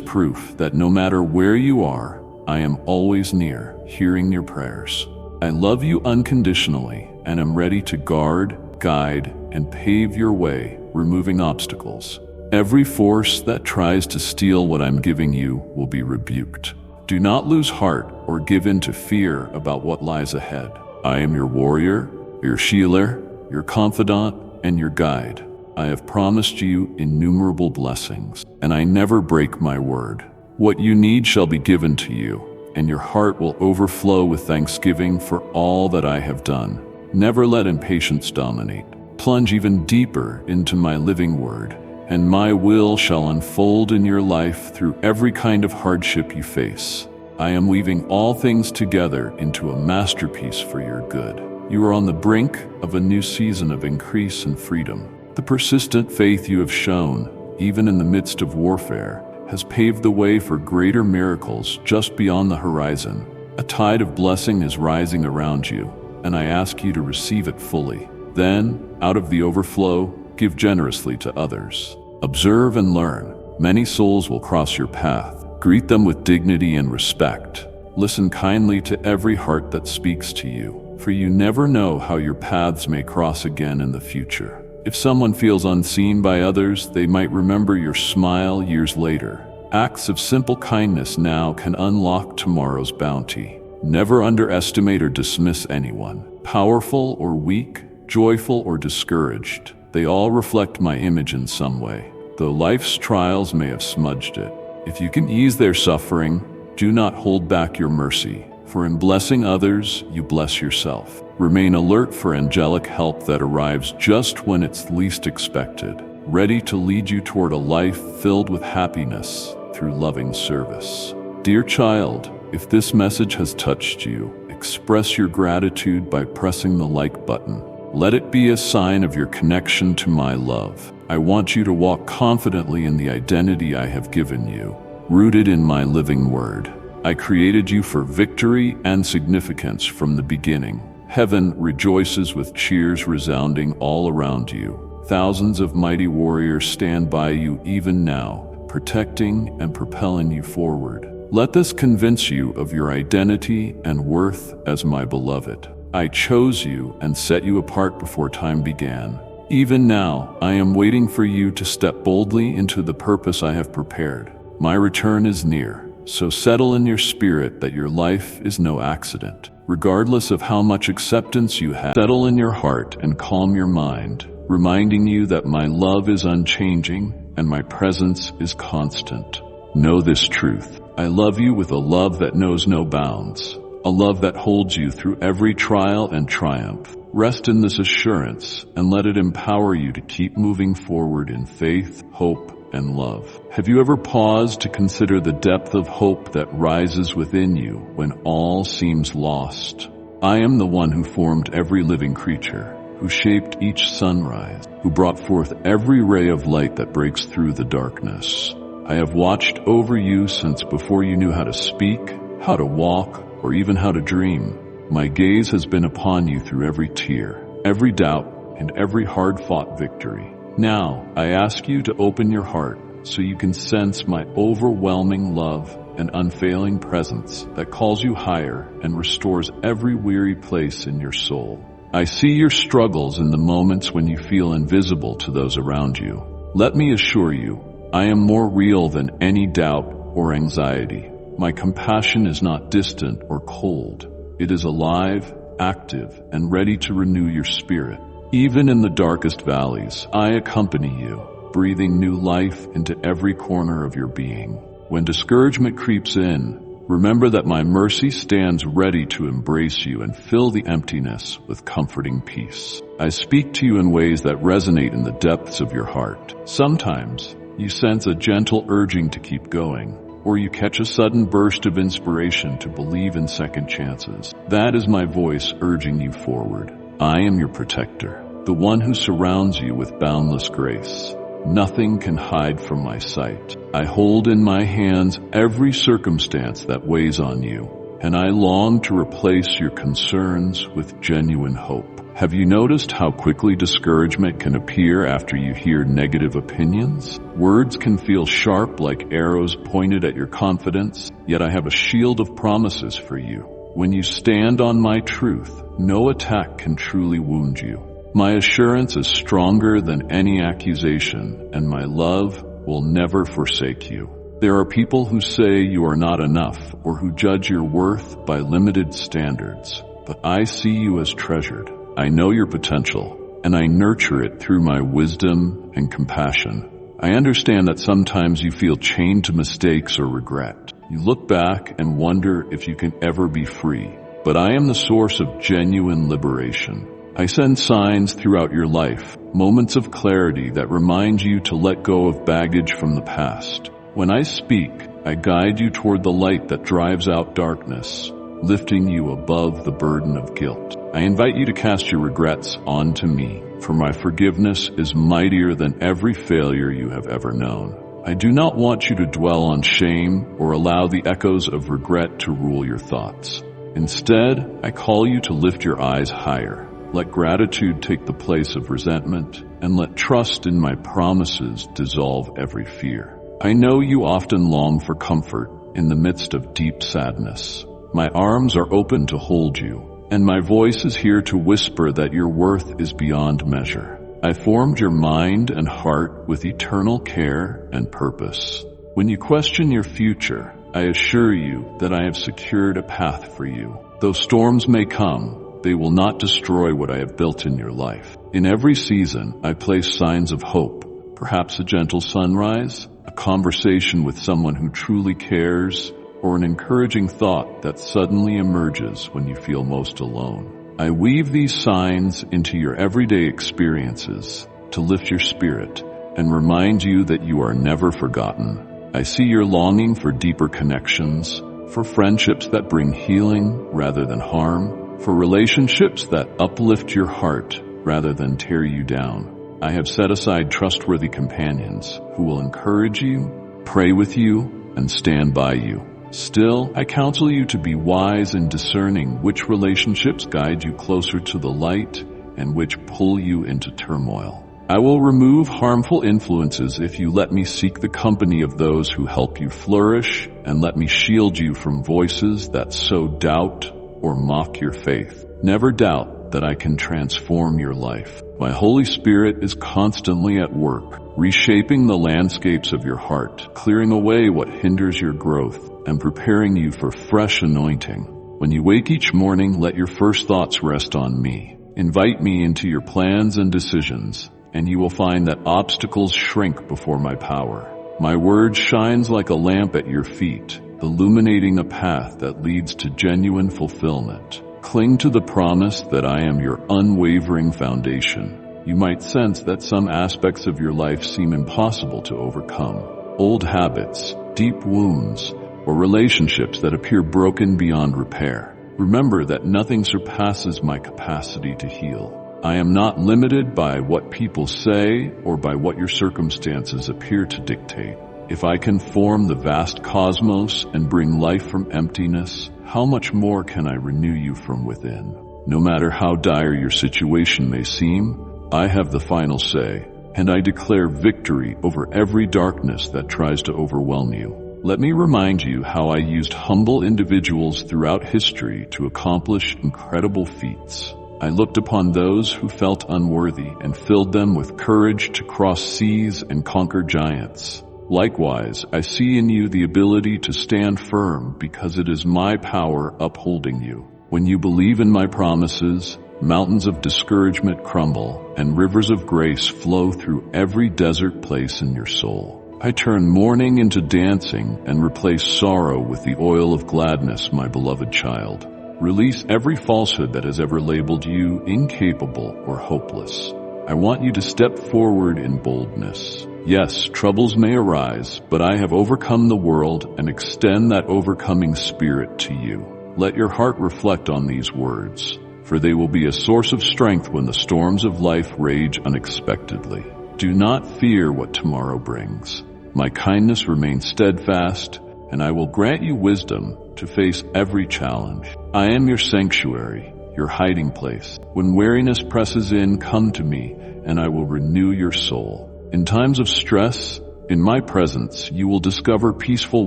proof that no matter where you are, I am always near, hearing your prayers. I love you unconditionally and am ready to guard, guide, and pave your way, removing obstacles. Every force that tries to steal what I'm giving you will be rebuked. Do not lose heart or give in to fear about what lies ahead. I am your warrior, your healer, your confidant, and your guide. I have promised you innumerable blessings, and I never break my word. What you need shall be given to you, and your heart will overflow with thanksgiving for all that I have done. Never let impatience dominate. Plunge even deeper into my living word, and my will shall unfold in your life through every kind of hardship you face. I am weaving all things together into a masterpiece for your good. You are on the brink of a new season of increase and freedom. The persistent faith you have shown, even in the midst of warfare, has paved the way for greater miracles just beyond the horizon. A tide of blessing is rising around you, and I ask you to receive it fully. Then, out of the overflow, give generously to others. Observe and learn. Many souls will cross your path. Greet them with dignity and respect. Listen kindly to every heart that speaks to you, for you never know how your paths may cross again in the future. If someone feels unseen by others, they might remember your smile years later. Acts of simple kindness now can unlock tomorrow's bounty. Never underestimate or dismiss anyone, powerful or weak, joyful or discouraged. They all reflect my image in some way, though life's trials may have smudged it. If you can ease their suffering, do not hold back your mercy, for in blessing others, you bless yourself. Remain alert for angelic help that arrives just when it's least expected, ready to lead you toward a life filled with happiness through loving service. Dear child, if this message has touched you, express your gratitude by pressing the like button. Let it be a sign of your connection to my love. I want you to walk confidently in the identity I have given you, rooted in my living word. I created you for victory and significance from the beginning. Heaven rejoices with cheers resounding all around you. Thousands of mighty warriors stand by you even now, protecting and propelling you forward. Let this convince you of your identity and worth as my beloved. I chose you and set you apart before time began. Even now, I am waiting for you to step boldly into the purpose I have prepared. My return is near, so settle in your spirit that your life is no accident. Regardless of how much acceptance you have, settle in your heart and calm your mind, reminding you that my love is unchanging and my presence is constant. Know this truth. I love you with a love that knows no bounds, a love that holds you through every trial and triumph. Rest in this assurance and let it empower you to keep moving forward in faith, hope, and love. Have you ever paused to consider the depth of hope that rises within you when all seems lost? I am the one who formed every living creature, who shaped each sunrise, who brought forth every ray of light that breaks through the darkness. I have watched over you since before you knew how to speak, how to walk, or even how to dream. My gaze has been upon you through every tear, every doubt, and every hard-fought victory. Now, I ask you to open your heart so you can sense my overwhelming love and unfailing presence that calls you higher and restores every weary place in your soul. I see your struggles in the moments when you feel invisible to those around you. Let me assure you, I am more real than any doubt or anxiety. My compassion is not distant or cold. It is alive, active, and ready to renew your spirit. Even in the darkest valleys, I accompany you, breathing new life into every corner of your being. When discouragement creeps in, remember that my mercy stands ready to embrace you and fill the emptiness with comforting peace. I speak to you in ways that resonate in the depths of your heart. Sometimes, you sense a gentle urging to keep going, or you catch a sudden burst of inspiration to believe in second chances. That is my voice urging you forward. I am your protector, the one who surrounds you with boundless grace. Nothing can hide from my sight. I hold in my hands every circumstance that weighs on you, and I long to replace your concerns with genuine hope. Have you noticed how quickly discouragement can appear after you hear negative opinions? Words can feel sharp like arrows pointed at your confidence, yet I have a shield of promises for you. When you stand on my truth, no attack can truly wound you. My assurance is stronger than any accusation, and my love will never forsake you. There are people who say you are not enough or who judge your worth by limited standards, but I see you as treasured. I know your potential, and I nurture it through my wisdom and compassion. I understand that sometimes you feel chained to mistakes or regret. You look back and wonder if you can ever be free, but I am the source of genuine liberation. I send signs throughout your life, moments of clarity that remind you to let go of baggage from the past. When I speak, I guide you toward the light that drives out darkness, lifting you above the burden of guilt. I invite you to cast your regrets onto me, for my forgiveness is mightier than every failure you have ever known. I do not want you to dwell on shame or allow the echoes of regret to rule your thoughts. Instead, I call you to lift your eyes higher. Let gratitude take the place of resentment, and let trust in my promises dissolve every fear. I know you often long for comfort in the midst of deep sadness. My arms are open to hold you, and my voice is here to whisper that your worth is beyond measure. I formed your mind and heart with eternal care and purpose. When you question your future, I assure you that I have secured a path for you. Though storms may come, they will not destroy what I have built in your life. In every season, I place signs of hope, perhaps a gentle sunrise, a conversation with someone who truly cares, or an encouraging thought that suddenly emerges when you feel most alone. I weave these signs into your everyday experiences to lift your spirit and remind you that you are never forgotten. I see your longing for deeper connections, for friendships that bring healing rather than harm, for relationships that uplift your heart rather than tear you down. I have set aside trustworthy companions who will encourage you, pray with you, and stand by you. Still, I counsel you to be wise and discerning which relationships guide you closer to the light and which pull you into turmoil. I will remove harmful influences if you let me seek the company of those who help you flourish, and let me shield you from voices that sow doubt or mock your faith. Never doubt that I can transform your life. My Holy Spirit is constantly at work, reshaping the landscapes of your heart, clearing away what hinders your growth, and preparing you for fresh anointing. When you wake each morning, let your first thoughts rest on me. Invite me into your plans and decisions, and you will find that obstacles shrink before my power. My word shines like a lamp at your feet, illuminating a path that leads to genuine fulfillment. Cling to the promise that I am your unwavering foundation. You might sense that some aspects of your life seem impossible to overcome. Old habits, deep wounds, or relationships that appear broken beyond repair. Remember that nothing surpasses my capacity to heal. I am not limited by what people say or by what your circumstances appear to dictate. If I can form the vast cosmos and bring life from emptiness, how much more can I renew you from within? No matter how dire your situation may seem, I have the final say, and I declare victory over every darkness that tries to overwhelm you. Let me remind you how I used humble individuals throughout history to accomplish incredible feats. I looked upon those who felt unworthy and filled them with courage to cross seas and conquer giants. Likewise, I see in you the ability to stand firm because it is my power upholding you. When you believe in my promises, mountains of discouragement crumble and rivers of grace flow through every desert place in your soul. I turn mourning into dancing and replace sorrow with the oil of gladness, my beloved child. Release every falsehood that has ever labeled you incapable or hopeless. I want you to step forward in boldness. Yes, troubles may arise, but I have overcome the world and extend that overcoming spirit to you. Let your heart reflect on these words, for they will be a source of strength when the storms of life rage unexpectedly. Do not fear what tomorrow brings. My kindness remains steadfast, and I will grant you wisdom to face every challenge. I am your sanctuary, your hiding place. When weariness presses in, come to me, and I will renew your soul. In times of stress, in my presence, you will discover peaceful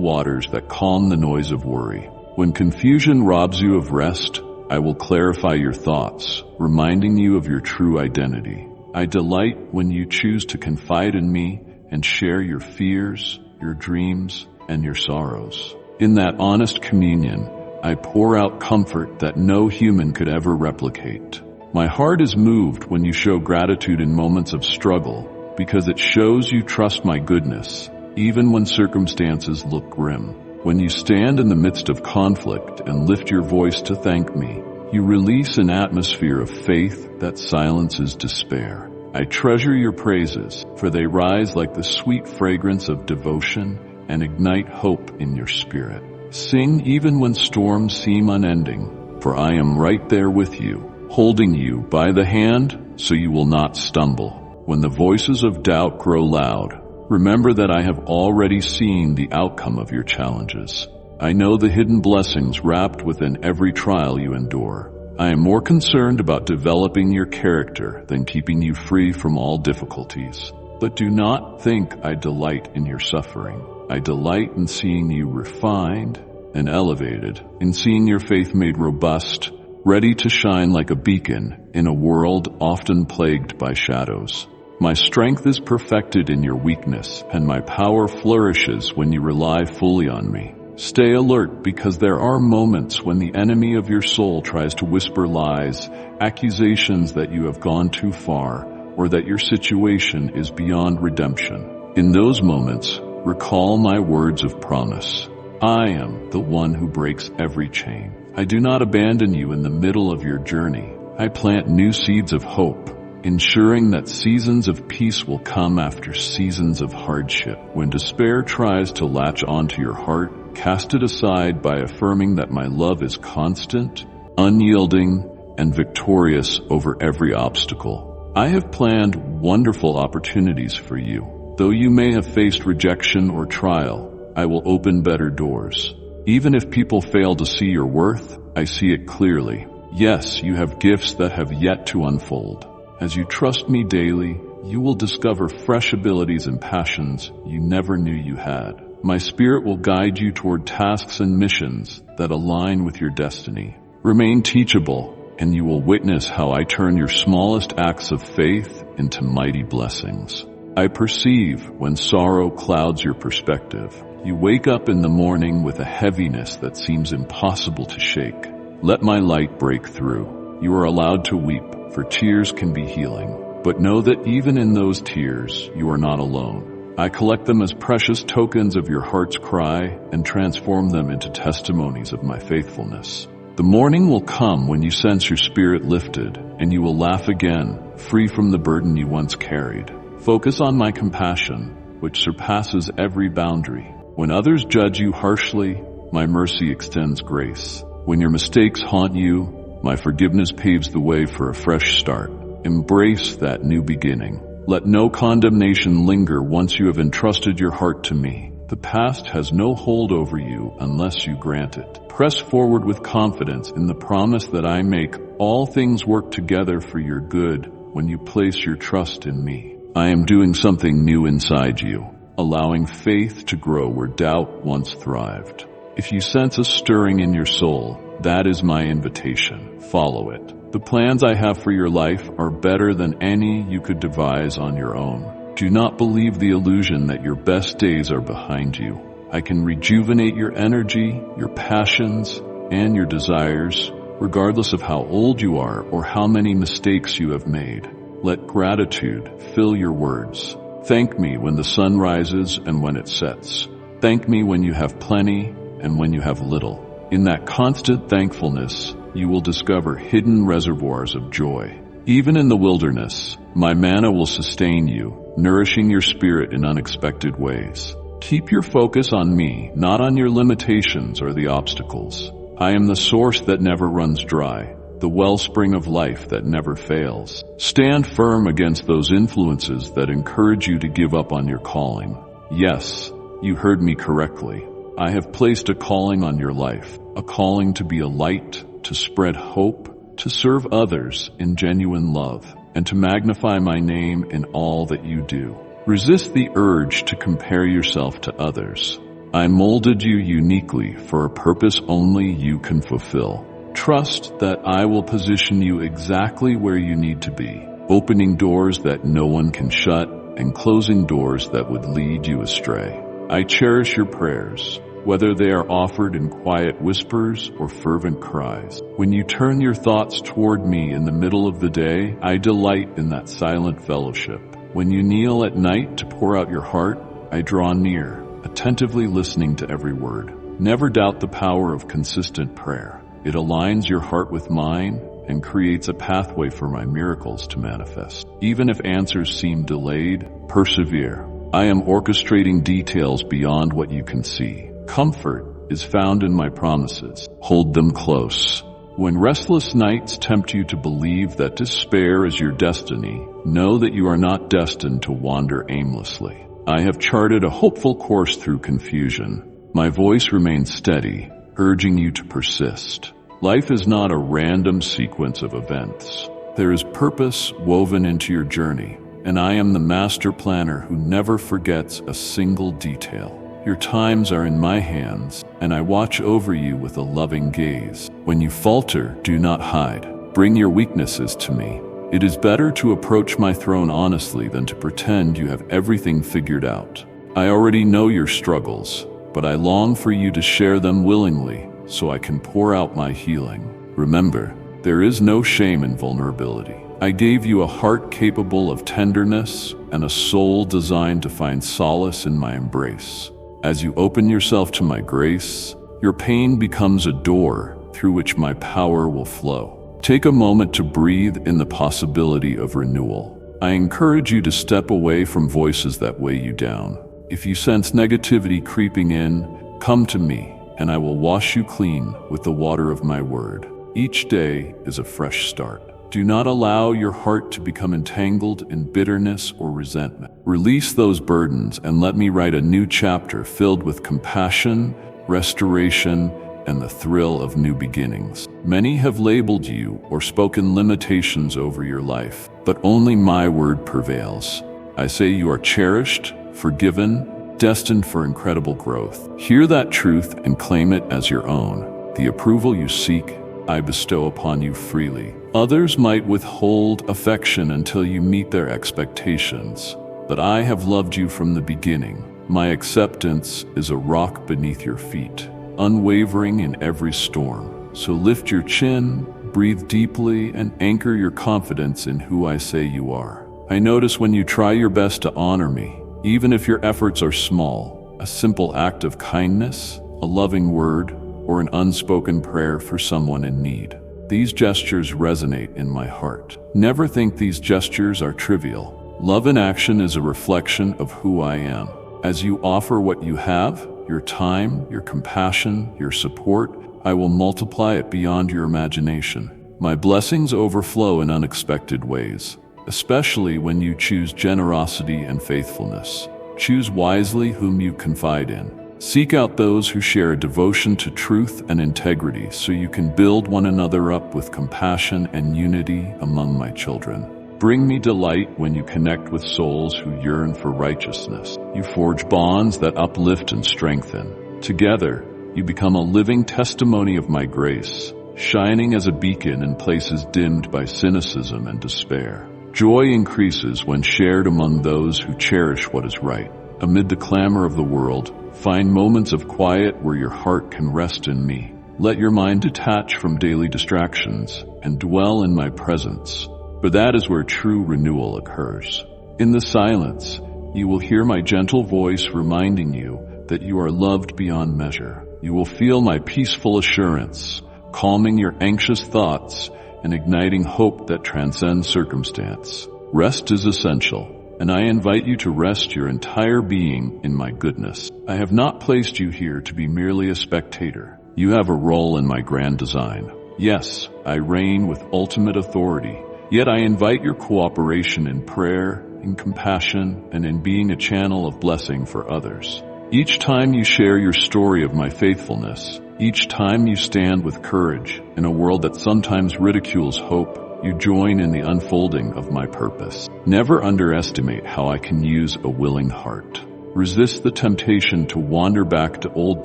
waters that calm the noise of worry. When confusion robs you of rest, I will clarify your thoughts, reminding you of your true identity. I delight when you choose to confide in me and share your fears, your dreams, and your sorrows. In that honest communion, I pour out comfort that no human could ever replicate. My heart is moved when you show gratitude in moments of struggle, because it shows you trust my goodness, even when circumstances look grim. When you stand in the midst of conflict and lift your voice to thank me, you release an atmosphere of faith that silences despair. I treasure your praises, for they rise like the sweet fragrance of devotion and ignite hope in your spirit. Sing even when storms seem unending, for I am right there with you, holding you by the hand so you will not stumble. When the voices of doubt grow loud, remember that I have already seen the outcome of your challenges. I know the hidden blessings wrapped within every trial you endure. I am more concerned about developing your character than keeping you free from all difficulties. But do not think I delight in your suffering. I delight in seeing you refined and elevated, in seeing your faith made robust, ready to shine like a beacon in a world often plagued by shadows. My strength is perfected in your weakness, and my power flourishes when you rely fully on me. Stay alert, because there are moments when the enemy of your soul tries to whisper lies, accusations that you have gone too far, or that your situation is beyond redemption. In those moments, recall my words of promise. I am the one who breaks every chain. I do not abandon you in the middle of your journey. I plant new seeds of hope, ensuring that seasons of peace will come after seasons of hardship. When despair tries to latch onto your heart, cast it aside by affirming that my love is constant, unyielding, and victorious over every obstacle. I have planned wonderful opportunities for you. Though you may have faced rejection or trial, I will open better doors. Even if people fail to see your worth, I see it clearly. Yes, you have gifts that have yet to unfold. As you trust me daily, you will discover fresh abilities and passions you never knew you had. My spirit will guide you toward tasks and missions that align with your destiny. Remain teachable, and you will witness how I turn your smallest acts of faith into mighty blessings. I perceive when sorrow clouds your perspective. You wake up in the morning with a heaviness that seems impossible to shake. Let my light break through. You are allowed to weep, for tears can be healing. But know that even in those tears, you are not alone. I collect them as precious tokens of your heart's cry and transform them into testimonies of my faithfulness. The morning will come when you sense your spirit lifted, and you will laugh again, free from the burden you once carried. Focus on my compassion, which surpasses every boundary. When others judge you harshly, my mercy extends grace. When your mistakes haunt you, my forgiveness paves the way for a fresh start. Embrace that new beginning. Let no condemnation linger once you have entrusted your heart to me. The past has no hold over you unless you grant it. Press forward with confidence in the promise that I make all things work together for your good when you place your trust in me. I am doing something new inside you, allowing faith to grow where doubt once thrived. If you sense a stirring in your soul, that is my invitation. Follow it. The plans I have for your life are better than any you could devise on your own. Do not believe the illusion that your best days are behind you. I can rejuvenate your energy, your passions, and your desires, regardless of how old you are or how many mistakes you have made. Let gratitude fill your words. Thank me when the sun rises and when it sets. Thank me when you have plenty and when you have little. In that constant thankfulness, you will discover hidden reservoirs of joy. Even in the wilderness, my manna will sustain you, nourishing your spirit in unexpected ways. Keep your focus on me, not on your limitations or the obstacles. I am the source that never runs dry, the wellspring of life that never fails. Stand firm against those influences that encourage you to give up on your calling. Yes, you heard me correctly. I have placed a calling on your life, a calling to be a light, to spread hope, to serve others in genuine love, and to magnify my name in all that you do. Resist the urge to compare yourself to others. I molded you uniquely for a purpose only you can fulfill. Trust that I will position you exactly where you need to be, opening doors that no one can shut and closing doors that would lead you astray. I cherish your prayers, whether they are offered in quiet whispers or fervent cries. When you turn your thoughts toward me in the middle of the day, I delight in that silent fellowship. When you kneel at night to pour out your heart, I draw near, attentively listening to every word. Never doubt the power of consistent prayer. It aligns your heart with mine and creates a pathway for my miracles to manifest. Even if answers seem delayed, persevere. I am orchestrating details beyond what you can see. Comfort is found in my promises. Hold them close. When restless nights tempt you to believe that despair is your destiny, know that you are not destined to wander aimlessly. I have charted a hopeful course through confusion. My voice remains steady, urging you to persist. Life is not a random sequence of events. There is purpose woven into your journey, and I am the master planner who never forgets a single detail. Your times are in my hands, and I watch over you with a loving gaze. When you falter, do not hide. Bring your weaknesses to me. It is better to approach my throne honestly than to pretend you have everything figured out. I already know your struggles, but I long for you to share them willingly so I can pour out my healing. Remember, there is no shame in vulnerability. I gave you a heart capable of tenderness and a soul designed to find solace in my embrace. As you open yourself to my grace, your pain becomes a door through which my power will flow. Take a moment to breathe in the possibility of renewal. I encourage you to step away from voices that weigh you down. If you sense negativity creeping in, come to me, and I will wash you clean with the water of my word. Each day is a fresh start. Do not allow your heart to become entangled in bitterness or resentment. Release those burdens and let me write a new chapter filled with compassion, restoration, and the thrill of new beginnings. Many have labeled you or spoken limitations over your life, but only my word prevails. I say you are cherished, forgiven, destined for incredible growth. Hear that truth and claim it as your own. The approval you seek, I bestow upon you freely. Others might withhold affection until you meet their expectations, but I have loved you from the beginning. My acceptance is a rock beneath your feet, unwavering in every storm. So lift your chin, breathe deeply, and anchor your confidence in who I say you are. I notice when you try your best to honor me, even if your efforts are small. A simple act of kindness, a loving word, or an unspoken prayer for someone in need. These gestures resonate in my heart. Never think these gestures are trivial. Love in action is a reflection of who I am. As you offer what you have, your time, your compassion, your support, I will multiply it beyond your imagination. My blessings overflow in unexpected ways, especially when you choose generosity and faithfulness. Choose wisely whom you confide in. Seek out those who share a devotion to truth and integrity so you can build one another up with compassion and unity among my children. Bring me delight when you connect with souls who yearn for righteousness. You forge bonds that uplift and strengthen. Together, you become a living testimony of my grace, shining as a beacon in places dimmed by cynicism and despair. Joy increases when shared among those who cherish what is right. Amid the clamor of the world, find moments of quiet where your heart can rest in me. Let your mind detach from daily distractions and dwell in my presence, for that is where true renewal occurs. In the silence, you will hear my gentle voice reminding you that you are loved beyond measure. You will feel my peaceful assurance, calming your anxious thoughts and igniting hope that transcends circumstance. Rest is essential, and I invite you to rest your entire being in my goodness. I have not placed you here to be merely a spectator. You have a role in my grand design. Yes, I reign with ultimate authority, yet I invite your cooperation in prayer, in compassion, and in being a channel of blessing for others. Each time you share your story of my faithfulness, each time you stand with courage in a world that sometimes ridicules hope, you join in the unfolding of my purpose. Never underestimate how I can use a willing heart. Resist the temptation to wander back to old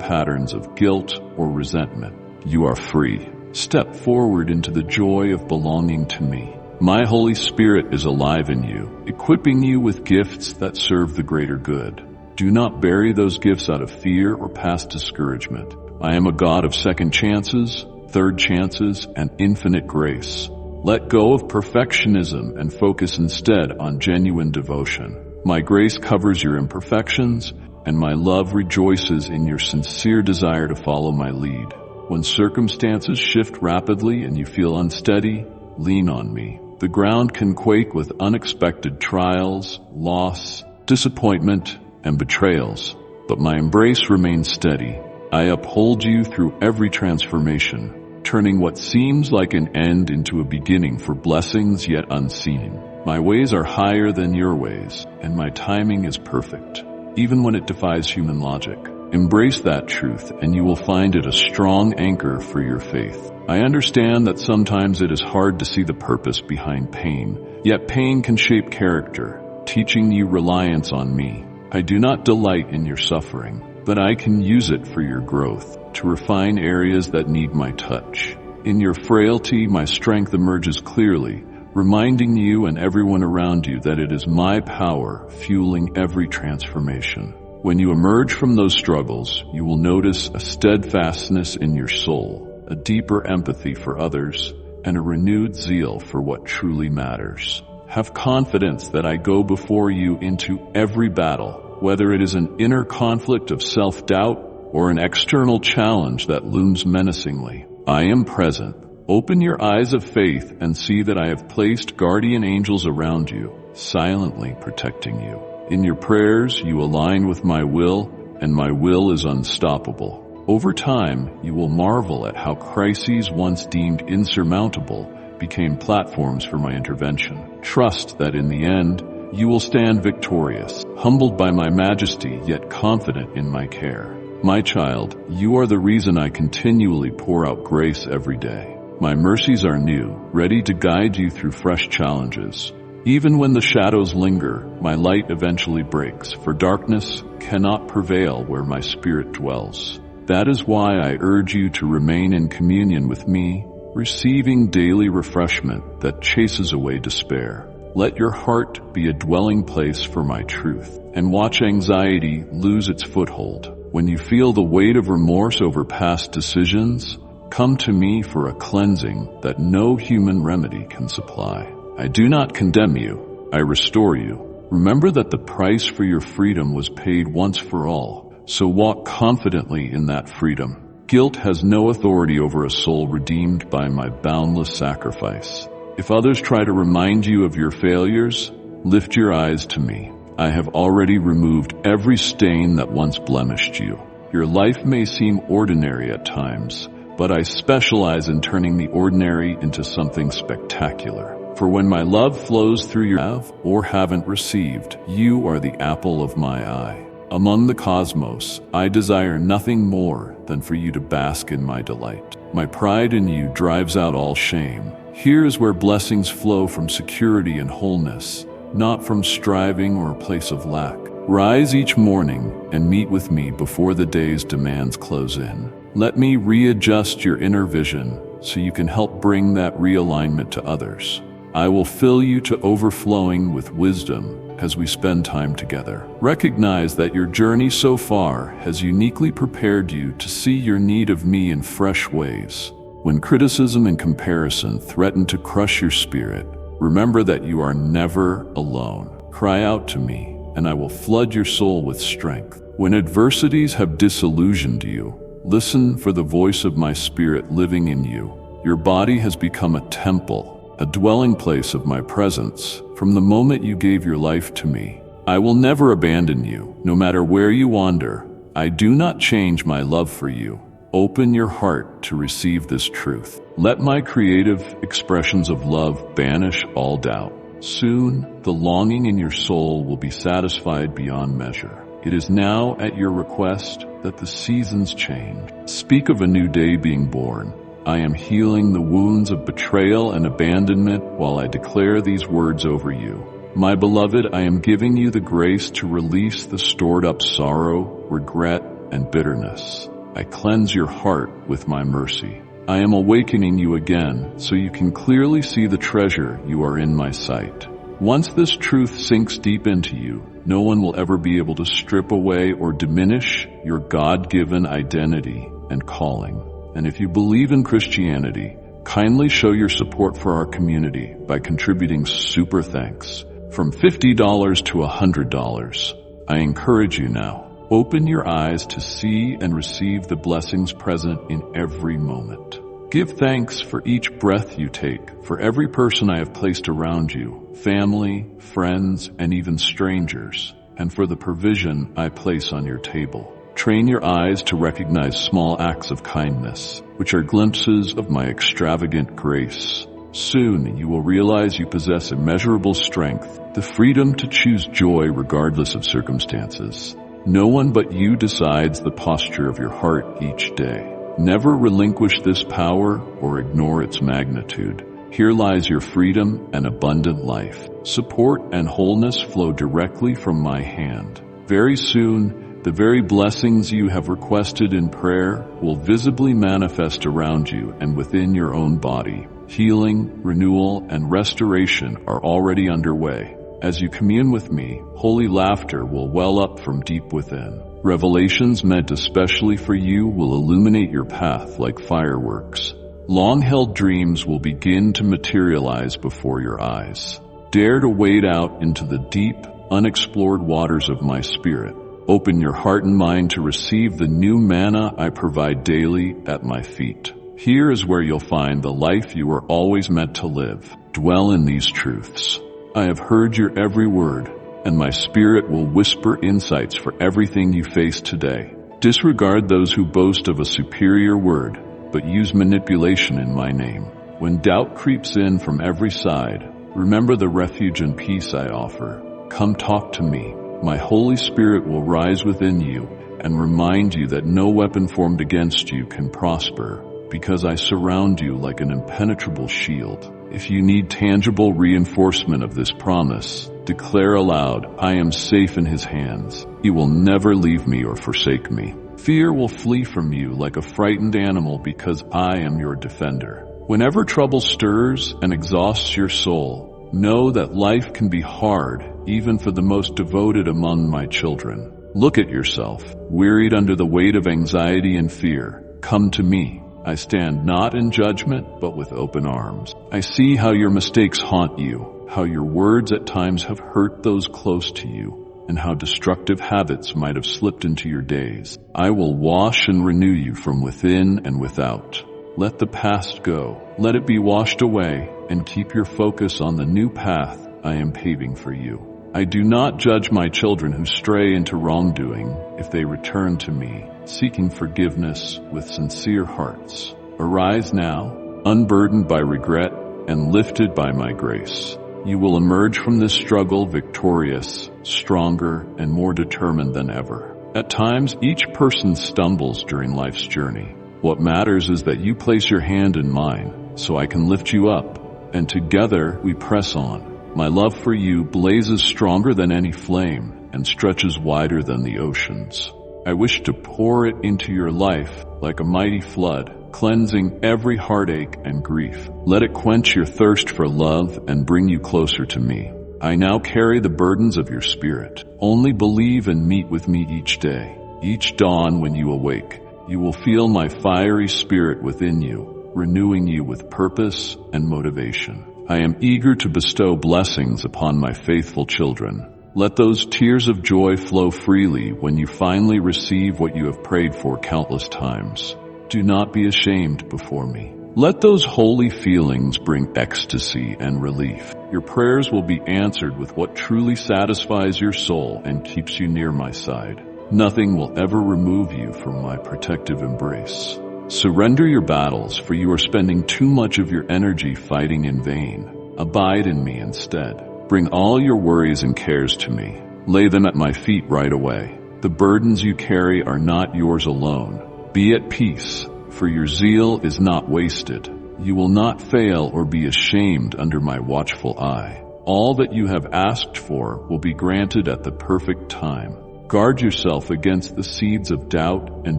patterns of guilt or resentment. You are free. Step forward into the joy of belonging to me. My Holy Spirit is alive in you, equipping you with gifts that serve the greater good. Do not bury those gifts out of fear or past discouragement. I am a God of second chances, third chances, and infinite grace. Let go of perfectionism and focus instead on genuine devotion. My grace covers your imperfections, and my love rejoices in your sincere desire to follow my lead. When circumstances shift rapidly and you feel unsteady, lean on me. The ground can quake with unexpected trials, loss, disappointment, and betrayals, but my embrace remains steady. I uphold you through every transformation, turning what seems like an end into a beginning for blessings yet unseen. My ways are higher than your ways, and my timing is perfect, even when it defies human logic. Embrace that truth, and you will find it a strong anchor for your faith. I understand that sometimes it is hard to see the purpose behind pain, yet pain can shape character, teaching you reliance on me. I do not delight in your suffering, but I can use it for your growth, to refine areas that need my touch. In your frailty, my strength emerges clearly, reminding you and everyone around you that it is my power fueling every transformation. When you emerge from those struggles, you will notice a steadfastness in your soul, a deeper empathy for others, and a renewed zeal for what truly matters. Have confidence that I go before you into every battle, whether it is an inner conflict of self-doubt or an external challenge that looms menacingly. I am present. Open your eyes of faith and see that I have placed guardian angels around you, silently protecting you. In your prayers, you align with my will, and my will is unstoppable. Over time, you will marvel at how crises once deemed insurmountable became platforms for my intervention. Trust that in the end, you will stand victorious, humbled by my majesty, yet confident in my care. My child, you are the reason I continually pour out grace every day. My mercies are new, ready to guide you through fresh challenges. Even when the shadows linger, my light eventually breaks, for darkness cannot prevail where my spirit dwells. That is why I urge you to remain in communion with me, receiving daily refreshment that chases away despair. Let your heart be a dwelling place for my truth, and watch anxiety lose its foothold. When you feel the weight of remorse over past decisions, come to me for a cleansing that no human remedy can supply. I do not condemn you, I restore you. Remember that the price for your freedom was paid once for all, so walk confidently in that freedom. Guilt has no authority over a soul redeemed by my boundless sacrifice. If others try to remind you of your failures, lift your eyes to me. I have already removed every stain that once blemished you. Your life may seem ordinary at times, but I specialize in turning the ordinary into something spectacular. For when my love flows through your have or haven't received, you are the apple of my eye. Among the cosmos, I desire nothing more than for you to bask in my delight. My pride in you drives out all shame. Here is where blessings flow from security and wholeness, not from striving or a place of lack. Rise each morning and meet with me before the day's demands close in. Let me readjust your inner vision so you can help bring that realignment to others. I will fill you to overflowing with wisdom as we spend time together. Recognize that your journey so far has uniquely prepared you to see your need of me in fresh ways. When criticism and comparison threaten to crush your spirit, remember that you are never alone. Cry out to me, and I will flood your soul with strength. When adversities have disillusioned you, listen for the voice of my spirit living in you. Your body has become a temple, a dwelling place of my presence. From the moment you gave your life to me, I will never abandon you, no matter where you wander. I do not change my love for you. Open your heart to receive this truth. Let my creative expressions of love banish all doubt. Soon, the longing in your soul will be satisfied beyond measure. It is now at your request that the seasons change. Speak of a new day being born. I am healing the wounds of betrayal and abandonment while I declare these words over you. My beloved, I am giving you the grace to release the stored up sorrow, regret, and bitterness. I cleanse your heart with my mercy. I am awakening you again so you can clearly see the treasure you are in my sight. Once this truth sinks deep into you, no one will ever be able to strip away or diminish your God-given identity and calling. And if you believe in Christianity, kindly show your support for our community by contributing super thanks from $50 to $100. I encourage you now. Open your eyes to see and receive the blessings present in every moment. Give thanks for each breath you take, for every person I have placed around you, family, friends, and even strangers, and for the provision I place on your table. Train your eyes to recognize small acts of kindness, which are glimpses of my extravagant grace. Soon you will realize you possess immeasurable strength, the freedom to choose joy regardless of circumstances. No one but you decides the posture of your heart each day. Never relinquish this power or ignore its magnitude. Here lies your freedom and abundant life. Support and wholeness flow directly from my hand. Very soon, the very blessings you have requested in prayer will visibly manifest around you and within your own body. Healing, renewal, and restoration are already underway. As you commune with me, holy laughter will well up from deep within. Revelations meant especially for you will illuminate your path like fireworks. Long-held dreams will begin to materialize before your eyes. Dare to wade out into the deep, unexplored waters of my spirit. Open your heart and mind to receive the new manna I provide daily at my feet. Here is where you'll find the life you were always meant to live. Dwell in these truths. I have heard your every word, and my spirit will whisper insights for everything you face today. Disregard those who boast of a superior word, but use manipulation in my name. When doubt creeps in from every side, remember the refuge and peace I offer. Come talk to me. My Holy Spirit will rise within you and remind you that no weapon formed against you can prosper, because I surround you like an impenetrable shield. If you need tangible reinforcement of this promise, declare aloud, I am safe in His hands. He will never leave me or forsake me. Fear will flee from you like a frightened animal because I am your defender. Whenever trouble stirs and exhausts your soul, know that life can be hard even for the most devoted among my children. Look at yourself, wearied under the weight of anxiety and fear. Come to me. I stand not in judgment, but with open arms. I see how your mistakes haunt you, how your words at times have hurt those close to you, and how destructive habits might have slipped into your days. I will wash and renew you from within and without. Let the past go. Let it be washed away, and keep your focus on the new path I am paving for you. I do not judge my children who stray into wrongdoing if they return to me, seeking forgiveness with sincere hearts. Arise now, unburdened by regret and lifted by my grace. You will emerge from this struggle victorious, stronger, and more determined than ever. At times, each person stumbles during life's journey. What matters is that you place your hand in mine, so I can lift you up, and together we press on. My love for you blazes stronger than any flame and stretches wider than the oceans. I wish to pour it into your life like a mighty flood, cleansing every heartache and grief. Let it quench your thirst for love and bring you closer to me. I now carry the burdens of your spirit. Only believe and meet with me each day. Each dawn when you awake, you will feel my fiery spirit within you, renewing you with purpose and motivation. I am eager to bestow blessings upon my faithful children. Let those tears of joy flow freely when you finally receive what you have prayed for countless times. Do not be ashamed before me. Let those holy feelings bring ecstasy and relief. Your prayers will be answered with what truly satisfies your soul and keeps you near my side. Nothing will ever remove you from my protective embrace. Surrender your battles, for you are spending too much of your energy fighting in vain. Abide in me instead. Bring all your worries and cares to me. Lay them at my feet right away. The burdens you carry are not yours alone. Be at peace, for your zeal is not wasted. You will not fail or be ashamed under my watchful eye. All that you have asked for will be granted at the perfect time. Guard yourself against the seeds of doubt and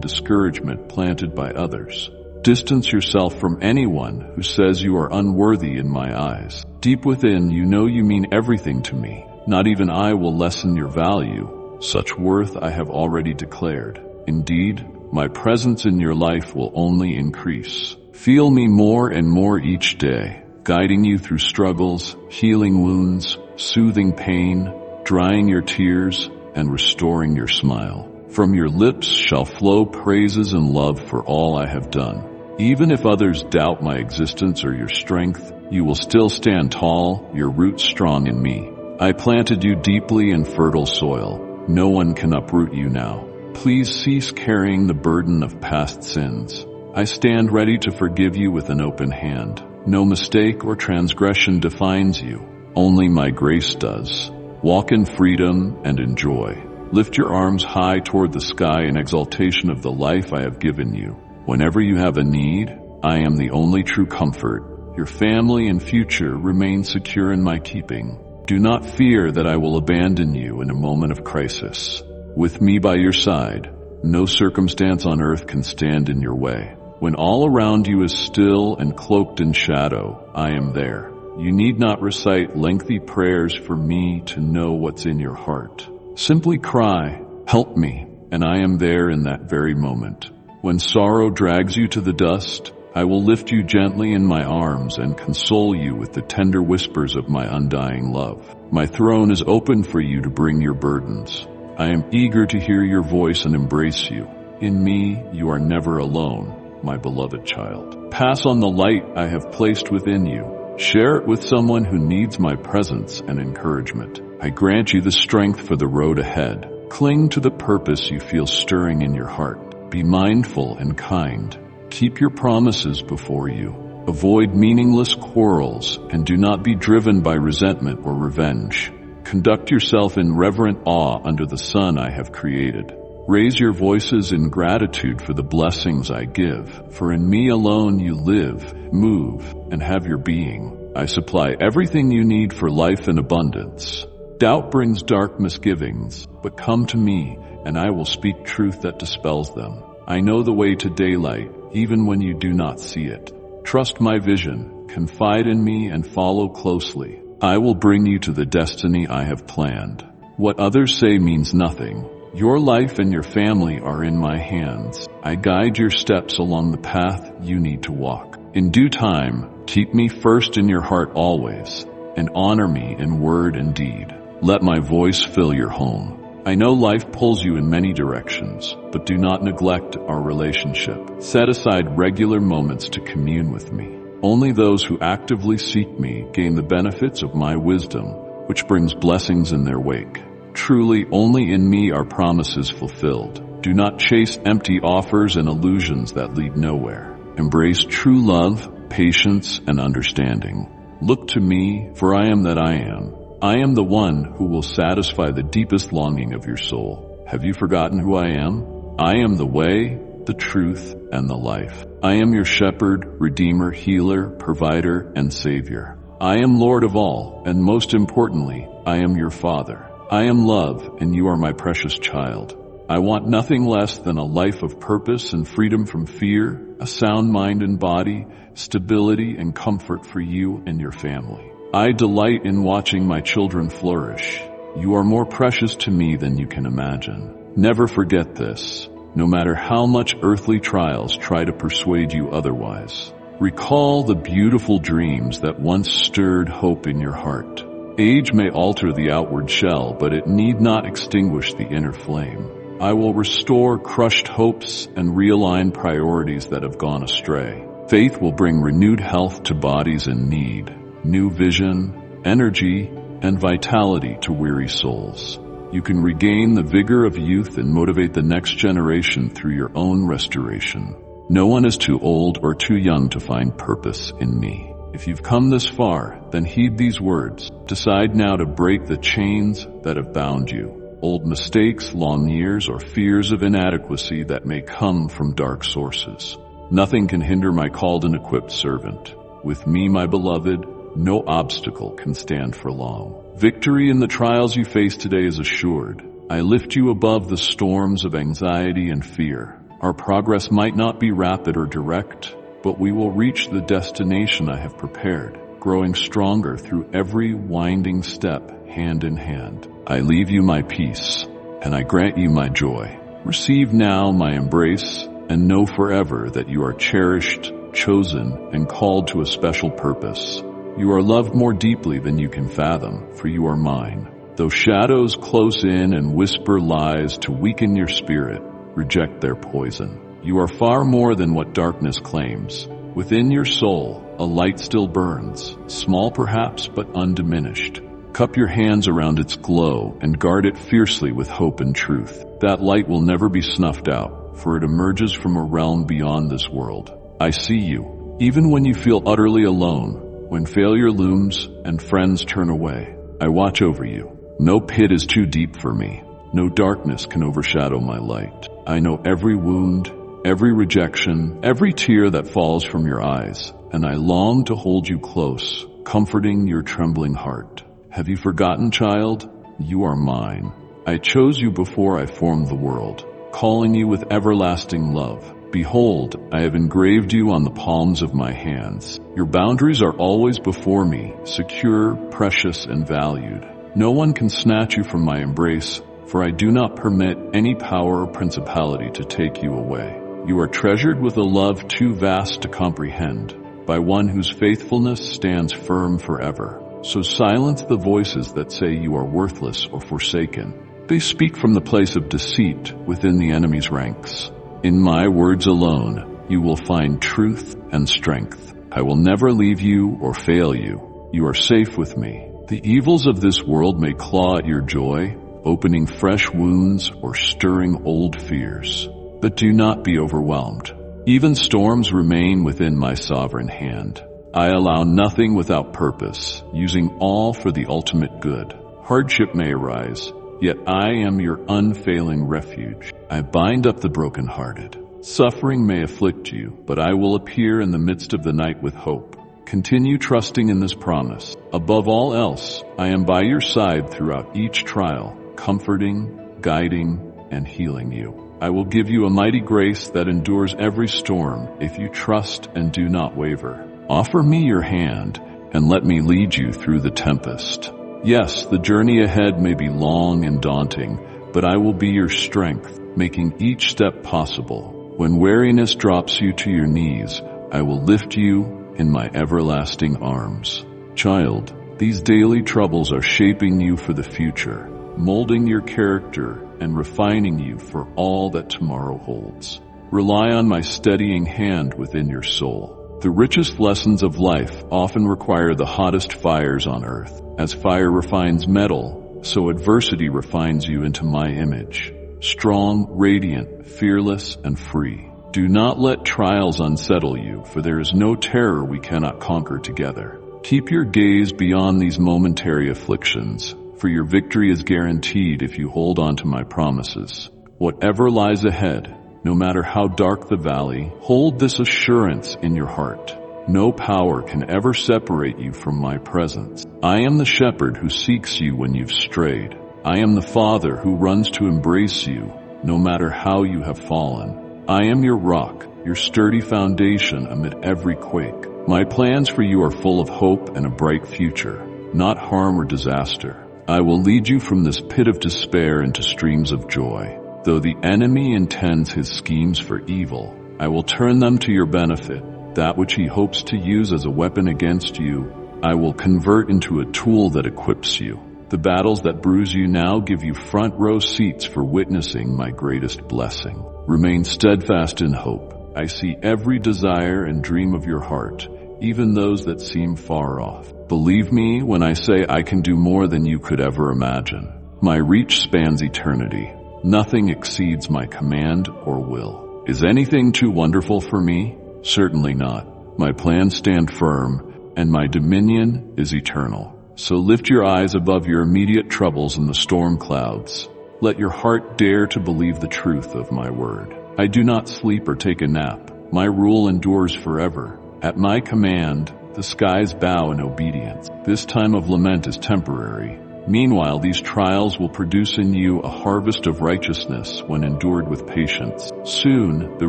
discouragement planted by others. Distance yourself from anyone who says you are unworthy in my eyes. Deep within, you know you mean everything to me. Not even I will lessen your value. Such worth I have already declared. Indeed, my presence in your life will only increase. Feel me more and more each day, guiding you through struggles, healing wounds, soothing pain, drying your tears, and restoring your smile. From your lips shall flow praises and love for all I have done. Even if others doubt my existence or your strength, you will still stand tall, your roots strong in me. I planted you deeply in fertile soil. No one can uproot you now. Please cease carrying the burden of past sins. I stand ready to forgive you with an open hand. No mistake or transgression defines you. Only my grace does. Walk in freedom and enjoy. Lift your arms high toward the sky in exaltation of the life I have given you. Whenever you have a need, I am the only true comfort. Your family and future remain secure in my keeping. Do not fear that I will abandon you in a moment of crisis. With me by your side, no circumstance on earth can stand in your way. When all around you is still and cloaked in shadow, I am there. You need not recite lengthy prayers for me to know what's in your heart. Simply cry, "Help me," and I am there in that very moment. When sorrow drags you to the dust, I will lift you gently in my arms and console you with the tender whispers of my undying love. My throne is open for you to bring your burdens. I am eager to hear your voice and embrace you. In me, you are never alone, my beloved child. Pass on the light I have placed within you. Share it with someone who needs my presence and encouragement. I grant you the strength for the road ahead. Cling to the purpose you feel stirring in your heart. Be mindful and kind. Keep your promises before you. Avoid meaningless quarrels and do not be driven by resentment or revenge. Conduct yourself in reverent awe under the sun I have created. Raise your voices in gratitude for the blessings I give, for in me alone you live, move, and have your being. I supply everything you need for life in abundance. Doubt brings dark misgivings, but come to me, and I will speak truth that dispels them. I know the way to daylight, even when you do not see it. Trust my vision, confide in me, and follow closely. I will bring you to the destiny I have planned. What others say means nothing. Your life and your family are in my hands. I guide your steps along the path you need to walk. In due time, keep me first in your heart always, and honor me in word and deed. Let my voice fill your home. I know life pulls you in many directions, but do not neglect our relationship. Set aside regular moments to commune with me. Only those who actively seek me gain the benefits of my wisdom, which brings blessings in their wake. Truly, only in me are promises fulfilled. Do not chase empty offers and illusions that lead nowhere. Embrace true love, patience, and understanding. Look to me, for I am that I am. I am the one who will satisfy the deepest longing of your soul. Have you forgotten who I am? I am the way, the truth, and the life. I am your shepherd, redeemer, healer, provider, and savior. I am Lord of all, and most importantly, I am your Father. I am love, and you are my precious child. I want nothing less than a life of purpose and freedom from fear, a sound mind and body, stability and comfort for you and your family. I delight in watching my children flourish. You are more precious to me than you can imagine. Never forget this, no matter how much earthly trials try to persuade you otherwise. Recall the beautiful dreams that once stirred hope in your heart. Age may alter the outward shell, but it need not extinguish the inner flame. I will restore crushed hopes and realign priorities that have gone astray. Faith will bring renewed health to bodies in need. New vision, energy, and vitality to weary souls. You can regain the vigor of youth and motivate the next generation through your own restoration. No one is too old or too young to find purpose in me. If you've come this far, then heed these words. Decide now to break the chains that have bound you. Old mistakes, long years, or fears of inadequacy that may come from dark sources. Nothing can hinder my called and equipped servant. With me, my beloved, no obstacle can stand for long. Victory in the trials you face today is assured. I lift you above the storms of anxiety and fear. Our progress might not be rapid or direct, but we will reach the destination I have prepared, growing stronger through every winding step, hand in hand. I leave you my peace, and I grant you my joy. Receive now my embrace, and know forever that you are cherished, chosen, and called to a special purpose. You are loved more deeply than you can fathom, for you are mine. Though shadows close in and whisper lies to weaken your spirit, reject their poison. You are far more than what darkness claims. Within your soul, a light still burns, small perhaps, but undiminished. Cup your hands around its glow and guard it fiercely with hope and truth. That light will never be snuffed out, for it emerges from a realm beyond this world. I see you, even when you feel utterly alone, when failure looms and friends turn away. I watch over you. No pit is too deep for me. No darkness can overshadow my light. I know every wound, every rejection, every tear that falls from your eyes, and I long to hold you close, comforting your trembling heart. Have you forgotten, child? You are mine. I chose you before I formed the world, calling you with everlasting love. Behold, I have engraved you on the palms of my hands. Your boundaries are always before me, secure, precious, and valued. No one can snatch you from my embrace, for I do not permit any power or principality to take you away. You are treasured with a love too vast to comprehend, by one whose faithfulness stands firm forever. So silence the voices that say you are worthless or forsaken. They speak from the place of deceit within the enemy's ranks. In my words alone, you will find truth and strength. I will never leave you or fail you. You are safe with me. The evils of this world may claw at your joy, opening fresh wounds or stirring old fears. But do not be overwhelmed. Even storms remain within my sovereign hand. I allow nothing without purpose, using all for the ultimate good. Hardship may arise, yet I am your unfailing refuge. I bind up the brokenhearted. Suffering may afflict you, but I will appear in the midst of the night with hope. Continue trusting in this promise. Above all else, I am by your side throughout each trial, comforting, guiding, and healing you. I will give you a mighty grace that endures every storm if you trust and do not waver. Offer me your hand and let me lead you through the tempest. Yes, the journey ahead may be long and daunting, but I will be your strength, making each step possible. When weariness drops you to your knees, I will lift you in my everlasting arms. Child, these daily troubles are shaping you for the future, molding your character and refining you for all that tomorrow holds. Rely on my steadying hand within your soul. The richest lessons of life often require the hottest fires on earth. As fire refines metal, so adversity refines you into my image. Strong, radiant, fearless, and free. Do not let trials unsettle you, for there is no terror we cannot conquer together. Keep your gaze beyond these momentary afflictions, for your victory is guaranteed if you hold on to my promises. Whatever lies ahead, no matter how dark the valley, hold this assurance in your heart. No power can ever separate you from my presence. I am the shepherd who seeks you when you've strayed. I am the Father who runs to embrace you, no matter how you have fallen. I am your rock, your sturdy foundation amid every quake. My plans for you are full of hope and a bright future, not harm or disaster. I will lead you from this pit of despair into streams of joy. Though the enemy intends his schemes for evil, I will turn them to your benefit. That which he hopes to use as a weapon against you, I will convert into a tool that equips you. The battles that bruise you now give you front row seats for witnessing my greatest blessing. Remain steadfast in hope. I see every desire and dream of your heart, even those that seem far off. Believe me when I say I can do more than you could ever imagine. My reach spans eternity. Nothing exceeds my command or will. Is anything too wonderful for me? Certainly not. My plans stand firm, and my dominion is eternal. So lift your eyes above your immediate troubles in the storm clouds. Let your heart dare to believe the truth of my word. I do not sleep or take a nap. My rule endures forever. At my command, The skies bow in obedience. This time of lament is temporary. Meanwhile, these trials will produce in you a harvest of righteousness when endured with patience. Soon, the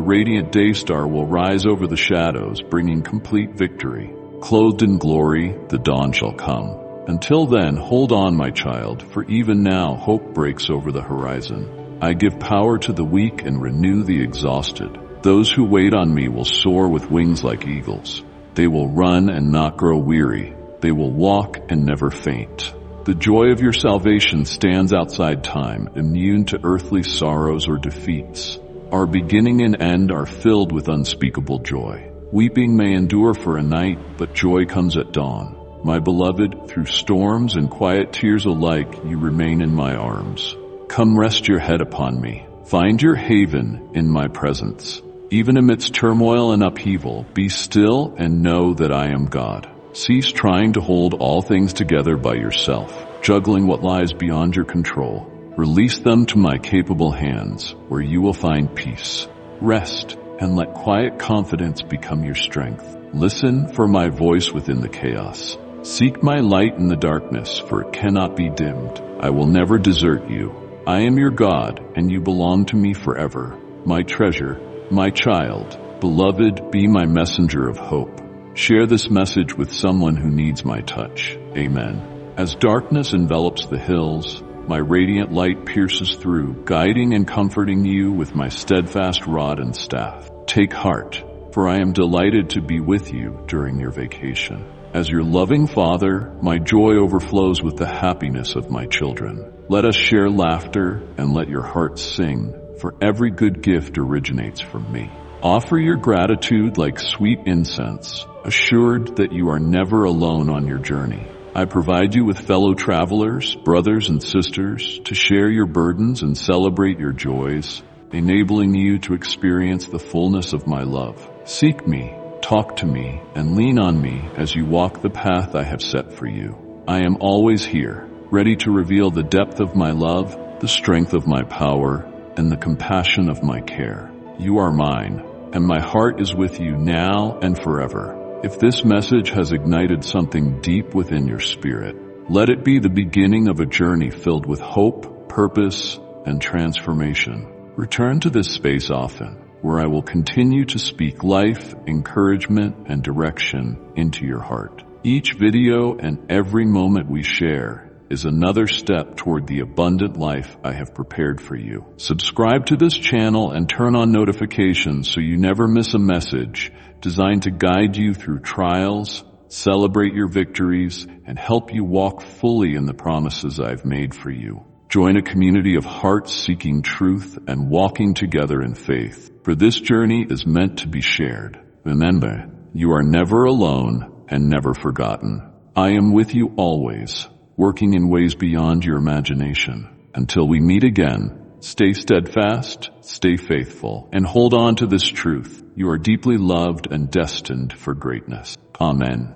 radiant day star will rise over the shadows, bringing complete victory. Clothed in glory, the dawn shall come. Until then, hold on, my child, for even now hope breaks over the horizon. I give power to the weak and renew the exhausted. Those who wait on me will soar with wings like eagles. They will run and not grow weary. They will walk and never faint. The joy of your salvation stands outside time, immune to earthly sorrows or defeats. Our beginning and end are filled with unspeakable joy. Weeping may endure for a night, but joy comes at dawn. My beloved, through storms and quiet tears alike, you remain in my arms. Come rest your head upon me. Find your haven in my presence. Even amidst turmoil and upheaval, be still and know that I am God. Cease trying to hold all things together by yourself, juggling what lies beyond your control. Release them to my capable hands, where you will find peace. Rest, and let quiet confidence become your strength. Listen for my voice within the chaos. Seek my light in the darkness, for it cannot be dimmed. I will never desert you. I am your God, and you belong to me forever. My treasure, my child, beloved, be my messenger of hope. Share this message with someone who needs my touch. Amen. As darkness envelops the hills, my radiant light pierces through, guiding and comforting you with my steadfast rod and staff. Take heart, for I am delighted to be with you during your vacation. As your loving father, my joy overflows with the happiness of my children. Let us share laughter and let your hearts sing, for every good gift originates from me. Offer your gratitude like sweet incense, assured that you are never alone on your journey. I provide you with fellow travelers, brothers and sisters, to share your burdens and celebrate your joys, enabling you to experience the fullness of my love. Seek me, talk to me, and lean on me as you walk the path I have set for you. I am always here, ready to reveal the depth of my love, the strength of my power, and the compassion of my care. You are mine, and my heart is with you now and forever. If this message has ignited something deep within your spirit, let it be the beginning of a journey filled with hope, purpose, and transformation. Return to this space often, where I will continue to speak life, encouragement, and direction into your heart. Each video and every moment we share is another step toward the abundant life I have prepared for you. Subscribe to this channel and turn on notifications so you never miss a message designed to guide you through trials, celebrate your victories, and help you walk fully in the promises I've made for you. Join a community of hearts seeking truth and walking together in faith, for this journey is meant to be shared. Remember, you are never alone and never forgotten. I am with you always, working in ways beyond your imagination. Until we meet again, stay steadfast, stay faithful, and hold on to this truth. You are deeply loved and destined for greatness. Amen.